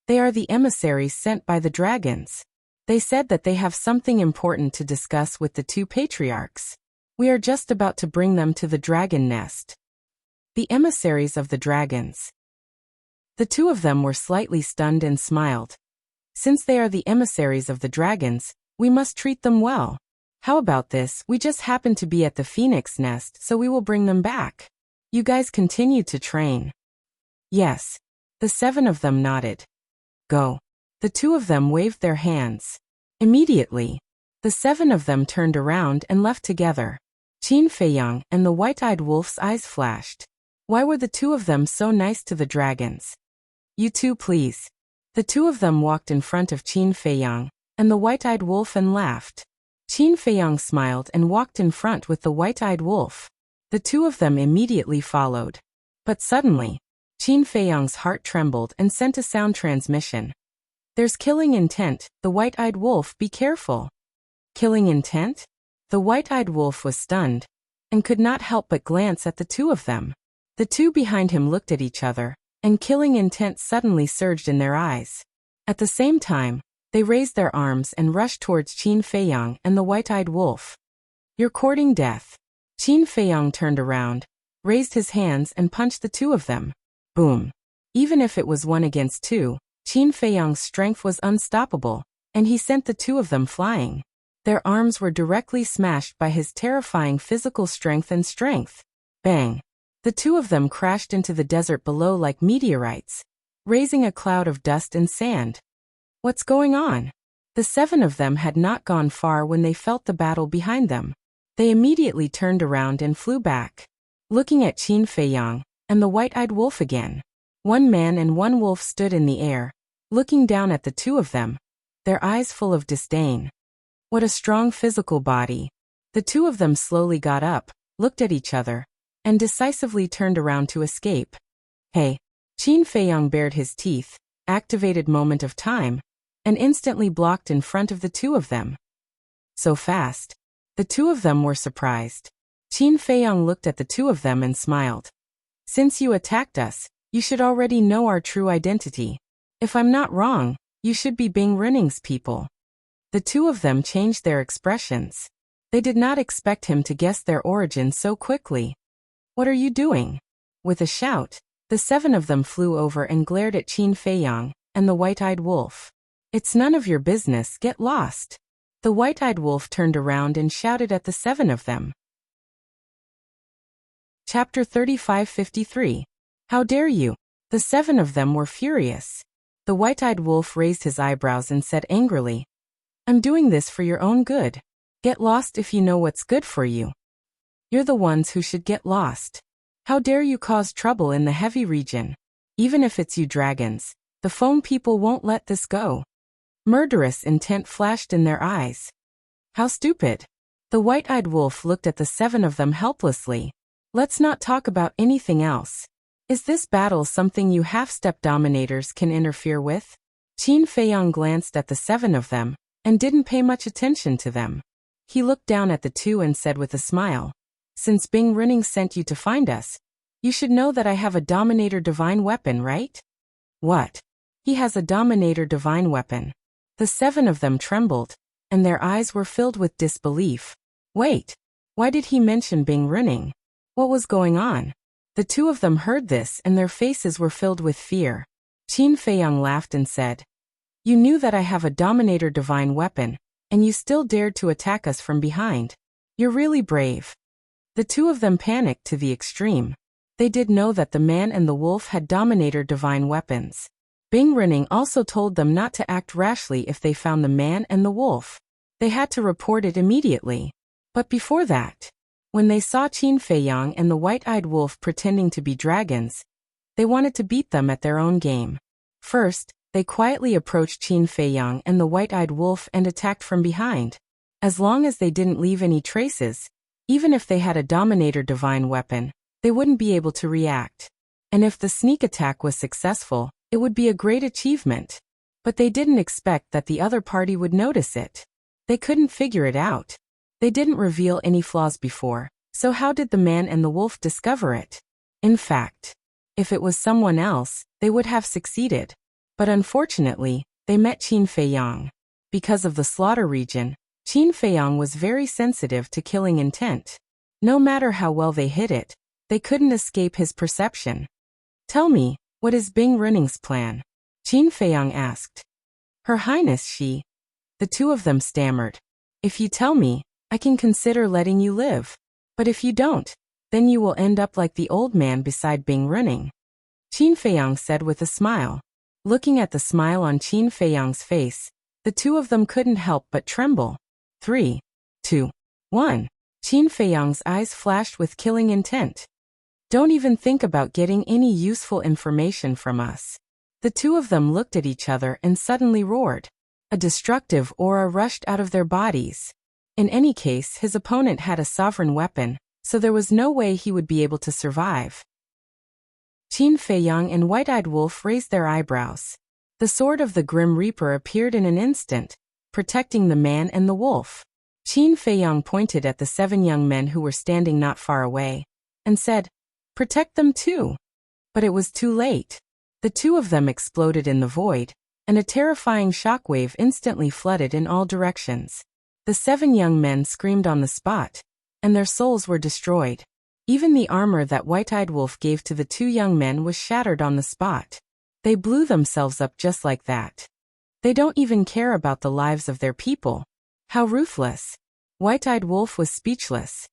They are the emissaries sent by the dragons. They said that they have something important to discuss with the 2 patriarchs. We are just about to bring them to the dragon nest. The emissaries of the dragons. The 2 of them were slightly stunned and smiled. Since they are the emissaries of the dragons, we must treat them well. How about this? We just happen to be at the phoenix nest, so we will bring them back. You guys continue to train. Yes. The 7 of them nodded. Go. The 2 of them waved their hands. Immediately, the 7 of them turned around and left together. Qin Feiyang and the white-eyed wolf's eyes flashed. Why were the 2 of them so nice to the dragons? You two, please. The 2 of them walked in front of Qin Feiyang and the white-eyed wolf and laughed. Qin Feiyang smiled and walked in front with the white-eyed wolf. The 2 of them immediately followed. But suddenly, Qin Feiyang's heart trembled and sent a sound transmission. There's killing intent, the white-eyed wolf, be careful. Killing intent? The white-eyed wolf was stunned and could not help but glance at the 2 of them. The 2 behind him looked at each other, and killing intent suddenly surged in their eyes. At the same time, they raised their arms and rushed towards Qin Feiyang and the white-eyed wolf. You're courting death. Qin Feiyang turned around, raised his hands and punched the 2 of them. Boom. Even if it was 1 against 2, Qin Feiyang's strength was unstoppable, and he sent the 2 of them flying. Their arms were directly smashed by his terrifying physical strength and strength. Bang. The 2 of them crashed into the desert below like meteorites, raising a cloud of dust and sand. What's going on? The 7 of them had not gone far when they felt the battle behind them. They immediately turned around and flew back, looking at Qin Feiyang and the white-eyed wolf again. 1 man and 1 wolf stood in the air, looking down at the 2 of them, their eyes full of disdain. What a strong physical body. The 2 of them slowly got up, looked at each other, and decisively turned around to escape. Hey! Qin Feiyang bared his teeth, activated moment of time, and instantly blocked in front of the 2 of them. So fast. The 2 of them were surprised. Qin Feiyang looked at the 2 of them and smiled. Since you attacked us, you should already know our true identity. If I'm not wrong, you should be Bing Rinning's people. The 2 of them changed their expressions. They did not expect him to guess their origin so quickly. What are you doing? With a shout, the 7 of them flew over and glared at Qin Feiyang and the white-eyed wolf. It's none of your business, get lost. The white-eyed wolf turned around and shouted at the 7 of them. Chapter 3553. How dare you? The 7 of them were furious. The white-eyed wolf raised his eyebrows and said angrily, I'm doing this for your own good. Get lost if you know what's good for you. You're the ones who should get lost. How dare you cause trouble in the heavy region? Even if it's you dragons, the foam people won't let this go. Murderous intent flashed in their eyes. How stupid. The white-eyed wolf looked at the 7 of them helplessly. Let's not talk about anything else. Is this battle something you half-step dominators can interfere with? Qin Feiyang glanced at the 7 of them, and didn't pay much attention to them. He looked down at the 2 and said with a smile, Since Bing Rinning sent you to find us, you should know that I have a Dominator Divine Weapon, right? What? He has a Dominator Divine Weapon. The 7 of them trembled, and their eyes were filled with disbelief. Wait, why did he mention Bing Rinning? What was going on? The 2 of them heard this and their faces were filled with fear. Qin Feiyang laughed and said, You knew that I have a Dominator Divine Weapon, and you still dared to attack us from behind. You're really brave. The 2 of them panicked to the extreme. They did know that the man and the wolf had Dominator Divine Weapons. Bing Rinning also told them not to act rashly if they found the man and the wolf. They had to report it immediately. But before that, when they saw Qin Feiyang and the white-eyed wolf pretending to be dragons, they wanted to beat them at their own game. First, they quietly approached Qin Feiyang and the white-eyed wolf and attacked from behind. As long as they didn't leave any traces, even if they had a Dominator Divine Weapon, they wouldn't be able to react. And if the sneak attack was successful, it would be a great achievement. But they didn't expect that the other party would notice it. They couldn't figure it out. They didn't reveal any flaws before, so how did the man and the wolf discover it? In fact, if it was someone else, they would have succeeded. But unfortunately, they met Qin Feiyang. Because of the slaughter region, Qin Feiyang was very sensitive to killing intent. No matter how well they hid it, they couldn't escape his perception. Tell me, what is Bing Rinning's plan? Qin Feiyang asked. Her Highness she. The 2 of them stammered. If you tell me, I can consider letting you live. But if you don't, then you will end up like the old man beside Bing Rinning. Qin Feiyang said with a smile. Looking at the smile on Qin Feiyang's face, the 2 of them couldn't help but tremble. 3, 2, 1. Qin Feiyang's eyes flashed with killing intent. Don't even think about getting any useful information from us. The 2 of them looked at each other and suddenly roared. A destructive aura rushed out of their bodies. In any case, his opponent had a sovereign weapon, so there was no way he would be able to survive. Qin Feiyang and White-Eyed Wolf raised their eyebrows. The sword of the Grim Reaper appeared in an instant, protecting the man and the wolf. Qin Feiyang pointed at the 7 young men who were standing not far away, and said, Protect them too. But it was too late. The 2 of them exploded in the void, and a terrifying shockwave instantly flooded in all directions. The 7 young men screamed on the spot, and their souls were destroyed. Even the armor that White-Eyed Wolf gave to the 2 young men was shattered on the spot. They blew themselves up just like that. They don't even care about the lives of their people. How ruthless. White-Eyed Wolf was speechless.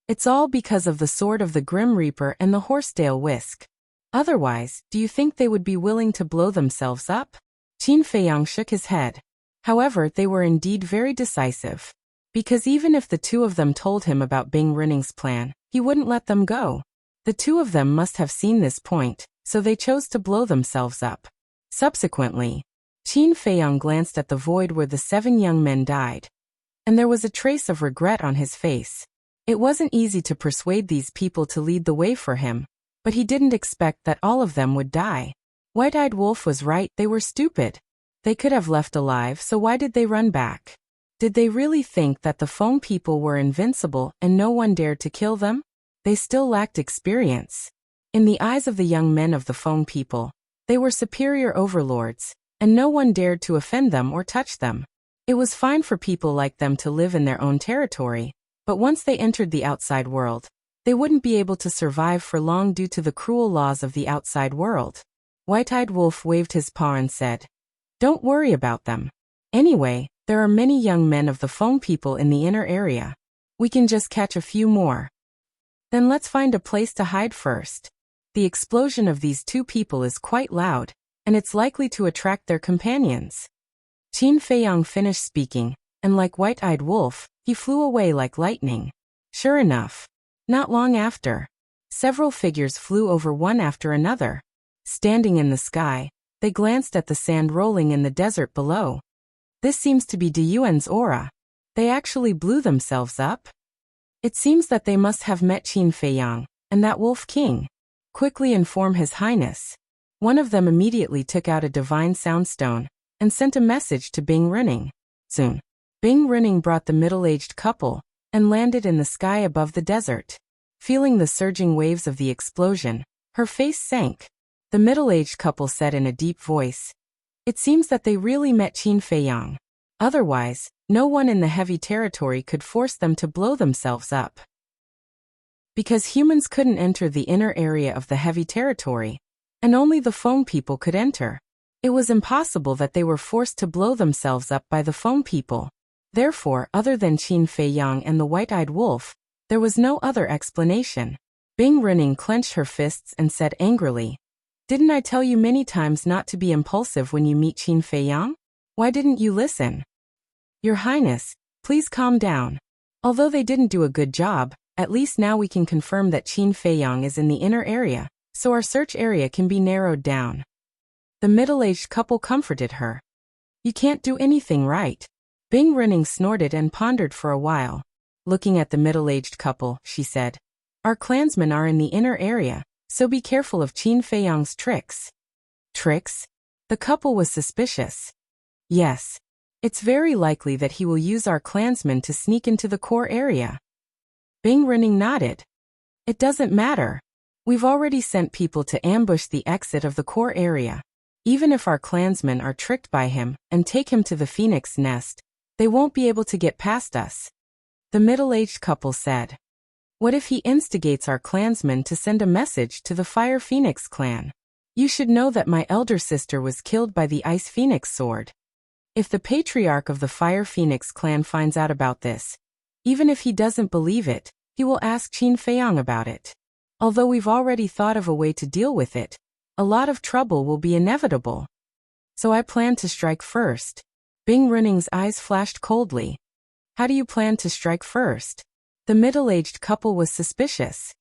It's all because of the sword of the Grim Reaper and the horsetail whisk. Otherwise, do you think they would be willing to blow themselves up? Qin Feiyang shook his head. However, they were indeed very decisive. Because even if the 2 of them told him about Bing Rinning's plan, he wouldn't let them go. The 2 of them must have seen this point, so they chose to blow themselves up. Subsequently, Qin Feiyang glanced at the void where the 7 young men died, and there was a trace of regret on his face. It wasn't easy to persuade these people to lead the way for him, but he didn't expect that all of them would die. White-Eyed Wolf was right, they were stupid. They could have left alive, so why did they run back? Did they really think that the foam people were invincible and no one dared to kill them? They still lacked experience. In the eyes of the young men of the foam people, they were superior overlords, and no one dared to offend them or touch them. It was fine for people like them to live in their own territory, but once they entered the outside world, they wouldn't be able to survive for long due to the cruel laws of the outside world. White-Eyed Wolf waved his paw and said, Don't worry about them. Anyway, there are many young men of the foam people in the inner area. We can just catch a few more. Then let's find a place to hide first. The explosion of these two people is quite loud, and it's likely to attract their companions. Qin Feiyang finished speaking, and like White-Eyed Wolf, he flew away like lightning. Sure enough, not long after, several figures flew over one after another. Standing in the sky, they glanced at the sand rolling in the desert below. This seems to be De Yuan's aura. They actually blew themselves up? It seems that they must have met Qin Feiyang, and that Wolf King. Quickly inform His Highness. One of them immediately took out a divine soundstone, and sent a message to Bing Running. Soon, Bing Running brought the middle-aged couple, and landed in the sky above the desert. Feeling the surging waves of the explosion, her face sank. The middle-aged couple said in a deep voice, "It seems that they really met Qin Feiyang. Otherwise, no one in the heavy territory could force them to blow themselves up. Because humans couldn't enter the inner area of the heavy territory, and only the Feng people could enter. It was impossible that they were forced to blow themselves up by the Feng people. Therefore, other than Qin Feiyang and the White-Eyed Wolf, there was no other explanation." Bing Running clenched her fists and said angrily, "Didn't I tell you many times not to be impulsive when you meet Qin Feiyang? Why didn't you listen? Your Highness, please calm down. Although they didn't do a good job, at least now we can confirm that Qin Feiyang is in the inner area, so our search area can be narrowed down." The middle-aged couple comforted her. "You can't do anything right." Bing Running snorted and pondered for a while. Looking at the middle-aged couple, she said, "Our clansmen are in the inner area, so be careful of Qin Feiyang's tricks." Tricks? The couple was suspicious. "Yes. It's very likely that he will use our clansmen to sneak into the core area." Bing Running nodded. "It doesn't matter. We've already sent people to ambush the exit of the core area. Even if our clansmen are tricked by him and take him to the phoenix nest, they won't be able to get past us." The middle-aged couple said, "What if he instigates our clansmen to send a message to the Fire Phoenix clan? You should know that my elder sister was killed by the Ice Phoenix sword. If the patriarch of the Fire Phoenix clan finds out about this, even if he doesn't believe it, he will ask Qin Feiyang about it. Although we've already thought of a way to deal with it, a lot of trouble will be inevitable. So I plan to strike first." Bing Running's eyes flashed coldly. "How do you plan to strike first?" The middle-aged couple was suspicious.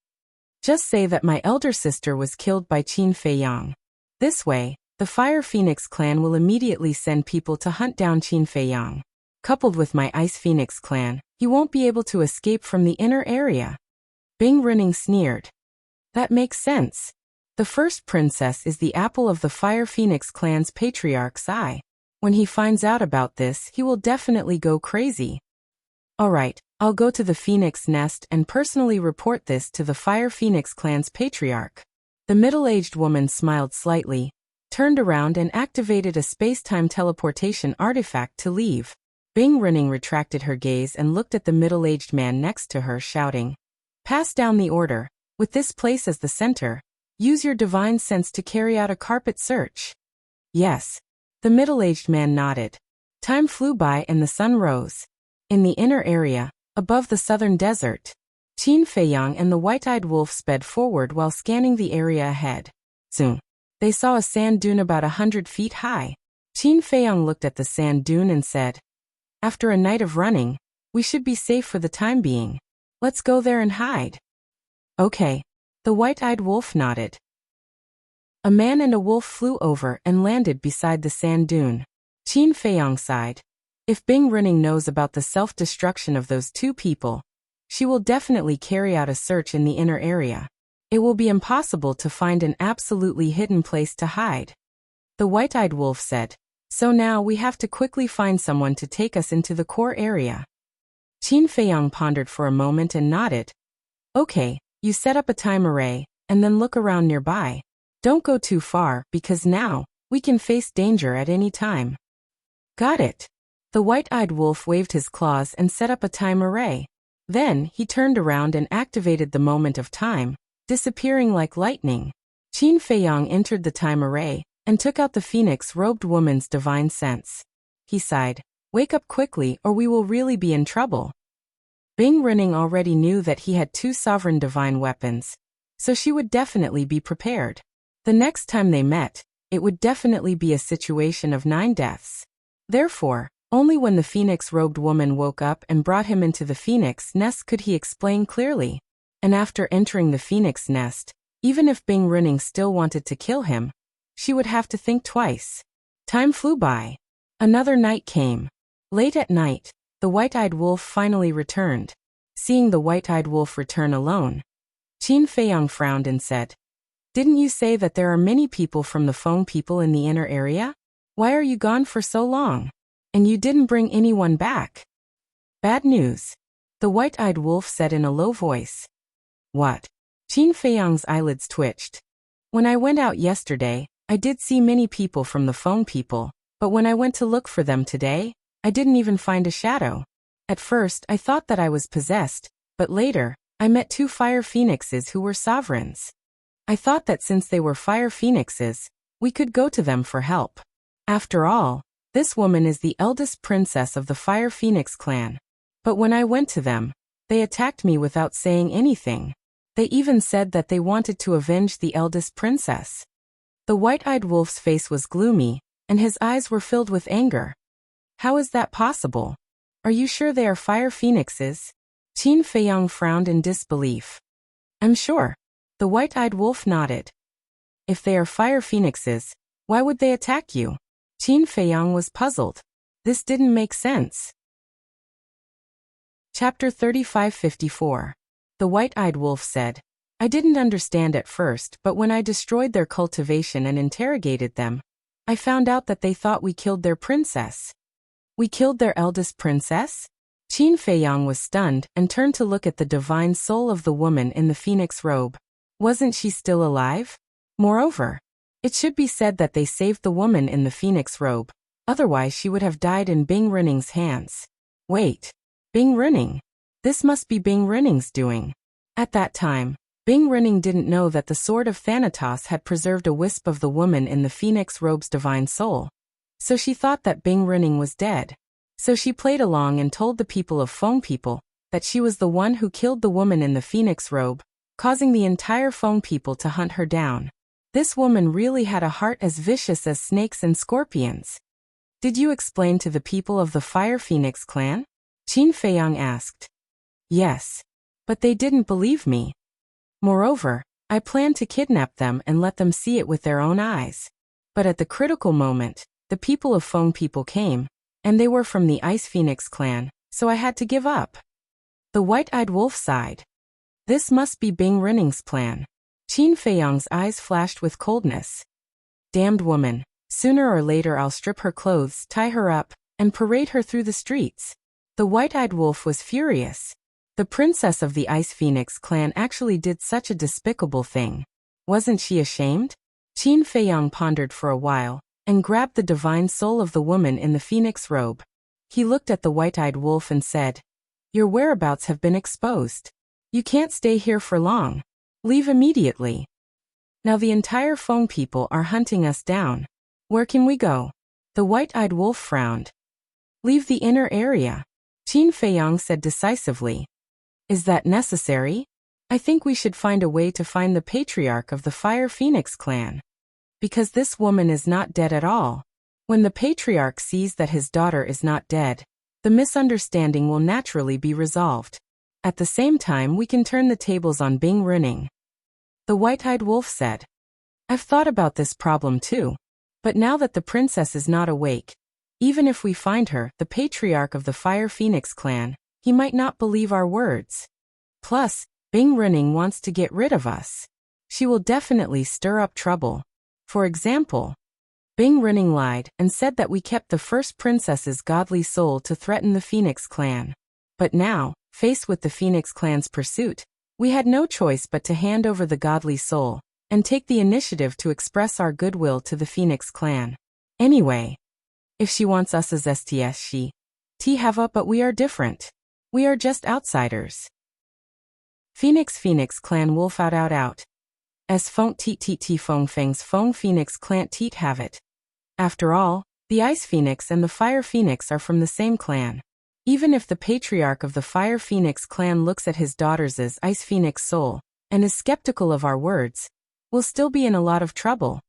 "Just say that my elder sister was killed by Qin Feiyang. This way, the Fire Phoenix clan will immediately send people to hunt down Qin Feiyang. Coupled with my Ice Phoenix clan, he won't be able to escape from the inner area." Bing Running sneered. "That makes sense. The first princess is the apple of the Fire Phoenix clan's patriarch's eye. When he finds out about this, he will definitely go crazy. All right, I'll go to the Phoenix nest and personally report this to the Fire Phoenix clan's patriarch." The middle-aged woman smiled slightly, turned around and activated a space-time teleportation artifact to leave. Bing Running retracted her gaze and looked at the middle-aged man next to her, shouting, "Pass down the order. With this place as the center, use your divine sense to carry out a carpet search." "Yes." The middle-aged man nodded. Time flew by and the sun rose. In the inner area, above the southern desert, Qin Feiyang and the White-Eyed Wolf sped forward while scanning the area ahead. Soon, they saw a sand dune about 100 feet high. Qin Feiyang looked at the sand dune and said, "After a night of running, we should be safe for the time being. Let's go there and hide." "Okay." The White-Eyed Wolf nodded. A man and a wolf flew over and landed beside the sand dune. Qin Feiyang sighed. If Bing Running knows about the self-destruction of those two people, she will definitely carry out a search in the inner area. It will be impossible to find an absolutely hidden place to hide. The White-Eyed Wolf said, "So now we have to quickly find someone to take us into the core area." Qin Feiyang pondered for a moment and nodded. "Okay, you set up a time array, and then look around nearby. Don't go too far, because now, we can face danger at any time." "Got it." The White-Eyed Wolf waved his claws and set up a time array. Then, he turned around and activated the moment of time, disappearing like lightning. Qin Feiyang entered the time array, and took out the phoenix-robed woman's divine sense. He sighed, "Wake up quickly or we will really be in trouble." Bing Renning already knew that he had 2 sovereign divine weapons, so she would definitely be prepared. The next time they met, it would definitely be a situation of 9 deaths. Therefore, only when the phoenix-robed woman woke up and brought him into the phoenix nest could he explain clearly. And after entering the phoenix nest, even if Bing Renning still wanted to kill him, she would have to think twice. Time flew by. Another night came. Late at night, the white-eyed wolf finally returned. Seeing the white-eyed wolf return alone, Qin Feiyang frowned and said, "Didn't you say that there are many people from the Feng people in the inner area? Why are you gone for so long? And you didn't bring anyone back?" "Bad news," the white-eyed wolf said in a low voice. "What?" Qin Feiyang's eyelids twitched. "When I went out yesterday, I did see many people from the Feng people, but when I went to look for them today, I didn't even find a shadow. At first, I thought that I was possessed, but later, I met 2 fire phoenixes who were sovereigns. I thought that since they were fire phoenixes, we could go to them for help. After all, this woman is the eldest princess of the Fire Phoenix clan. But when I went to them, they attacked me without saying anything. They even said that they wanted to avenge the eldest princess." The white-eyed wolf's face was gloomy, and his eyes were filled with anger. "How is that possible? Are you sure they are fire phoenixes?" Qin Feiyang frowned in disbelief. "I'm sure." The white-eyed wolf nodded. "If they are fire phoenixes, why would they attack you?" Qin Feiyang was puzzled. This didn't make sense. Chapter 3554. The white-eyed wolf said, "I didn't understand at first, but when I destroyed their cultivation and interrogated them, I found out that they thought we killed their princess." "We killed their eldest princess?" Qin Feiyang was stunned and turned to look at the divine soul of the woman in the phoenix robe. Wasn't she still alive? Moreover, it should be said that they saved the woman in the phoenix robe, otherwise she would have died in Bing Renning's hands. Wait, Bing Renning? This must be Bing Renning's doing. At that time, Bing Renning didn't know that the sword of Thanatos had preserved a wisp of the woman in the phoenix robe's divine soul. So she thought that Bing Renning was dead. So she played along and told the people of Feng people that she was the one who killed the woman in the phoenix robe, causing the entire Feng people to hunt her down. This woman really had a heart as vicious as snakes and scorpions. "Did you explain to the people of the Fire Phoenix clan?" Qin Feiyang asked. "Yes. But they didn't believe me. Moreover, I planned to kidnap them and let them see it with their own eyes. But at the critical moment, the people of Feng people came, and they were from the Ice Phoenix clan, so I had to give up." The white-eyed wolf sighed. This must be Bing Renning's plan. Qin Feiyang's eyes flashed with coldness. "Damned woman, sooner or later I'll strip her clothes, tie her up, and parade her through the streets." The white-eyed wolf was furious. The princess of the Ice Phoenix clan actually did such a despicable thing. Wasn't she ashamed? Qin Feiyang pondered for a while, and grabbed the divine soul of the woman in the phoenix robe. He looked at the white-eyed wolf and said, "Your whereabouts have been exposed. You can't stay here for long. Leave immediately. Now the entire Feng people are hunting us down. Where can we go?" The white-eyed wolf frowned. "Leave the inner area," Qin Feiyang said decisively. "Is that necessary? I think we should find a way to find the patriarch of the Fire Phoenix clan. Because this woman is not dead at all. When the patriarch sees that his daughter is not dead, the misunderstanding will naturally be resolved. At the same time we can turn the tables on Bing Renning." The white-eyed wolf said, "I've thought about this problem too. But now that the princess is not awake, even if we find her, the patriarch of the Fire Phoenix clan, he might not believe our words. Plus, Bing Renning wants to get rid of us. She will definitely stir up trouble. For example, Bing Renning lied and said that we kept the first princess's godly soul to threaten the Phoenix clan. But now, faced with the Phoenix clan's pursuit, we had no choice but to hand over the godly soul and take the initiative to express our goodwill to the Phoenix clan. Anyway, if she wants us as STS she have up, but we are different. We are just outsiders. Phoenix clan wolf out. As Feng Feng Feng's Feng Phoenix clan teat have it. After all, the Ice Phoenix and the Fire Phoenix are from the same clan. Even if the patriarch of the Fire Phoenix clan looks at his daughter's Ice Phoenix soul and is skeptical of our words, we'll still be in a lot of trouble.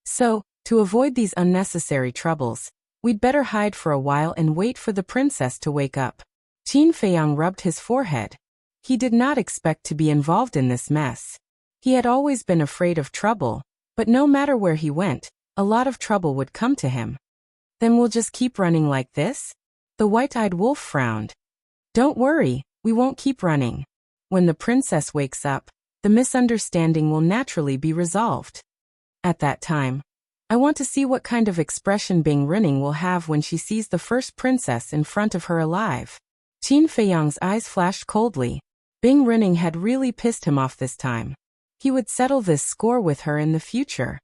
So, to avoid these unnecessary troubles, we'd better hide for a while and wait for the princess to wake up. Qin Feiyang rubbed his forehead. He did not expect to be involved in this mess. He had always been afraid of trouble, but no matter where he went, a lot of trouble would come to him. Then we'll just keep running like this? The white-eyed wolf frowned. Don't worry, we won't keep running. When the princess wakes up, the misunderstanding will naturally be resolved. At that time, I want to see what kind of expression Bing Running will have when she sees the first princess in front of her alive. Qin Feiyang's eyes flashed coldly. Bing Running had really pissed him off this time. He would settle this score with her in the future.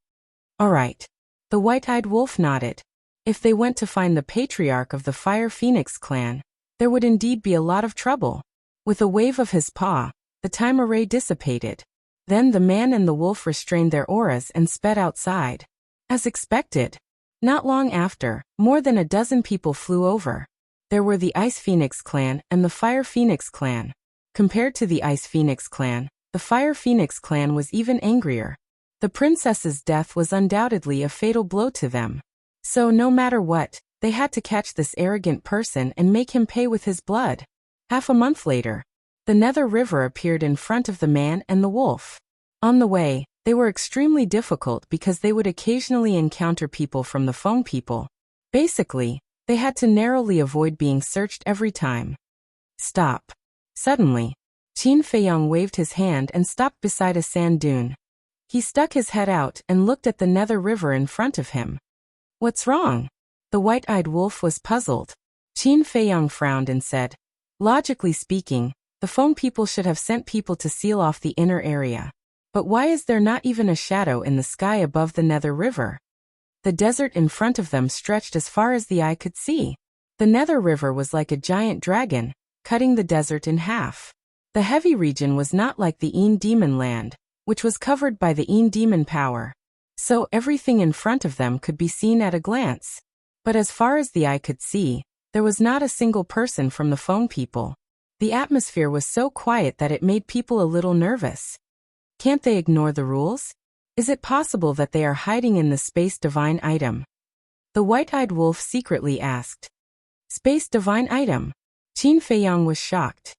All right. The white-eyed wolf nodded. If they went to find the patriarch of the Fire Phoenix clan, there would indeed be a lot of trouble. With a wave of his paw, the time array dissipated. Then the man and the wolf restrained their auras and sped outside. As expected. Not long after, more than a dozen people flew over. There were the Ice Phoenix clan and the Fire Phoenix clan. Compared to the Ice Phoenix clan, the Fire Phoenix clan was even angrier. The princess's death was undoubtedly a fatal blow to them. So no matter what, they had to catch this arrogant person and make him pay with his blood. Half a month later, the Nether River appeared in front of the man and the wolf. On the way, they were extremely difficult because they would occasionally encounter people from the Feng people. Basically, they had to narrowly avoid being searched every time. Stop. Suddenly, Qin Feiyang waved his hand and stopped beside a sand dune. He stuck his head out and looked at the Nether River in front of him. What's wrong? The white-eyed wolf was puzzled. Qin Feiyang frowned and said, logically speaking, the Feng people should have sent people to seal off the inner area. But why is there not even a shadow in the sky above the Nether River? The desert in front of them stretched as far as the eye could see. The Nether River was like a giant dragon, cutting the desert in half. The heavy region was not like the Een Demon land, which was covered by the Een Demon power. So everything in front of them could be seen at a glance. But as far as the eye could see, there was not a single person from the Feng people. The atmosphere was so quiet that it made people a little nervous. Can't they ignore the rules? Is it possible that they are hiding in the Space Divine item? The white-eyed wolf secretly asked. Space Divine item? Qin Feiyang was shocked.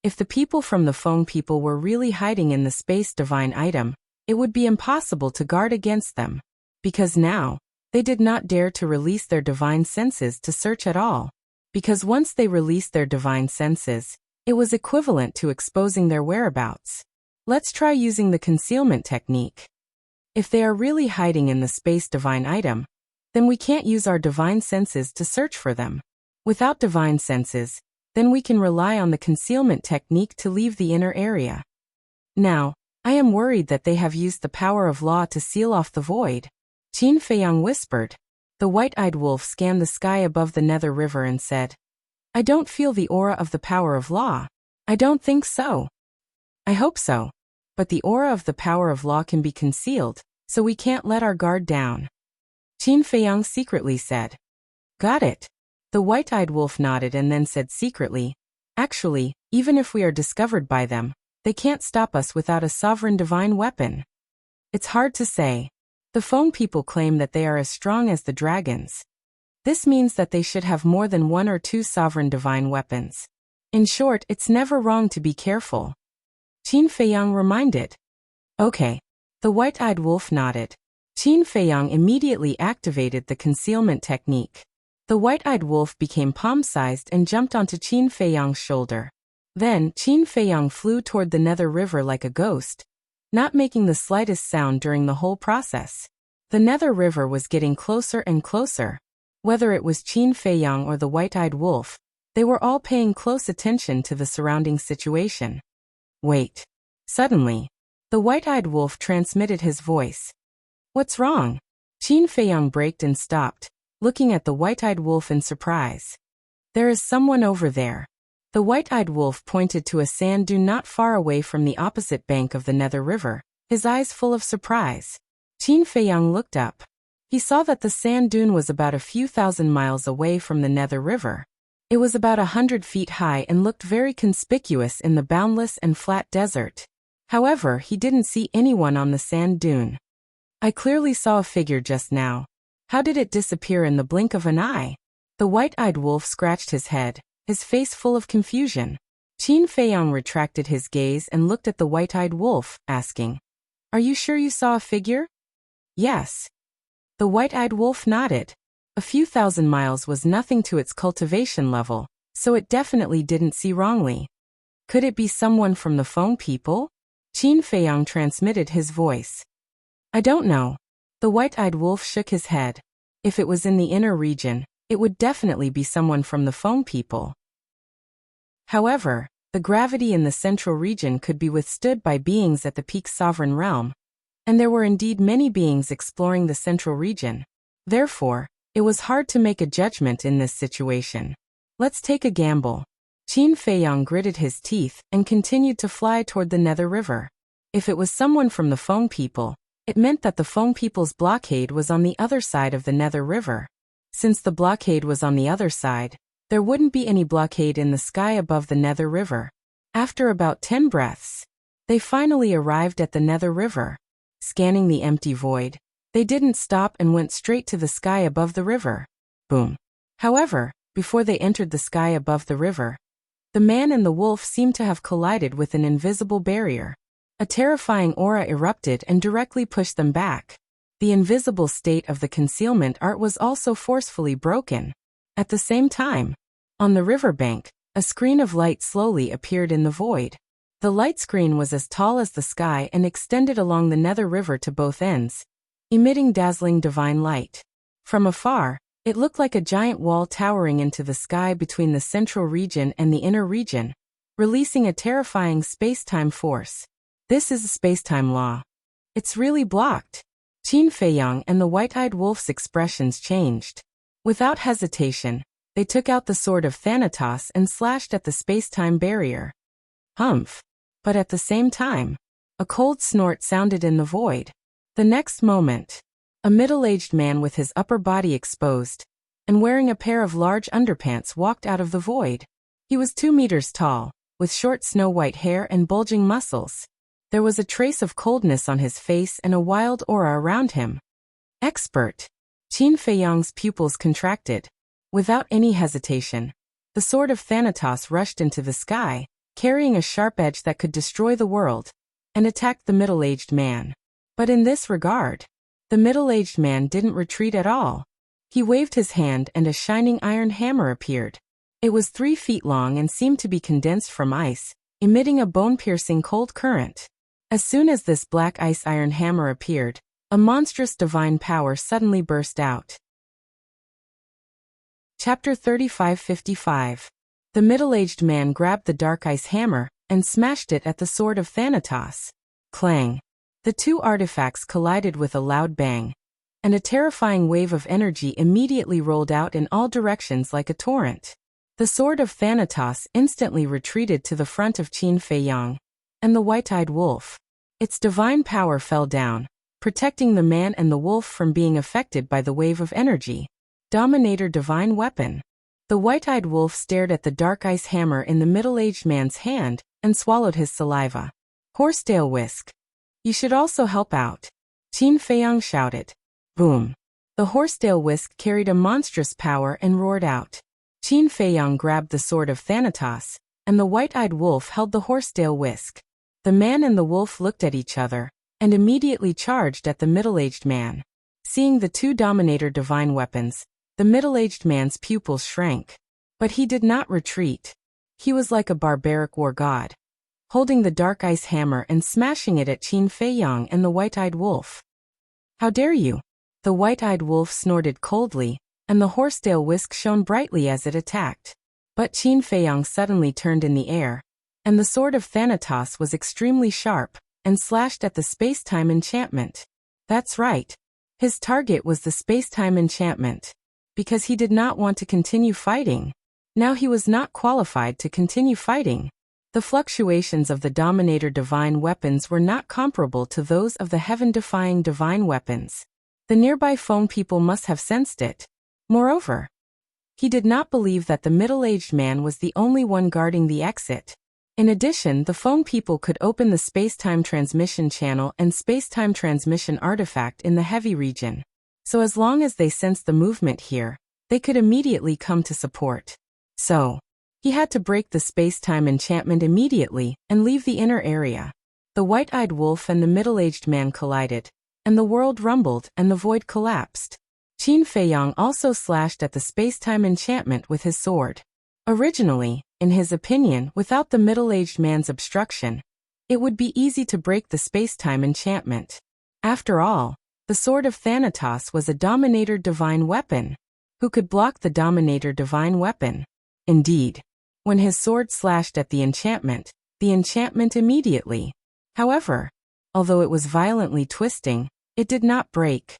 If the people from the Feng people were really hiding in the Space Divine item, it would be impossible to guard against them. Because now, they did not dare to release their divine senses to search at all. Because once they released their divine senses, it was equivalent to exposing their whereabouts. Let's try using the concealment technique. If they are really hiding in the Space Divine item, then we can't use our divine senses to search for them. Without divine senses, then we can rely on the concealment technique to leave the inner area. Now, I am worried that they have used the power of law to seal off the void. Qin Feiyang whispered. The white-eyed wolf scanned the sky above the Nether River and said, I don't feel the aura of the power of law. I don't think so. I hope so. But the aura of the power of law can be concealed, so we can't let our guard down. Qin Feiyang secretly said. Got it. The white-eyed wolf nodded and then said secretly, actually, even if we are discovered by them, they can't stop us without a sovereign divine weapon. It's hard to say. The Feng people claim that they are as strong as the dragons. This means that they should have more than one or two sovereign divine weapons. In short, it's never wrong to be careful. Qin Feiyang reminded. Okay. The white-eyed wolf nodded. Qin Feiyang immediately activated the concealment technique. The white-eyed wolf became palm-sized and jumped onto Qin Feiyang's shoulder. Then, Qin Feiyang flew toward the Nether River like a ghost, not making the slightest sound during the whole process. The Nether River was getting closer and closer. Whether it was Qin Feiyang or the white-eyed wolf, they were all paying close attention to the surrounding situation. Wait. Suddenly, the white-eyed wolf transmitted his voice. What's wrong? Qin Feiyang braked and stopped, looking at the white-eyed wolf in surprise. There is someone over there. The white-eyed wolf pointed to a sand dune not far away from the opposite bank of the Nether River, his eyes full of surprise. Qin Feiyang looked up. He saw that the sand dune was about a few thousand miles away from the Nether River. It was about 100 feet high and looked very conspicuous in the boundless and flat desert. However, he didn't see anyone on the sand dune. I clearly saw a figure just now. How did it disappear in the blink of an eye? The white-eyed wolf scratched his head, his face full of confusion. Qin Feiyang retracted his gaze and looked at the white-eyed wolf, asking, "Are you sure you saw a figure?" "Yes." The white-eyed wolf nodded. A few thousand miles was nothing to its cultivation level, so it definitely didn't see wrongly. Could it be someone from the phone people? Qin Feiyang transmitted his voice. "I don't know." The white-eyed wolf shook his head. If it was in the inner region, it would definitely be someone from the phone people. However, the gravity in the central region could be withstood by beings at the peak sovereign realm, and there were indeed many beings exploring the central region. Therefore, it was hard to make a judgment in this situation. Let's take a gamble. Qin Feiyang gritted his teeth and continued to fly toward the Nether River. If it was someone from the phone people, it meant that the phone people's blockade was on the other side of the Nether River. Since the blockade was on the other side, there wouldn't be any blockade in the sky above the Nether River. After about 10 breaths, they finally arrived at the Nether River. Scanning the empty void, they didn't stop and went straight to the sky above the river. Boom. However, before they entered the sky above the river, the man and the wolf seemed to have collided with an invisible barrier. A terrifying aura erupted and directly pushed them back. The invisible state of the concealment art was also forcefully broken. At the same time, on the riverbank, a screen of light slowly appeared in the void. The light screen was as tall as the sky and extended along the Nether River to both ends, emitting dazzling divine light. From afar, it looked like a giant wall towering into the sky between the central region and the inner region, releasing a terrifying space-time force. This is a space-time law. It's really blocked. Qin Feiyang and the white-eyed wolf's expressions changed. Without hesitation, they took out the sword of Thanatos and slashed at the space-time barrier. Humph! But at the same time, a cold snort sounded in the void. The next moment, a middle-aged man with his upper body exposed and wearing a pair of large underpants walked out of the void. He was 2 meters tall, with short snow-white hair and bulging muscles. There was a trace of coldness on his face and a wild aura around him. Expert! Qin Feiyang's pupils contracted. Without any hesitation, the sword of Thanatos rushed into the sky, carrying a sharp edge that could destroy the world, and attacked the middle-aged man. But in this regard, the middle-aged man didn't retreat at all. He waved his hand and a shining iron hammer appeared. It was 3 feet long and seemed to be condensed from ice, emitting a bone-piercing cold current. As soon as this black ice iron hammer appeared, a monstrous divine power suddenly burst out. Chapter 3555. The middle-aged man grabbed the dark ice hammer and smashed it at the sword of Thanatos. Clang! The two artifacts collided with a loud bang, and a terrifying wave of energy immediately rolled out in all directions like a torrent. The sword of Thanatos instantly retreated to the front of Qin Feiyang and the white-eyed wolf. Its divine power fell down, protecting the man and the wolf from being affected by the wave of energy. Dominator divine weapon. The white-eyed wolf stared at the dark ice hammer in the middle-aged man's hand and swallowed his saliva. Horsetail whisk. You should also help out. Qin Feiyang shouted. Boom. The horsetail whisk carried a monstrous power and roared out. Qin Feiyang grabbed the sword of Thanatos, and the white-eyed wolf held the horsetail whisk. The man and the wolf looked at each other, and immediately charged at the middle-aged man. Seeing the two Dominator divine weapons, the middle-aged man's pupils shrank. But he did not retreat. He was like a barbaric war god, holding the dark ice hammer and smashing it at Qin Feiyang and the white-eyed wolf. How dare you? The white-eyed wolf snorted coldly, and the horsetail whisk shone brightly as it attacked. But Qin Feiyang suddenly turned in the air, and the sword of Thanatos was extremely sharp and slashed at the space-time enchantment. That's right. His target was the space-time enchantment, because he did not want to continue fighting. Now he was not qualified to continue fighting. The fluctuations of the Dominator divine weapons were not comparable to those of the heaven-defying divine weapons. The nearby phone people must have sensed it. Moreover, He did not believe that the middle-aged man was the only one guarding the exit. In addition, the phone people could open the space-time transmission channel and space-time transmission artifact in the heavy region. So as long as they sensed the movement here, they could immediately come to support. So, he had to break the space-time enchantment immediately and leave the inner area. The white-eyed wolf and the middle-aged man collided, and the world rumbled and the void collapsed. Qin Feiyang also slashed at the space-time enchantment with his sword. Originally, in his opinion, without the middle-aged man's obstruction, it would be easy to break the space-time enchantment. After all, the Sword of Thanatos was a Dominator divine weapon. Who could block the Dominator divine weapon? Indeed, when his sword slashed at the enchantment immediately. However, although it was violently twisting, it did not break.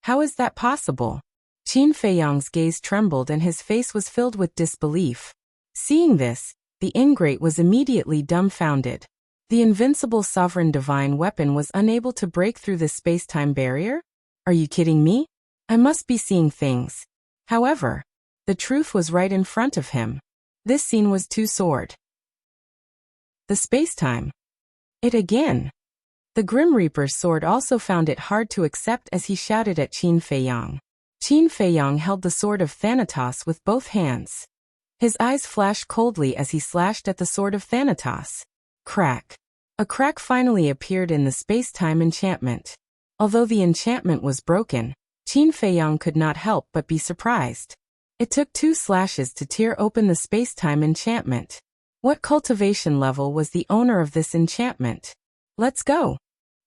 How is that possible? Qin Feiyang's gaze trembled and his face was filled with disbelief. Seeing this, the ingrate was immediately dumbfounded. The invincible sovereign divine weapon was unable to break through the space-time barrier? Are you kidding me? I must be seeing things. However, the truth was right in front of him. This scene was too sword. The space-time. It again. The Grim Reaper's sword also found it hard to accept as he shouted at Qin Feiyang. Qin Feiyang held the Sword of Thanatos with both hands. His eyes flashed coldly as he slashed at the Sword of Thanatos. Crack. A crack finally appeared in the space-time enchantment. Although the enchantment was broken, Qin Feiyang could not help but be surprised. It took 2 slashes to tear open the space-time enchantment. What cultivation level was the owner of this enchantment? Let's go.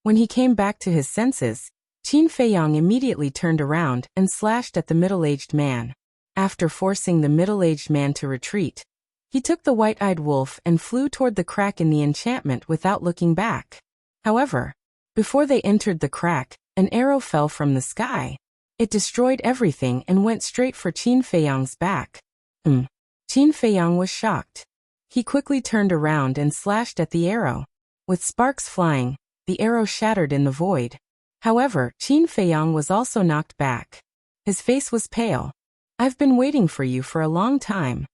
When he came back to his senses, Qin Feiyang immediately turned around and slashed at the middle-aged man. After forcing the middle-aged man to retreat, he took the white-eyed wolf and flew toward the crack in the enchantment without looking back. However, before they entered the crack, an arrow fell from the sky. It destroyed everything and went straight for Qin Feiyang's back. Qin Feiyang was shocked. He quickly turned around and slashed at the arrow. With sparks flying, the arrow shattered in the void. However, Qin Feiyang was also knocked back. His face was pale. I've been waiting for you for a long time.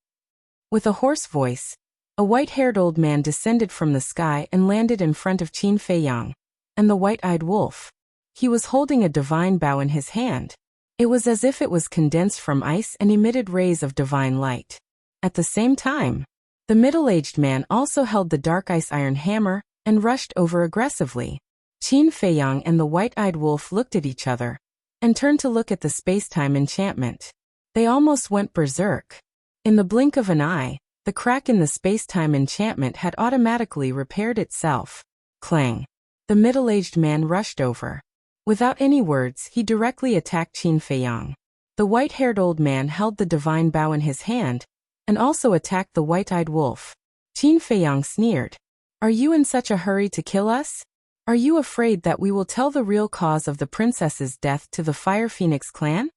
With a hoarse voice, a white-haired old man descended from the sky and landed in front of Qin Feiyang and the white-eyed wolf. He was holding a divine bow in his hand. It was as if it was condensed from ice and emitted rays of divine light. At the same time, the middle-aged man also held the dark ice iron hammer and rushed over aggressively. Qin Feiyang and the white-eyed wolf looked at each other and turned to look at the space-time enchantment. They almost went berserk. In the blink of an eye, the crack in the space-time enchantment had automatically repaired itself. Clang. The middle-aged man rushed over. Without any words, he directly attacked Qin Feiyang. The white-haired old man held the divine bow in his hand and also attacked the white-eyed wolf. Qin Feiyang sneered. Are you in such a hurry to kill us? Are you afraid that we will tell the real cause of the princess's death to the Fire Phoenix clan?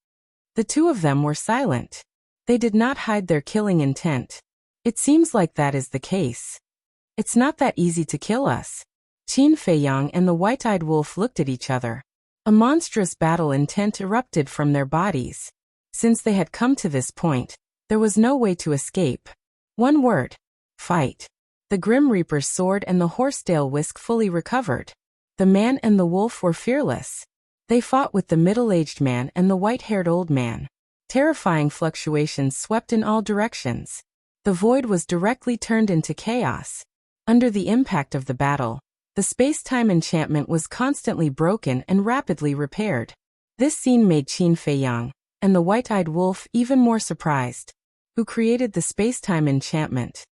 The two of them were silent. They did not hide their killing intent. It seems like that is the case. It's not that easy to kill us. Qin Feiyang and the white-eyed wolf looked at each other. A monstrous battle intent erupted from their bodies. Since they had come to this point, there was no way to escape. One word. Fight. The Grim Reaper's sword and the horsetail whisk fully recovered. The man and the wolf were fearless. They fought with the middle-aged man and the white-haired old man. Terrifying fluctuations swept in all directions. The void was directly turned into chaos. Under the impact of the battle, the space-time enchantment was constantly broken and rapidly repaired. This scene made Qin Feiyang and the white-eyed wolf even more surprised. Who created the space-time enchantment?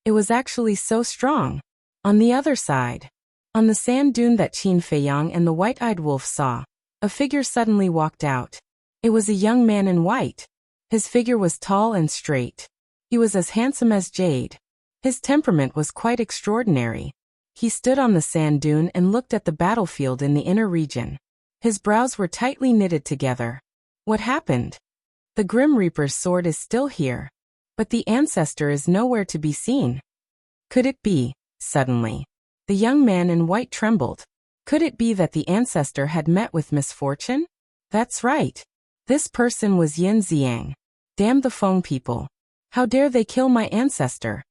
It was actually so strong. On the other side, on the sand dune that Qin Feiyang and the white-eyed wolf saw, a figure suddenly walked out. It was a young man in white. His figure was tall and straight. He was as handsome as jade. His temperament was quite extraordinary. He stood on the sand dune and looked at the battlefield in the inner region. His brows were tightly knitted together. What happened? The Grim Reaper's sword is still here, but the ancestor is nowhere to be seen. Could it be? Suddenly, the young man in white trembled. Could it be that the ancestor had met with misfortune? That's right. This person was Yin Xiang. Damn the Feng people. How dare they kill my ancestor?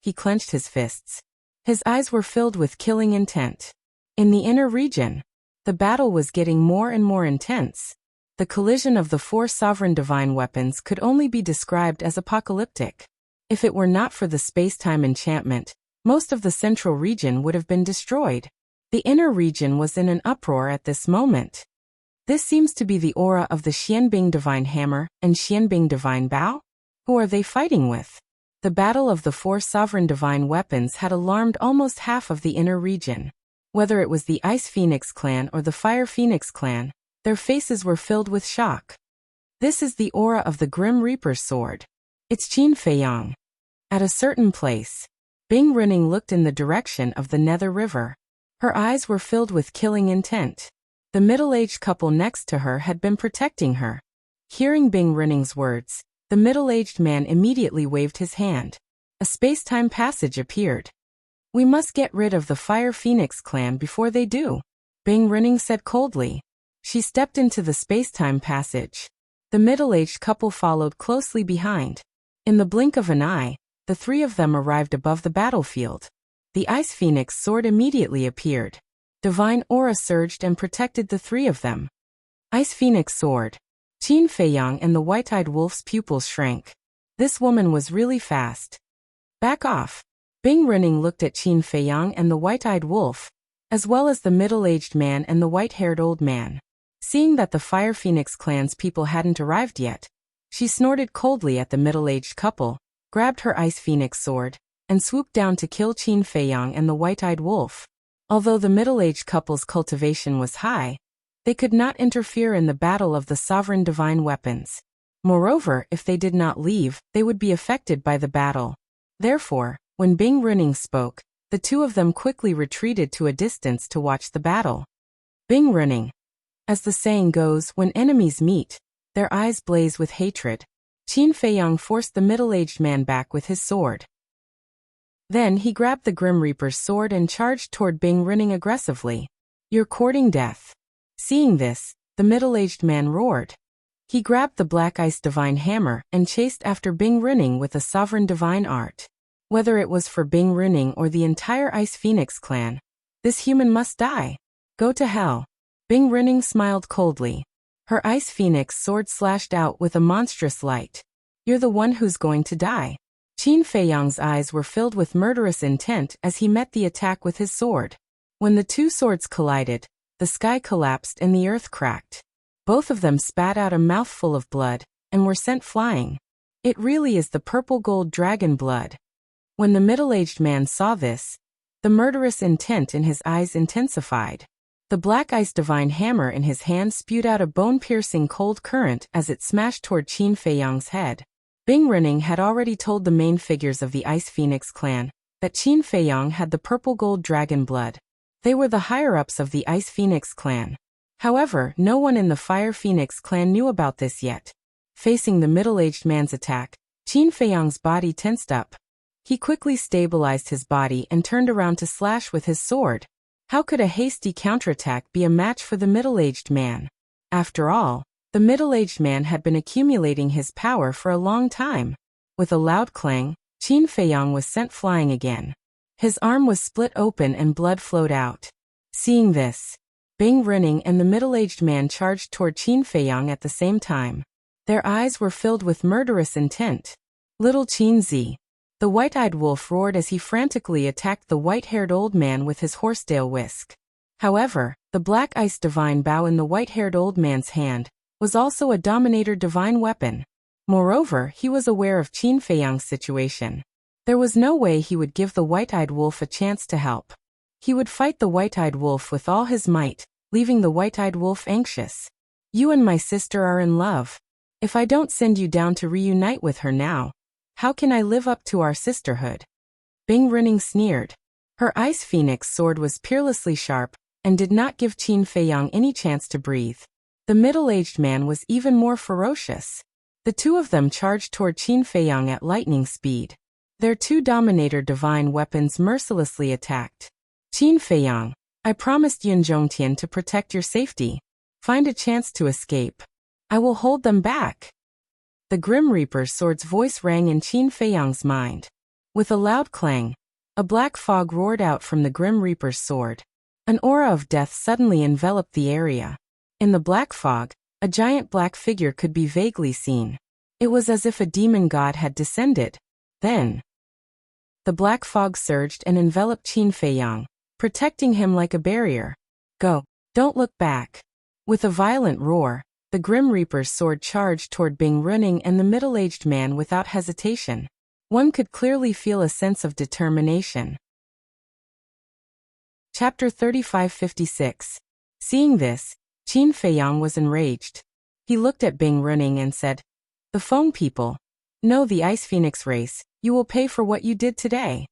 He clenched his fists. His eyes were filled with killing intent. In the inner region, the battle was getting more and more intense. The collision of the four sovereign divine weapons could only be described as apocalyptic. If it were not for the space-time enchantment, most of the central region would have been destroyed. The inner region was in an uproar at this moment. This seems to be the aura of the Xianbing Divine Hammer and Xianbing Divine Bow? Who are they fighting with? The battle of the four sovereign divine weapons had alarmed almost half of the inner region. Whether it was the Ice Phoenix clan or the Fire Phoenix clan, their faces were filled with shock. This is the aura of the Grim Reaper's sword. It's Qin Feiyang. At a certain place, Bing Rinning looked in the direction of the Nether River. Her eyes were filled with killing intent. The middle-aged couple next to her had been protecting her. Hearing Bing Rinning's words, the middle-aged man immediately waved his hand. A space-time passage appeared. We must get rid of the Fire Phoenix clan before they do, Bing Rinning said coldly. She stepped into the space-time passage. The middle-aged couple followed closely behind. In the blink of an eye, the three of them arrived above the battlefield. The Ice Phoenix sword immediately appeared. Divine aura surged and protected the three of them. Ice Phoenix sword. Qin Feiyang and the white-eyed wolf's pupils shrank. This woman was really fast. Back off. Bing Rinning looked at Qin Feiyang and the white-eyed wolf, as well as the middle-aged man and the white-haired old man. Seeing that the Fire Phoenix clan's people hadn't arrived yet, she snorted coldly at the middle-aged couple, grabbed her Ice Phoenix sword, and swooped down to kill Qin Feiyang and the white-eyed wolf. Although the middle-aged couple's cultivation was high, they could not interfere in the battle of the sovereign divine weapons. Moreover, if they did not leave, they would be affected by the battle. Therefore, when Bing Rinning spoke, the two of them quickly retreated to a distance to watch the battle. Bing Rinning. As the saying goes, when enemies meet, their eyes blaze with hatred. Qin Feiyang forced the middle-aged man back with his sword. Then he grabbed the Grim Reaper's sword and charged toward Bing Rinning aggressively. You're courting death. Seeing this, the middle-aged man roared. He grabbed the Black Ice Divine Hammer and chased after Bing Rinning with a sovereign divine art. Whether it was for Bing Rinning or the entire Ice Phoenix clan, this human must die. Go to hell. Bing Rinning smiled coldly. Her Ice Phoenix sword slashed out with a monstrous light. You're the one who's going to die. Qin Feiyang's eyes were filled with murderous intent as he met the attack with his sword. When the two swords collided, the sky collapsed and the earth cracked. Both of them spat out a mouthful of blood, and were sent flying. It really is the purple-gold dragon blood. When the middle-aged man saw this, the murderous intent in his eyes intensified. The Black Ice Divine Hammer in his hand spewed out a bone-piercing cold current as it smashed toward Qin Feiyang's head. Bing Rinning had already told the main figures of the Ice Phoenix clan that Qin Feiyang had the purple-gold dragon blood. They were the higher-ups of the Ice Phoenix clan. However, no one in the Fire Phoenix clan knew about this yet. Facing the middle-aged man's attack, Qin Feiyang's body tensed up. He quickly stabilized his body and turned around to slash with his sword. How could a hasty counterattack be a match for the middle-aged man? After all, the middle-aged man had been accumulating his power for a long time. With a loud clang, Qin Feiyang was sent flying again. His arm was split open and blood flowed out. Seeing this, Bing Rinning and the middle-aged man charged toward Qin Feiyang at the same time. Their eyes were filled with murderous intent. Little Qin Zi. The white-eyed wolf roared as he frantically attacked the white-haired old man with his horsetail whisk. However, the Black Ice Divine Bow in the white-haired old man's hand was also a Dominator divine weapon. Moreover, he was aware of Qin Feiyang's situation. There was no way he would give the white-eyed wolf a chance to help. He would fight the white-eyed wolf with all his might, leaving the white-eyed wolf anxious. You and my sister are in love. If I don't send you down to reunite with her now, how can I live up to our sisterhood? Bing Rinning sneered. Her Ice Phoenix sword was peerlessly sharp and did not give Qin Feiyang any chance to breathe. The middle-aged man was even more ferocious. The two of them charged toward Qin Feiyang at lightning speed. Their two Dominator divine weapons mercilessly attacked. Qin Feiyang, I promised Yunzhongtian to protect your safety. Find a chance to escape. I will hold them back. The Grim Reaper's sword's voice rang in Qin Feiyang's mind. With a loud clang, a black fog roared out from the Grim Reaper's sword. An aura of death suddenly enveloped the area. In the black fog, a giant black figure could be vaguely seen. It was as if a demon god had descended. Then, the black fog surged and enveloped Qin Feiyang, protecting him like a barrier. Go! Don't look back! With a violent roar, the Grim Reaper's sword charged toward Bing Runing and the middle-aged man without hesitation. One could clearly feel a sense of determination. Chapter 3556. Seeing this, Qin Feiyang was enraged. He looked at Bing Runing and said, "The Feng people. No, the Ice Phoenix race, you will pay for what you did today."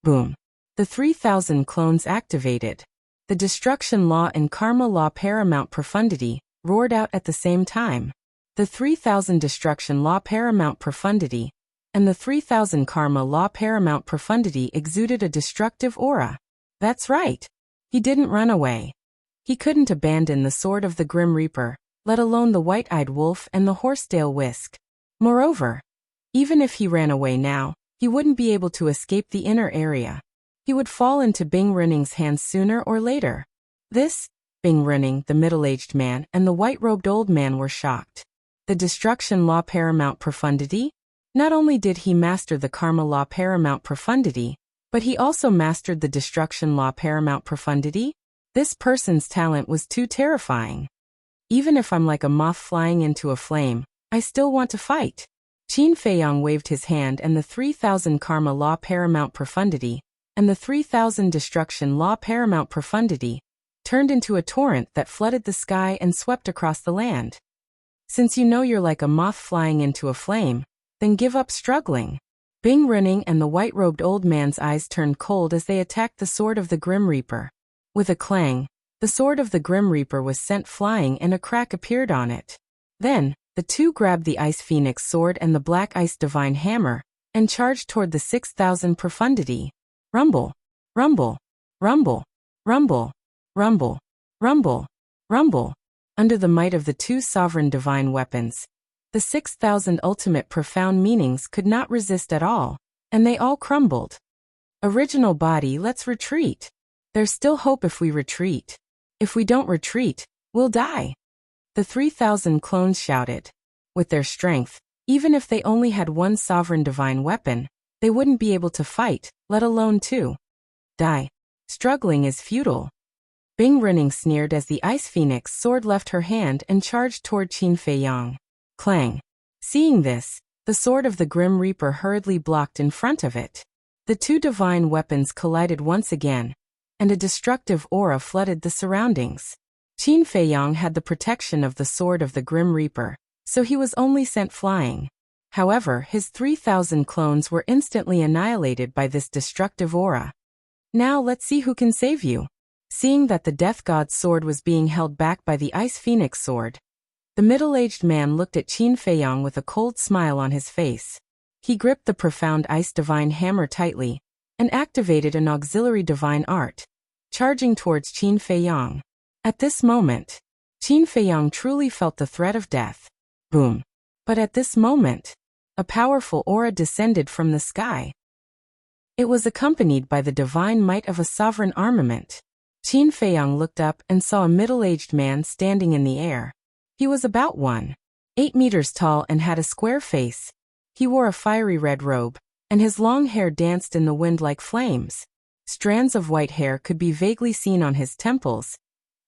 Boom. The 3,000 clones activated. The Destruction Law and Karma Law Paramount Profundity roared out at the same time. The 3,000 Destruction Law Paramount Profundity and the 3,000 Karma Law Paramount Profundity exuded a destructive aura. That's right. He didn't run away. He couldn't abandon the sword of the Grim Reaper, let alone the white-eyed wolf and the horsetail whisk. Moreover, even if he ran away now, he wouldn't be able to escape the inner area. He would fall into Bing Runing's hands sooner or later. Bing Runing, the middle-aged man, and the white-robed old man were shocked. The Destruction Law Paramount Profundity? Not only did he master the Karma Law Paramount Profundity, but he also mastered the Destruction Law Paramount Profundity? This person's talent was too terrifying. Even if I'm like a moth flying into a flame, I still want to fight. Qin Feiyang waved his hand and the 3,000 Karma Law Paramount Profundity and the 3,000 Destruction Law Paramount Profundity turned into a torrent that flooded the sky and swept across the land. Since you know you're like a moth flying into a flame, then give up struggling. Bing Runing and the white-robed old man's eyes turned cold as they attacked the sword of the Grim Reaper. With a clang, the sword of the Grim Reaper was sent flying and a crack appeared on it. Then, the two grabbed the Ice Phoenix sword and the Black Ice Divine Hammer and charged toward the 6,000 Profundity. Rumble, rumble, rumble, rumble, rumble, rumble, rumble. Under the might of the two sovereign divine weapons, the 6,000 ultimate profound meanings could not resist at all, and they all crumbled. Original body, let's retreat. There's still hope if we retreat. If we don't retreat, we'll die. The 3,000 clones shouted. With their strength, even if they only had one sovereign divine weapon, they wouldn't be able to fight, let alone two. Die. Struggling is futile. Bing Runing sneered as the Ice Phoenix sword left her hand and charged toward Qin Feiyang. Clang. Seeing this, the sword of the Grim Reaper hurriedly blocked in front of it. The two divine weapons collided once again, and a destructive aura flooded the surroundings. Qin Feiyang had the protection of the sword of the Grim Reaper, so he was only sent flying. However, his 3,000 clones were instantly annihilated by this destructive aura. Now let's see who can save you. Seeing that the Death God's sword was being held back by the Ice Phoenix sword, the middle-aged man looked at Qin Feiyang with a cold smile on his face. He gripped the profound Ice Divine Hammer tightly and activated an auxiliary divine art, charging towards Qin Feiyang. At this moment, Qin Feiyang truly felt the threat of death. Boom. But at this moment, a powerful aura descended from the sky. It was accompanied by the divine might of a sovereign armament. Qin Feiyang looked up and saw a middle-aged man standing in the air. He was about 1.8 meters tall and had a square face. He wore a fiery red robe, and his long hair danced in the wind like flames. Strands of white hair could be vaguely seen on his temples,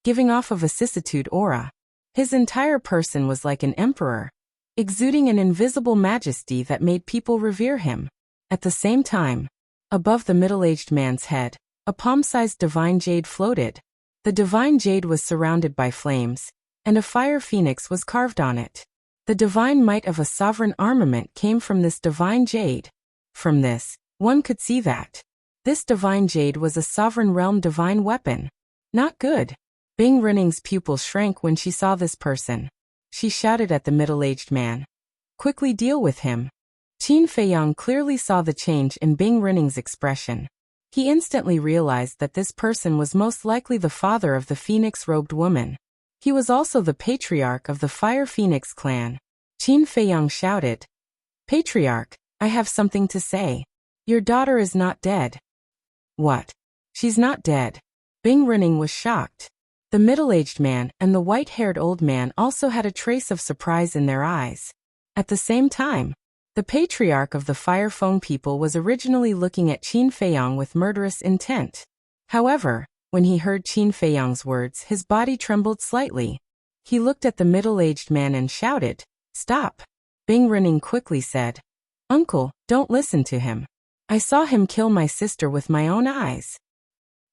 giving off a vicissitude aura. His entire person was like an emperor, exuding an invisible majesty that made people revere him. At the same time, above the middle-aged man's head, a palm-sized divine jade floated. The divine jade was surrounded by flames, and a fire phoenix was carved on it. The divine might of a sovereign armament came from this divine jade. From this, one could see that this divine jade was a sovereign realm divine weapon. Not good. Bing Runing's pupil shrank when she saw this person. She shouted at the middle-aged man. Quickly deal with him. Qin Feiyang clearly saw the change in Bing Runing's expression. He instantly realized that this person was most likely the father of the phoenix-robed woman. He was also the patriarch of the Fire Phoenix clan. Qin Feiyang shouted. Patriarch, I have something to say. Your daughter is not dead. What? She's not dead. Bing Renning was shocked. The middle-aged man and the white-haired old man also had a trace of surprise in their eyes. At the same time, the patriarch of the Fire Feng people was originally looking at Qin Feiyang with murderous intent. However, when he heard Qin Feiyang's words, his body trembled slightly. He looked at the middle-aged man and shouted, "Stop!" Bing Renning quickly said, "Uncle, don't listen to him. I saw him kill my sister with my own eyes."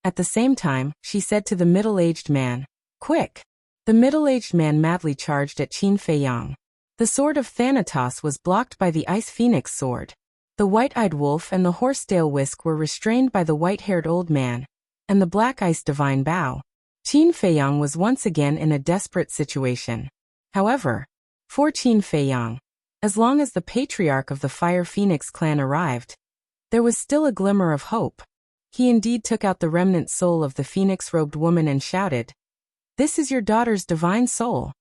At the same time, she said to the middle-aged man, "Quick!" The middle-aged man madly charged at Qin Feiyang. The sword of Thanatos was blocked by the Ice Phoenix sword. The white-eyed wolf and the horsetail whisk were restrained by the white-haired old man, and the black ice divine bow. Qin Feiyang was once again in a desperate situation. However, for Qin Feiyang, as long as the patriarch of the Fire Phoenix clan arrived, there was still a glimmer of hope. He indeed took out the remnant soul of the phoenix-robed woman and shouted, "This is your daughter's divine soul.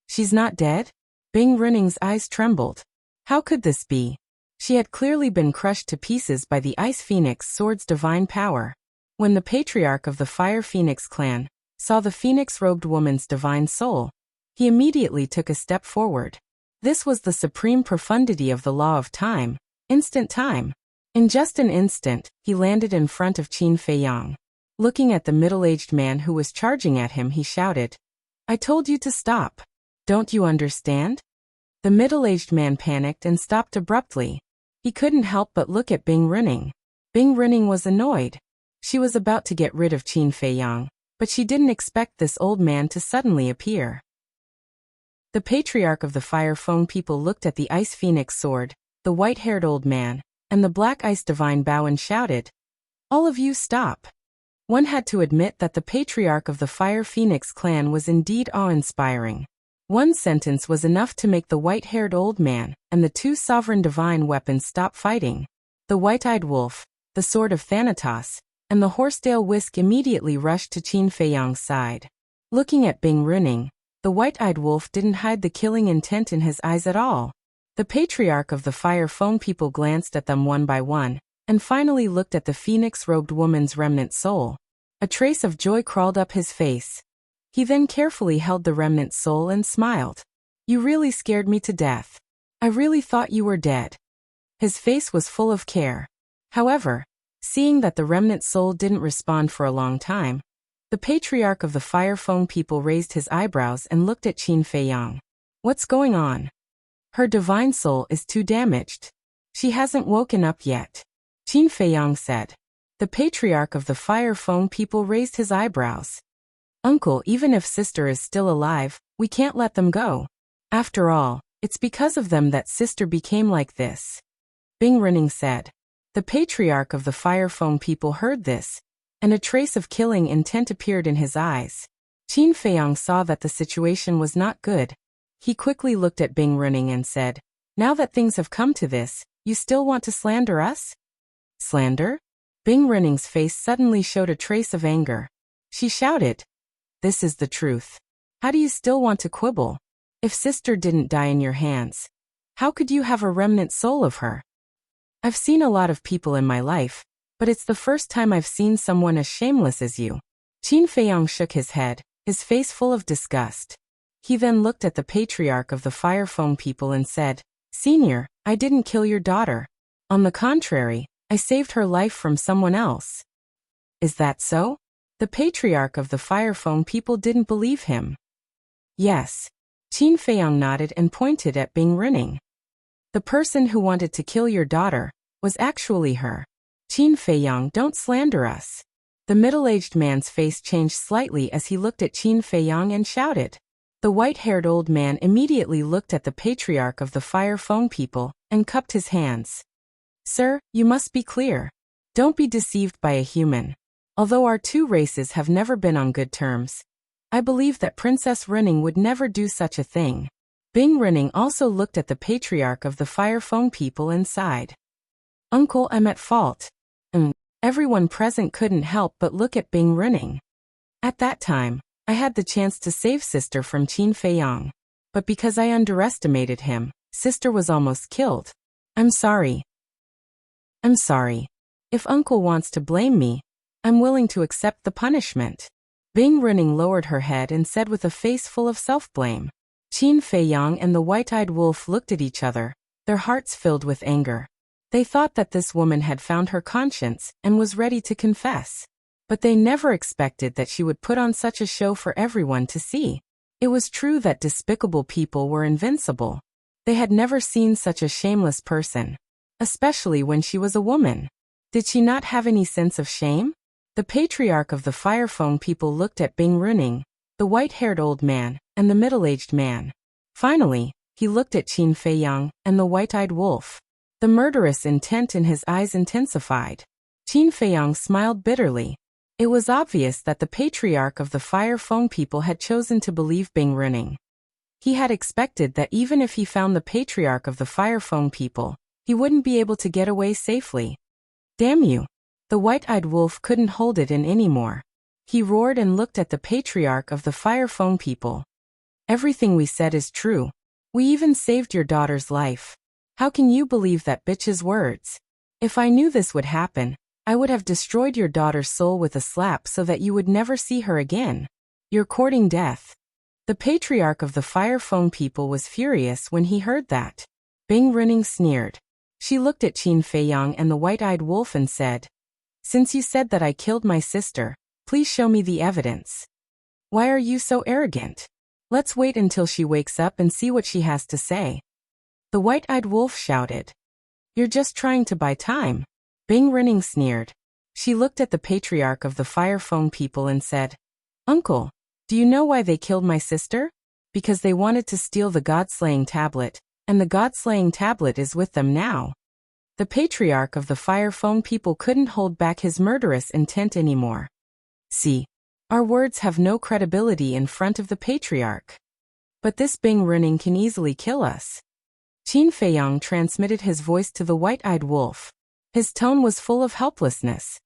She's not dead?" Bing Renning's eyes trembled. How could this be? She had clearly been crushed to pieces by the Ice Phoenix sword's divine power. When the patriarch of the Fire Phoenix clan saw the phoenix-robed woman's divine soul, he immediately took a step forward. This was the supreme profundity of the law of time, instant time. In just an instant, he landed in front of Qin Feiyang. Looking at the middle-aged man who was charging at him, he shouted, "I told you to stop. Don't you understand?" The middle-aged man panicked and stopped abruptly. He couldn't help but look at Bing Renning. Bing Renning was annoyed. She was about to get rid of Qin Feiyang, but she didn't expect this old man to suddenly appear. The patriarch of the Fire Feng people looked at the Ice Phoenix sword, the white-haired old man, and the black ice divine bow and shouted, "All of you stop." One had to admit that the patriarch of the Fire Phoenix clan was indeed awe-inspiring. One sentence was enough to make the white-haired old man and the two sovereign divine weapons stop fighting. The white-eyed wolf, the sword of Thanatos, and the horsetail whisk immediately rushed to Qin Feiyang's side. Looking at Bing Renning, the white-eyed wolf didn't hide the killing intent in his eyes at all. The patriarch of the Fire Feng people glanced at them one by one, and finally looked at the phoenix-robed woman's remnant soul. A trace of joy crawled up his face. He then carefully held the remnant soul and smiled. "You really scared me to death. I really thought you were dead." His face was full of care. However, seeing that the remnant soul didn't respond for a long time, the patriarch of the Fire Feng people raised his eyebrows and looked at Qin Feiyang. "What's going on? Her divine soul is too damaged. She hasn't woken up yet," Qin Feiyang said. The patriarch of the Fire Feng people raised his eyebrows. "Uncle, even if sister is still alive, we can't let them go. After all, it's because of them that sister became like this," Bing Renning said. The patriarch of the Fire Feng people heard this, and a trace of killing intent appeared in his eyes. Qin Feiyang saw that the situation was not good. He quickly looked at Bing Renning and said, "Now that things have come to this, you still want to slander us?" "Slander?" Bing Renning's face suddenly showed a trace of anger. She shouted, "This is the truth. How do you still want to quibble? If sister didn't die in your hands, how could you have a remnant soul of her? I've seen a lot of people in my life, but it's the first time I've seen someone as shameless as you." Qin Feiyang shook his head, his face full of disgust. He then looked at the patriarch of the Fire Feng people and said, "Senior, I didn't kill your daughter. On the contrary, I saved her life from someone else." "Is that so?" The patriarch of the Fire Feng people didn't believe him. "Yes." Qin Feiyang nodded and pointed at Bing Renning. "The person who wanted to kill your daughter was actually her." "Qin Feiyang, don't slander us." The middle-aged man's face changed slightly as he looked at Qin Feiyang and shouted. The white-haired old man immediately looked at the patriarch of the Fire Feng people and cupped his hands. "Sir, you must be clear. Don't be deceived by a human. Although our two races have never been on good terms, I believe that Princess Renning would never do such a thing." Bing Renning also looked at the patriarch of the Fire Feng people and sighed. "Uncle, I'm at fault." Everyone present couldn't help but look at Bing Renning. At that time, I had the chance to save sister from Qin Feiyang. But because I underestimated him, sister was almost killed. I'm sorry. I'm sorry. If uncle wants to blame me, I'm willing to accept the punishment. Bing Runing lowered her head and said with a face full of self-blame. Qin Feiyang and the white-eyed wolf looked at each other, their hearts filled with anger. They thought that this woman had found her conscience and was ready to confess. But they never expected that she would put on such a show for everyone to see. It was true that despicable people were invincible. They had never seen such a shameless person. Especially when she was a woman. Did she not have any sense of shame? The patriarch of the Fire Phone people looked at Bing Runing, the white-haired old man, and the middle-aged man. Finally, he looked at Qin Feiyang and the white-eyed wolf. The murderous intent in his eyes intensified. Qin Feiyang smiled bitterly. It was obvious that the patriarch of the Fire Phone people had chosen to believe Bing Runing. He had expected that even if he found the patriarch of the Fire Phone people, he wouldn't be able to get away safely. Damn you! The white-eyed wolf couldn't hold it in anymore. He roared and looked at the patriarch of the Fire Phone people. Everything we said is true. We even saved your daughter's life. How can you believe that bitch's words? If I knew this would happen, I would have destroyed your daughter's soul with a slap so that you would never see her again. You're courting death. The patriarch of the Fire Phone people was furious when he heard that. Bing Runing sneered. She looked at Qin Feiyang and the white-eyed wolf and said, "Since you said that I killed my sister, please show me the evidence." "Why are you so arrogant? Let's wait until she wakes up and see what she has to say." The white-eyed wolf shouted. "You're just trying to buy time." Bing Runing sneered. She looked at the patriarch of the Fire Phone people and said, "Uncle, do you know why they killed my sister? Because they wanted to steal the God-slaying tablet, and the God-slaying tablet is with them now." The patriarch of the Fire Phone people couldn't hold back his murderous intent anymore. See, our words have no credibility in front of the patriarch. But this Bing Runing can easily kill us. Qin Feiyang transmitted his voice to the white-eyed wolf. His tone was full of helplessness.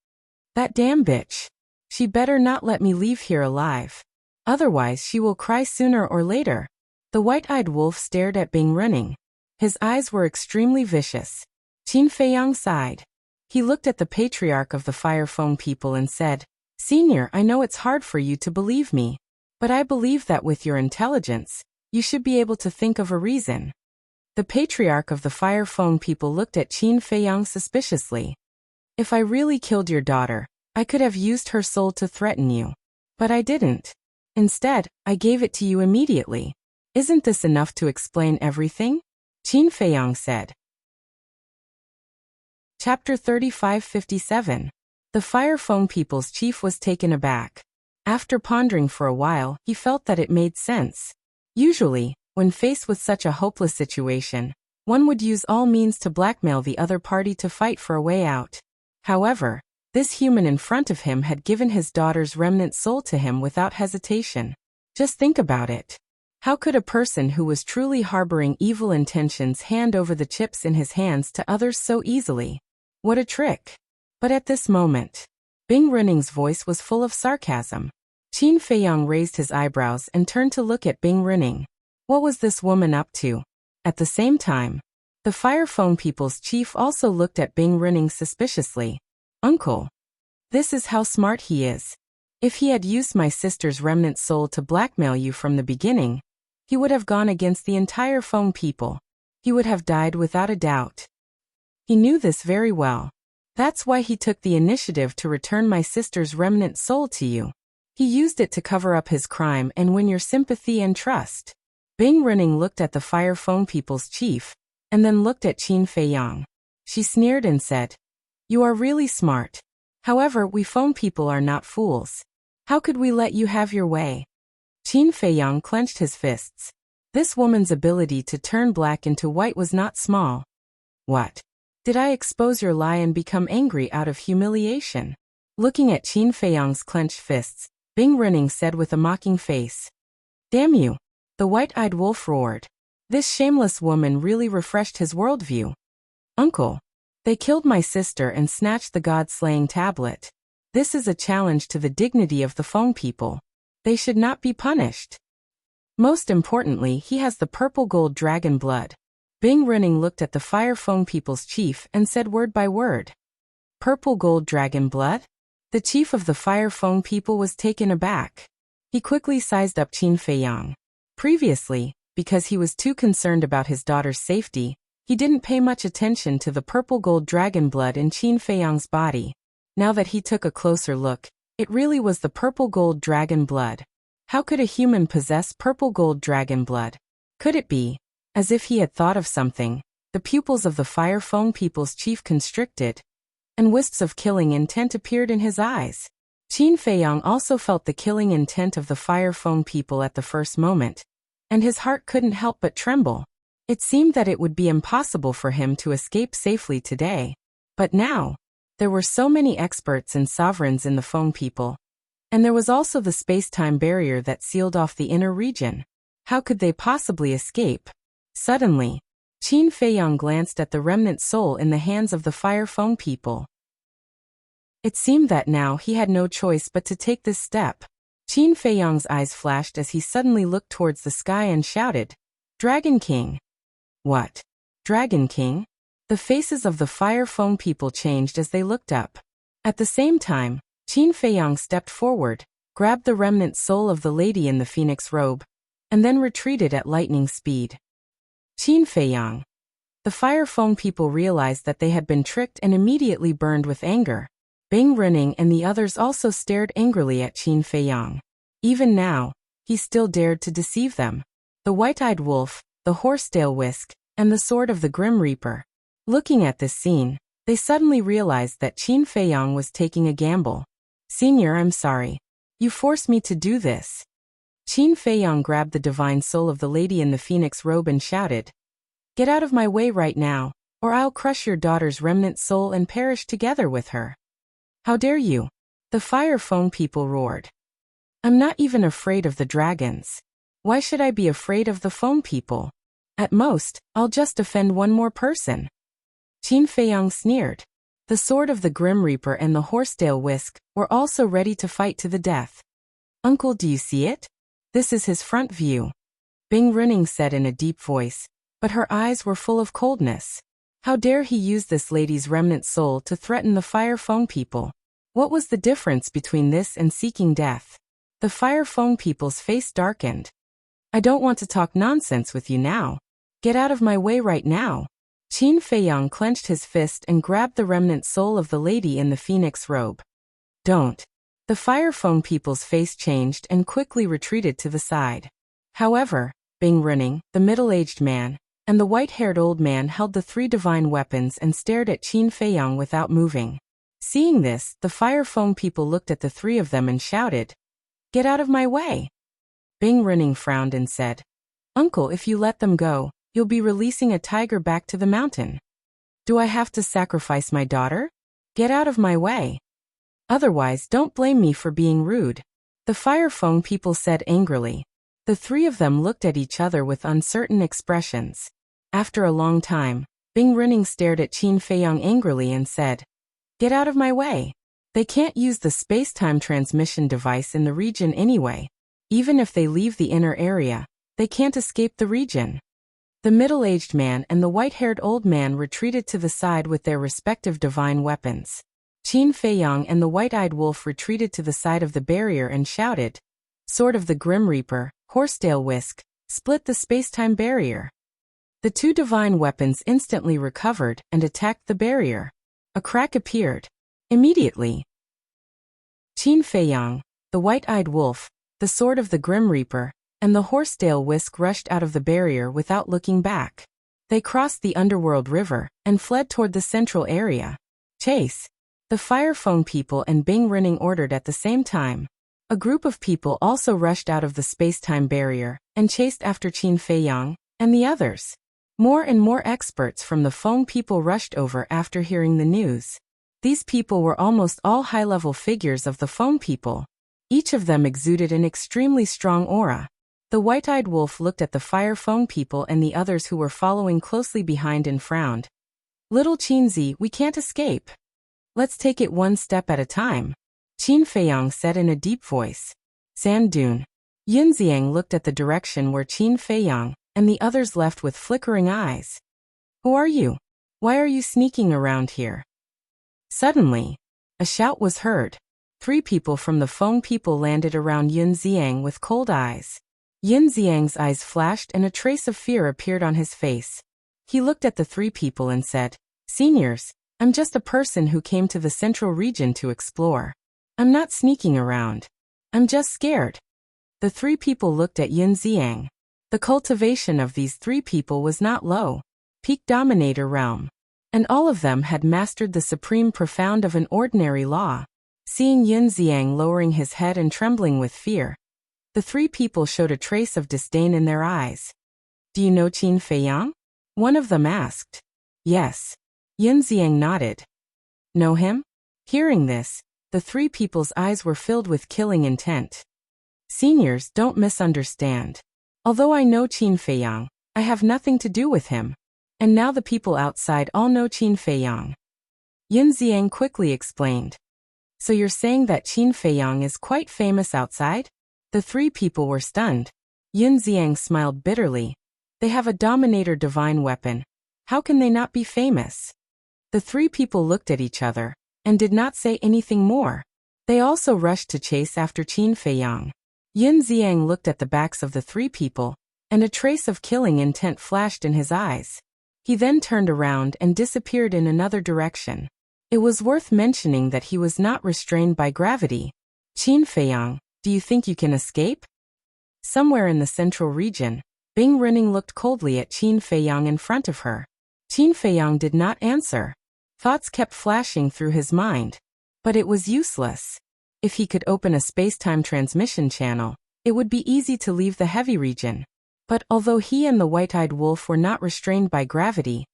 "That damn bitch. She better not let me leave here alive. Otherwise she will cry sooner or later." The white-eyed wolf stared at Bing Runing. His eyes were extremely vicious. Qin Feiyang sighed. He looked at the patriarch of the Fire Phone people and said, "Senior, I know it's hard for you to believe me, but I believe that with your intelligence, you should be able to think of a reason." The patriarch of the Fire Phone people looked at Qin Feiyang suspiciously. "If I really killed your daughter, I could have used her soul to threaten you. But I didn't. Instead, I gave it to you immediately. Isn't this enough to explain everything?" Qin Feiyang said. Chapter 3557. The Fire Phone people's chief was taken aback. After pondering for a while, he felt that it made sense. Usually, when faced with such a hopeless situation, one would use all means to blackmail the other party to fight for a way out. However, this human in front of him had given his daughter's remnant soul to him without hesitation. Just think about it. How could a person who was truly harboring evil intentions hand over the chips in his hands to others so easily? What a trick. But at this moment, Bing Runing's voice was full of sarcasm. Qin Feiyang raised his eyebrows and turned to look at Bing Runing. What was this woman up to? At the same time, the Fire Phone people's chief also looked at Bing Runing suspiciously. "Uncle, this is how smart he is. If he had used my sister's remnant soul to blackmail you from the beginning, he would have gone against the entire Phone people. He would have died without a doubt. He knew this very well. That's why he took the initiative to return my sister's remnant soul to you. He used it to cover up his crime and win your sympathy and trust." Bing Runing looked at the Fire Phone people's chief, and then looked at Qin Feiyang. She sneered and said, "You are really smart. However, we Phone people are not fools. How could we let you have your way?" Qin Feiyang clenched his fists. This woman's ability to turn black into white was not small. "What? Did I expose your lie and become angry out of humiliation?" Looking at Qin Feiyang's clenched fists, Bing Runing said with a mocking face. "Damn you!" The white-eyed wolf roared. This shameless woman really refreshed his worldview. "Uncle, they killed my sister and snatched the God-slaying tablet. This is a challenge to the dignity of the Phone people. They should not be punished." Most importantly, he has the purple gold dragon blood. Bing Running looked at the Fire Feng people's chief and said word by word. Purple gold dragon blood? The chief of the Fire Feng people was taken aback. He quickly sized up Qin Feiyang. Previously, because he was too concerned about his daughter's safety, he didn't pay much attention to the purple gold dragon blood in Qin Feiyang's body. Now that he took a closer look, it really was the purple gold dragon blood. How could a human possess purple gold dragon blood? Could it be? As if he had thought of something, the pupils of the Fire Feng people's chief constricted, and wisps of killing intent appeared in his eyes. Qin Feiyang also felt the killing intent of the Fire Feng people at the first moment, and his heart couldn't help but tremble. It seemed that it would be impossible for him to escape safely today. But now, there were so many experts and sovereigns in the Feng people, and there was also the space-time barrier that sealed off the inner region. How could they possibly escape? Suddenly, Qin Feiyang glanced at the remnant soul in the hands of the Fire Feng people. It seemed that now he had no choice but to take this step. Qin Feiyang's eyes flashed as he suddenly looked towards the sky and shouted, "Dragon King!" What? Dragon King? The faces of the Fire Feng people changed as they looked up. At the same time, Qin Feiyang stepped forward, grabbed the remnant soul of the lady in the phoenix robe, and then retreated at lightning speed. Qin Feiyang. The Fire Feng people realized that they had been tricked and immediately burned with anger. Bing Running and the others also stared angrily at Qin Feiyang. Even now, he still dared to deceive them. The white-eyed wolf, the horsetail whisk, and the sword of the Grim Reaper. Looking at this scene, they suddenly realized that Qin Feiyang was taking a gamble. "Senior, I'm sorry. You forced me to do this." Qin Feiyang grabbed the divine soul of the lady in the phoenix robe and shouted, "Get out of my way right now, or I'll crush your daughter's remnant soul and perish together with her." "How dare you?" the Fire Feng people roared. "I'm not even afraid of the dragons. Why should I be afraid of the Feng people? At most, I'll just offend one more person." Qin Feiyang sneered. The sword of the Grim Reaper and the horsetail whisk were also ready to fight to the death. "Uncle, do you see it? This is his front view," Bing Running said in a deep voice, but her eyes were full of coldness. How dare he use this lady's remnant soul to threaten the Fire Feng people? What was the difference between this and seeking death? The Fire Feng people's face darkened. "I don't want to talk nonsense with you now. Get out of my way right now." Qin Feiyang clenched his fist and grabbed the remnant soul of the lady in the phoenix robe. "Don't." The Fire Feng people's face changed and quickly retreated to the side. However, Bing Running, the middle-aged man, and the white-haired old man held the three divine weapons and stared at Qin Feiyang without moving. Seeing this, the Fire Feng people looked at the three of them and shouted, "Get out of my way!" Bing Running frowned and said, "Uncle, if you let them go, you'll be releasing a tiger back to the mountain. Do I have to sacrifice my daughter? Get out of my way. Otherwise, don't blame me for being rude," the Fire Feng people said angrily. The three of them looked at each other with uncertain expressions. After a long time, Bing Running stared at Qin Feiyang angrily and said, "Get out of my way. They can't use the space-time transmission device in the region anyway. Even if they leave the inner area, they can't escape the region." The middle-aged man and the white-haired old man retreated to the side with their respective divine weapons. Qin Feiyang and the white-eyed wolf retreated to the side of the barrier and shouted, "Sword of the Grim Reaper, horsetail whisk, split the space-time barrier." The two divine weapons instantly recovered and attacked the barrier. A crack appeared. Immediately, Qin Feiyang, the white-eyed wolf, the sword of the Grim Reaper, and the horsetail whisk rushed out of the barrier without looking back. They crossed the underworld river and fled toward the central area. "Chase!" the Fire Feng people and Bing Running ordered at the same time. A group of people also rushed out of the space-time barrier and chased after Qin Feiyang and the others. More and more experts from the Feng people rushed over after hearing the news. These people were almost all high-level figures of the Feng people. Each of them exuded an extremely strong aura. The white-eyed wolf looked at the Fire Feng people and the others who were following closely behind and frowned. "Little Qinzi, we can't escape. Let's take it one step at a time," Qin Feiyang said in a deep voice. "Sand dune." Yunxiang looked at the direction where Qin Feiyang and the others left with flickering eyes. Who are you? Why are you sneaking around here? Suddenly, a shout was heard. 3 people from the Feng people landed around Yunxiang with cold eyes. Yunxiang's eyes flashed and a trace of fear appeared on his face. He looked at the 3 people and said, Seniors, I'm just a person who came to the central region to explore. I'm not sneaking around. I'm just scared. The 3 people looked at Yunxiang. The cultivation of these 3 people was not low. Peak Dominator realm. And all of them had mastered the supreme profound of an ordinary law. Seeing Yunxiang lowering his head and trembling with fear, the 3 people showed a trace of disdain in their eyes. Do you know Qin Feiyang? One of them asked. Yes. Yunxiang nodded. Know him? Hearing this, the 3 people's eyes were filled with killing intent. Seniors, don't misunderstand. Although I know Qin Feiyang, I have nothing to do with him. And now the people outside all know Qin Feiyang. Yunxiang quickly explained. So you're saying that Qin Feiyang is quite famous outside? The 3 people were stunned. Yunxiang smiled bitterly. They have a Dominator divine weapon. How can they not be famous? The 3 people looked at each other and did not say anything more. They also rushed to chase after Qin Feiyang. Yunxiang looked at the backs of the 3 people, and a trace of killing intent flashed in his eyes. He then turned around and disappeared in another direction. It was worth mentioning that he was not restrained by gravity. Qin Feiyang, do you think you can escape? Somewhere in the central region, Bing Rinning looked coldly at Qin Feiyang in front of her. Qin Feiyang did not answer. Thoughts kept flashing through his mind. But it was useless. If he could open a space-time transmission channel, it would be easy to leave the heavy region. But although he and the white-eyed wolf were not restrained by gravity,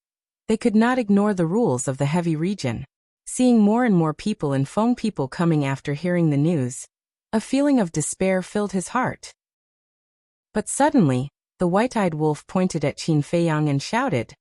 they could not ignore the rules of the heavy region. Seeing more and more people and Feng people coming after hearing the news, a feeling of despair filled his heart. But suddenly, the white-eyed wolf pointed at Qin Feiyang and shouted,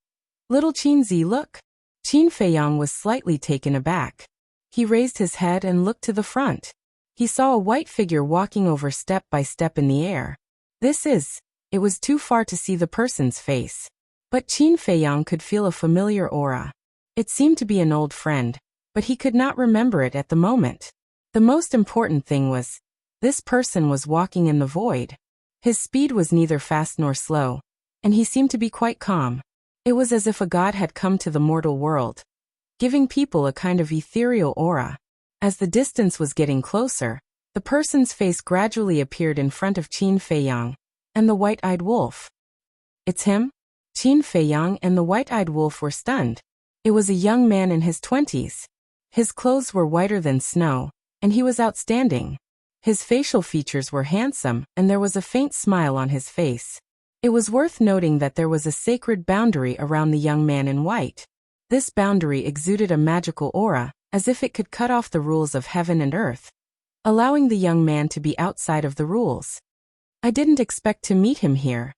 Little Qinzi, look! Qin Feiyang was slightly taken aback. He raised his head and looked to the front. He saw a white figure walking over step by step in the air. It was too far to see the person's face. But Qin Feiyang could feel a familiar aura. It seemed to be an old friend, but he could not remember it at the moment. The most important thing was, this person was walking in the void. His speed was neither fast nor slow, and he seemed to be quite calm. It was as if a god had come to the mortal world, giving people a kind of ethereal aura. As the distance was getting closer, the person's face gradually appeared in front of Qin Feiyang and the white-eyed wolf. It's him? Qin Feiyang and the white-eyed wolf were stunned. It was a young man in his 20s. His clothes were whiter than snow, and he was outstanding. His facial features were handsome, and there was a faint smile on his face. It was worth noting that there was a sacred boundary around the young man in white. This boundary exuded a magical aura, as if it could cut off the rules of heaven and earth, allowing the young man to be outside of the rules. I didn't expect to meet him here,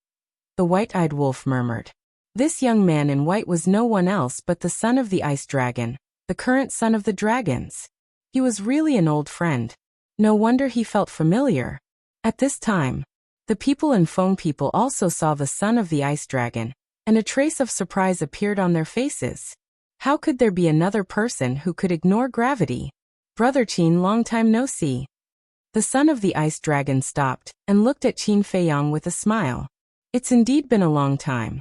the white-eyed wolf murmured. This young man in white was no one else but the son of the ice dragon, the current son of the dragons. He was really an old friend. No wonder he felt familiar. At this time, the people and Feng people also saw the son of the ice dragon, and a trace of surprise appeared on their faces. How could there be another person who could ignore gravity? Brother Qin, long time no see. The son of the ice dragon stopped and looked at Qin Feiyang with a smile. It's indeed been a long time.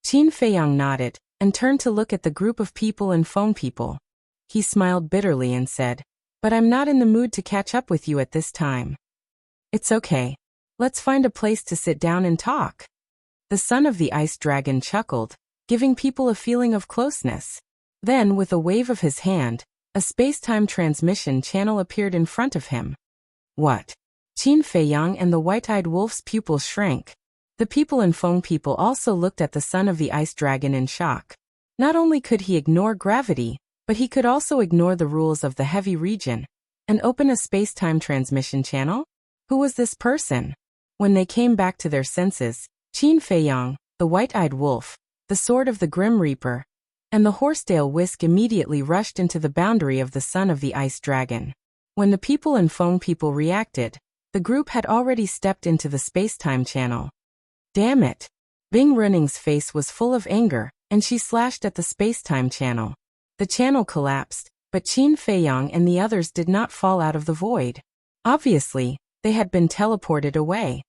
Qin Feiyang nodded and turned to look at the group of people and Feng people. He smiled bitterly and said, But I'm not in the mood to catch up with you at this time. It's okay. Let's find a place to sit down and talk. The son of the ice dragon chuckled, giving people a feeling of closeness. Then, with a wave of his hand, a space-time transmission channel appeared in front of him. What? Qin Feiyang and the white-eyed wolf's pupils shrank. The people and Feng people also looked at the son of the ice dragon in shock. Not only could he ignore gravity, but he could also ignore the rules of the heavy region and open a space-time transmission channel? Who was this person? When they came back to their senses, Qin Feiyang, the white-eyed wolf, the sword of the Grim Reaper, and the horsetail whisk immediately rushed into the boundary of the son of the ice dragon. When the people and Feng people reacted, The group had already stepped into the space-time channel. Damn it! Bing Running's face was full of anger, and she slashed at the space-time channel. The channel collapsed, but Qin Feiyang and the others did not fall out of the void. Obviously, they had been teleported away.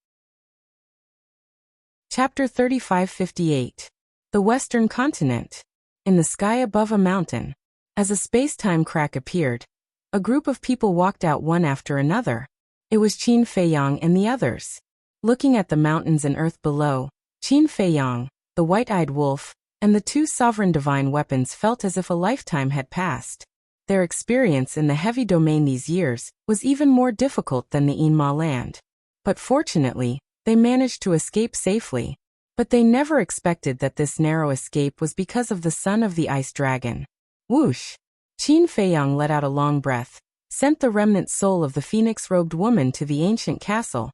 Chapter 3558. The Western Continent. In the sky above a mountain. As a space-time crack appeared, a group of people walked out one after another. It was Qin Feiyang and the others. Looking at the mountains and earth below, Qin Feiyang, the white-eyed wolf, and the two sovereign divine weapons felt as if a lifetime had passed. Their experience in the heavy domain these years was even more difficult than the Yinma land. But fortunately, they managed to escape safely. But they never expected that this narrow escape was because of the son of the ice dragon. Whoosh! Qin Feiyang let out a long breath, sent the remnant soul of the phoenix-robed woman to the ancient castle,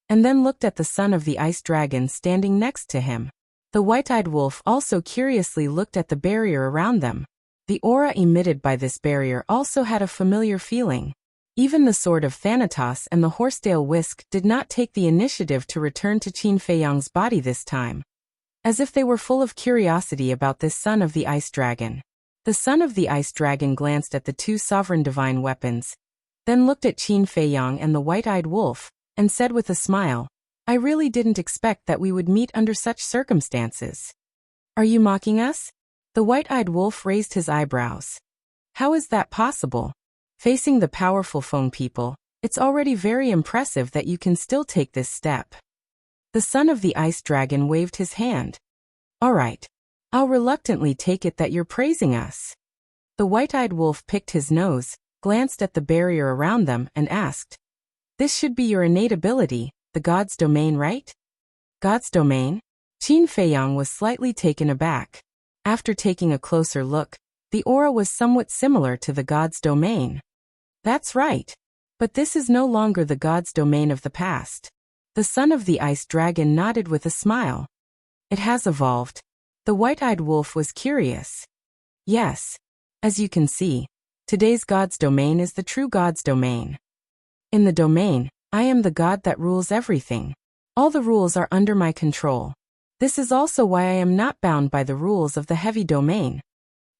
and then looked at the son of the ice dragon standing next to him. The white-eyed wolf also curiously looked at the barrier around them. The aura emitted by this barrier also had a familiar feeling. Even the sword of Thanatos and the horsetail whisk did not take the initiative to return to Qin Feiyang's body this time. As if they were full of curiosity about this son of the ice dragon. The son of the ice dragon glanced at the two sovereign divine weapons, then looked at Qin Feiyang and the white-eyed wolf, and said with a smile, "I really didn't expect that we would meet under such circumstances. Are you mocking us?" The white-eyed wolf raised his eyebrows. "How is that possible? Facing the powerful Feng people, it's already very impressive that you can still take this step." The son of the ice dragon waved his hand. "All right. I'll reluctantly take it that you're praising us." The white-eyed wolf picked his nose, glanced at the barrier around them, and asked, "This should be your innate ability, the God's domain, right?" God's domain? Qin Feiyang was slightly taken aback. After taking a closer look, the aura was somewhat similar to the God's domain. "That's right. But this is no longer the God's domain of the past." The son of the ice dragon nodded with a smile. "It has evolved." The white-eyed wolf was curious. "Yes. As you can see, today's God's domain is the true God's domain. In the domain, I am the God that rules everything. All the rules are under my control. This is also why I am not bound by the rules of the heavy domain."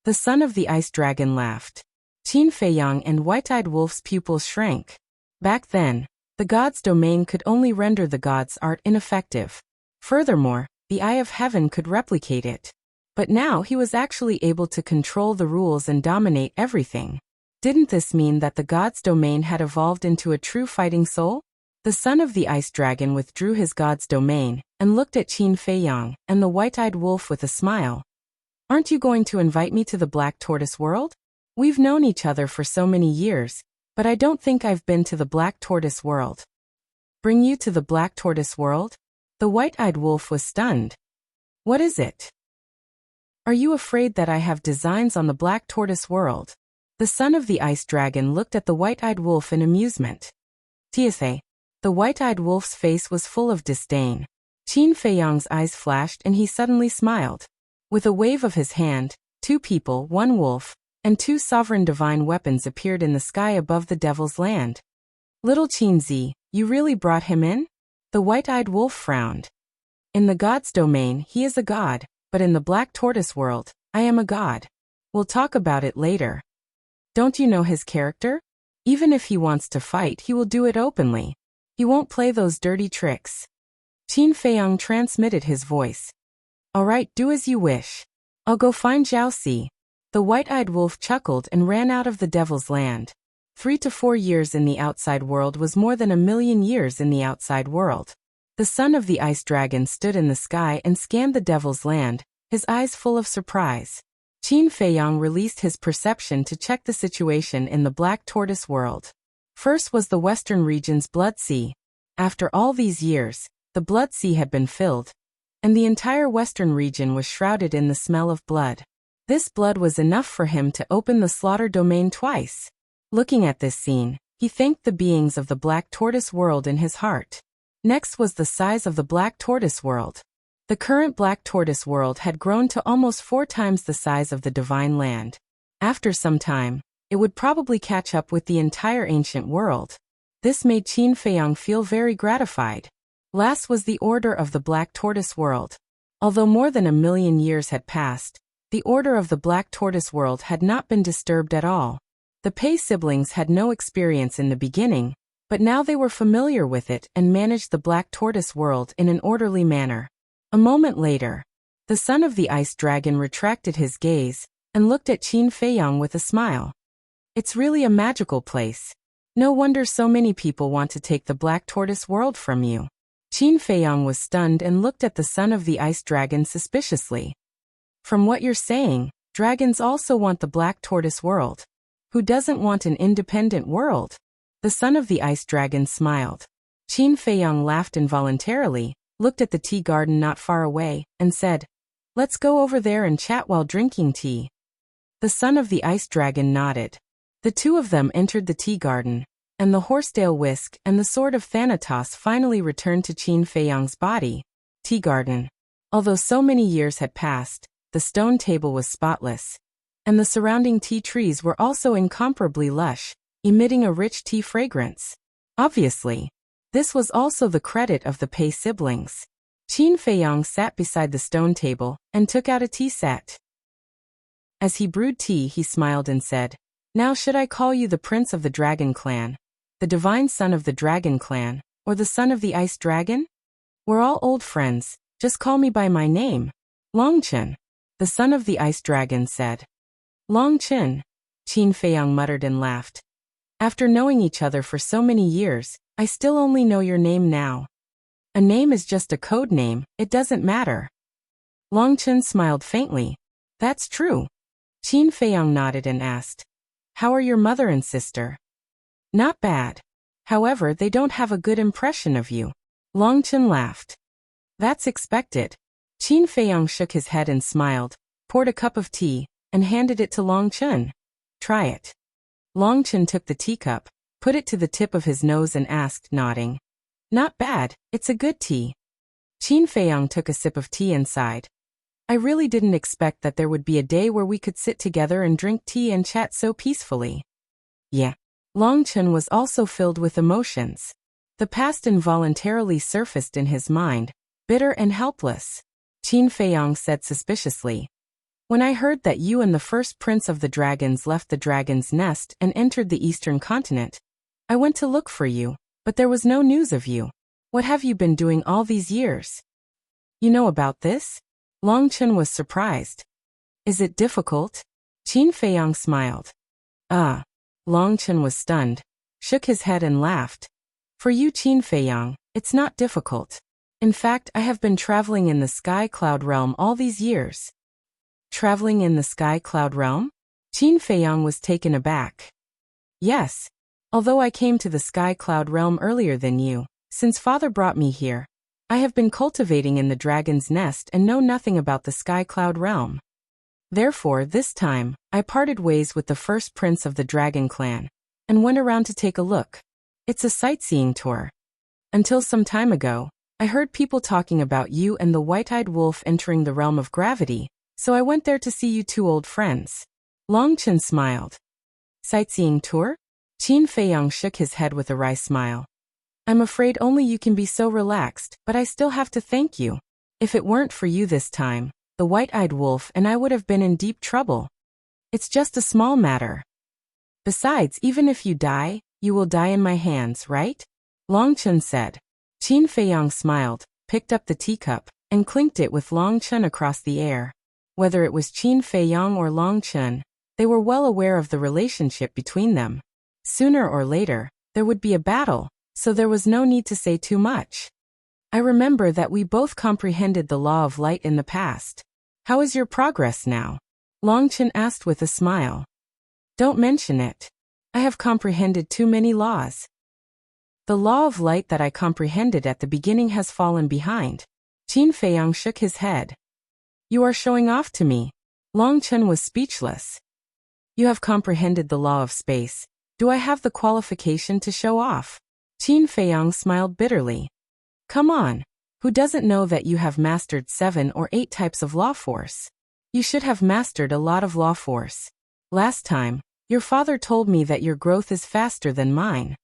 The son of the ice dragon laughed. Qin Feiyang and white-eyed wolf's pupils shrank. Back then, the God's domain could only render the God's art ineffective. Furthermore, the eye of heaven could replicate it. But now he was actually able to control the rules and dominate everything. Didn't this mean that the God's domain had evolved into a true fighting soul? The son of the ice dragon withdrew his God's domain and looked at Qin Feiyang and the white-eyed wolf with a smile. "Aren't you going to invite me to the Black Tortoise world? We've known each other for so many years, but I don't think I've been to the Black Tortoise world." "Bring you to the Black Tortoise world?" The white-eyed wolf was stunned. "What is it? Are you afraid that I have designs on the Black Tortoise world?" The son of the ice dragon looked at the white-eyed wolf in amusement. "Tiase." The white-eyed wolf's face was full of disdain. Qin Feiyang's eyes flashed and he suddenly smiled. With a wave of his hand, two people, one wolf, and two sovereign divine weapons appeared in the sky above the Devil's Land. "Little Qin Zi, you really brought him in?" The white-eyed wolf frowned. "In the God's domain, he is a god, but in the Black Tortoise world, I am a god. We'll talk about it later. Don't you know his character? Even if he wants to fight, he will do it openly. He won't play those dirty tricks." Qin Feiyang transmitted his voice. "All right, do as you wish. I'll go find Zhao Si." The white-eyed wolf chuckled and ran out of the Devil's Land. 3 to 4 years in the outside world was more than 1,000,000 years in the outside world. The son of the ice dragon stood in the sky and scanned the Devil's Land, his eyes full of surprise. Qin Feiyang released his perception to check the situation in the Black Tortoise world. First was the western region's Blood Sea. After all these years, the Blood Sea had been filled, and the entire western region was shrouded in the smell of blood. This blood was enough for him to open the slaughter domain twice. Looking at this scene, he thanked the beings of the Black Tortoise world in his heart. Next was the size of the Black Tortoise world. The current Black Tortoise world had grown to almost 4 times the size of the Divine Land. After some time, it would probably catch up with the entire ancient world. This made Qin Feiyang feel very gratified. Last was the Order of the Black Tortoise World. Although more than 1,000,000 years had passed, the Order of the Black Tortoise World had not been disturbed at all. The Pei siblings had no experience in the beginning, but now they were familiar with it and managed the Black Tortoise World in an orderly manner. A moment later, the son of the Ice Dragon retracted his gaze and looked at Qin Feiyang with a smile. It's really a magical place. No wonder so many people want to take the Black Tortoise World from you. Qin Feiyang was stunned and looked at the son of the Ice Dragon suspiciously. From what you're saying, dragons also want the Black Tortoise World. Who doesn't want an independent world? The son of the Ice Dragon smiled. Qin Feiyang laughed involuntarily, looked at the tea garden not far away, and said, "Let's go over there and chat while drinking tea." The son of the Ice Dragon nodded. The two of them entered the tea garden, and the horsetail whisk and the sword of Thanatos finally returned to Qin Feiyang's body. Tea garden. Although so many years had passed, the stone table was spotless, and the surrounding tea trees were also incomparably lush, emitting a rich tea fragrance. Obviously, this was also the credit of the Pei siblings. Qin Feiyang sat beside the stone table and took out a tea set. As he brewed tea, he smiled and said, "Now should I call you the Prince of the Dragon Clan, the Divine Son of the Dragon Clan, or the Son of the Ice Dragon? We're all old friends, just call me by my name." "Longchen," the son of the Ice Dragon said. "Longchen," Qin Feiyang muttered and laughed. "After knowing each other for so many years, I still only know your name now. A name is just a code name, it doesn't matter." Longchen smiled faintly. "That's true." Qin Feiyang nodded and asked, "How are your mother and sister?" "Not bad. However, they don't have a good impression of you." Longchen laughed. "That's expected." Qin Feiyang shook his head and smiled, poured a cup of tea, and handed it to Longchen. "Try it." Longchen took the teacup, put it to the tip of his nose and asked, nodding, "Not bad, it's a good tea." Qin Feiyang took a sip of tea and sighed. "I really didn't expect that there would be a day where we could sit together and drink tea and chat so peacefully." Yeah. Longchen was also filled with emotions. The past involuntarily surfaced in his mind, bitter and helpless. Qin Feiyang said suspiciously, "When I heard that you and the first prince of the dragons left the dragon's nest and entered the eastern continent, I went to look for you, but there was no news of you. What have you been doing all these years?" "You know about this?" Longchen was surprised. "Is it difficult?" Qin Feiyang smiled. "Ah." Longchen was stunned, shook his head and laughed. "For you, Qin Feiyang, it's not difficult. In fact, I have been traveling in the Sky Cloud Realm all these years." "Traveling in the Sky Cloud Realm?" Qin Feiyang was taken aback. "Yes. Although I came to the Sky Cloud Realm earlier than you, since father brought me here, I have been cultivating in the dragon's nest and know nothing about the Sky Cloud Realm. Therefore, this time, I parted ways with the first prince of the Dragon Clan, and went around to take a look. It's a sightseeing tour. Until some time ago, I heard people talking about you and the white-eyed wolf entering the realm of gravity, so I went there to see you two old friends." Longchen smiled. "Sightseeing tour?" Qin Feiyang shook his head with a wry smile. "I'm afraid only you can be so relaxed, but I still have to thank you. If it weren't for you this time, the white-eyed wolf and I would have been in deep trouble. It's just a small matter. Besides, even if you die, you will die in my hands, right?" Longchen said. Qin Feiyang smiled, picked up the teacup, and clinked it with Longchen across the air. Whether it was Qin Feiyang or Longchen, they were well aware of the relationship between them. Sooner or later, there would be a battle, so there was no need to say too much. "I remember that we both comprehended the law of light in the past. How is your progress now?" Longchen asked with a smile. "Don't mention it. I have comprehended too many laws. The law of light that I comprehended at the beginning has fallen behind." Qin Feiyang shook his head. "You are showing off to me." Longchen was speechless. "You have comprehended the law of space. Do I have the qualification to show off?" Qin Feiyang smiled bitterly. "Come on. Who doesn't know that you have mastered 7 or 8 types of law force? You should have mastered a lot of law force. Last time, your father told me that your growth is faster than mine."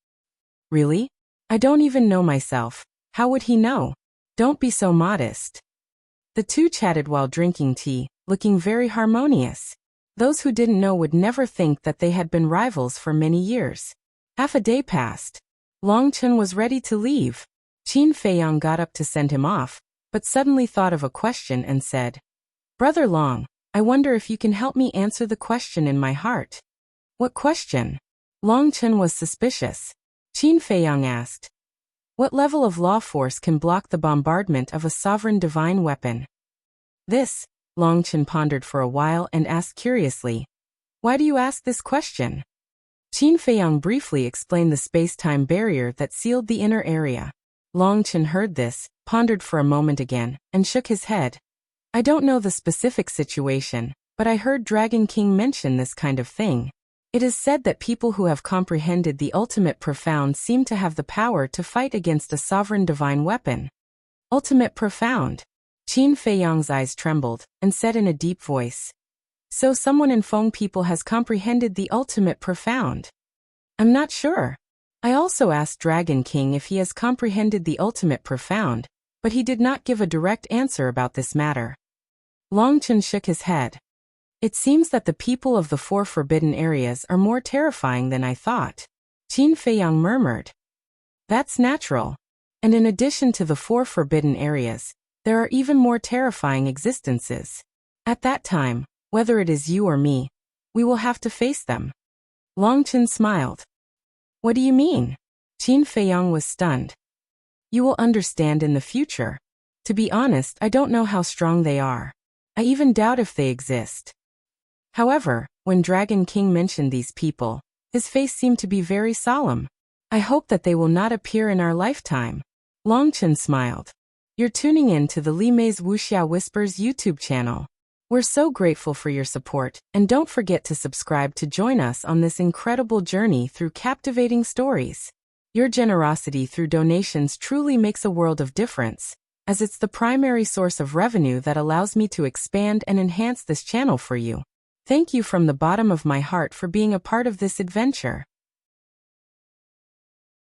Really? I don't even know myself. How would he know? Don't be so modest. The two chatted while drinking tea, looking very harmonious. Those who didn't know would never think that they had been rivals for many years. Half a day passed. Long Chen was ready to leave. Qin Feiyang got up to send him off, but suddenly thought of a question and said, "Brother Long, I wonder if you can help me answer the question in my heart." "What question?" Long Chen was suspicious. Qin Feiyang asked, "What level of law force can block the bombardment of a sovereign divine weapon?" This, Long Chen pondered for a while and asked curiously, "Why do you ask this question?" Qin Feiyang briefly explained the space-time barrier that sealed the inner area. Long Chen heard this, pondered for a moment again, and shook his head. "I don't know the specific situation, but I heard Dragon King mention this kind of thing. It is said that people who have comprehended the ultimate profound seem to have the power to fight against a sovereign divine weapon." Ultimate profound. Qin Feiyang's eyes trembled, and said in a deep voice, "So someone in Feng people has comprehended the ultimate profound?" "I'm not sure. I also asked Dragon King if he has comprehended the ultimate profound, but he did not give a direct answer about this matter." Long Chen shook his head. "It seems that the people of the four forbidden areas are more terrifying than I thought." Qin Feiyang murmured. "That's natural. And in addition to the four forbidden areas, there are even more terrifying existences. At that time, whether it is you or me, we will have to face them." Long Chen smiled. "What do you mean?" Qin Feiyang was stunned. "You will understand in the future. To be honest, I don't know how strong they are. I even doubt if they exist." However, when Dragon King mentioned these people, his face seemed to be very solemn. "I hope that they will not appear in our lifetime." Long Chen smiled. You're tuning in to the Li Mei's Wuxia Whispers YouTube channel. We're so grateful for your support, and don't forget to subscribe to join us on this incredible journey through captivating stories. Your generosity through donations truly makes a world of difference, as it's the primary source of revenue that allows me to expand and enhance this channel for you. Thank you from the bottom of my heart for being a part of this adventure.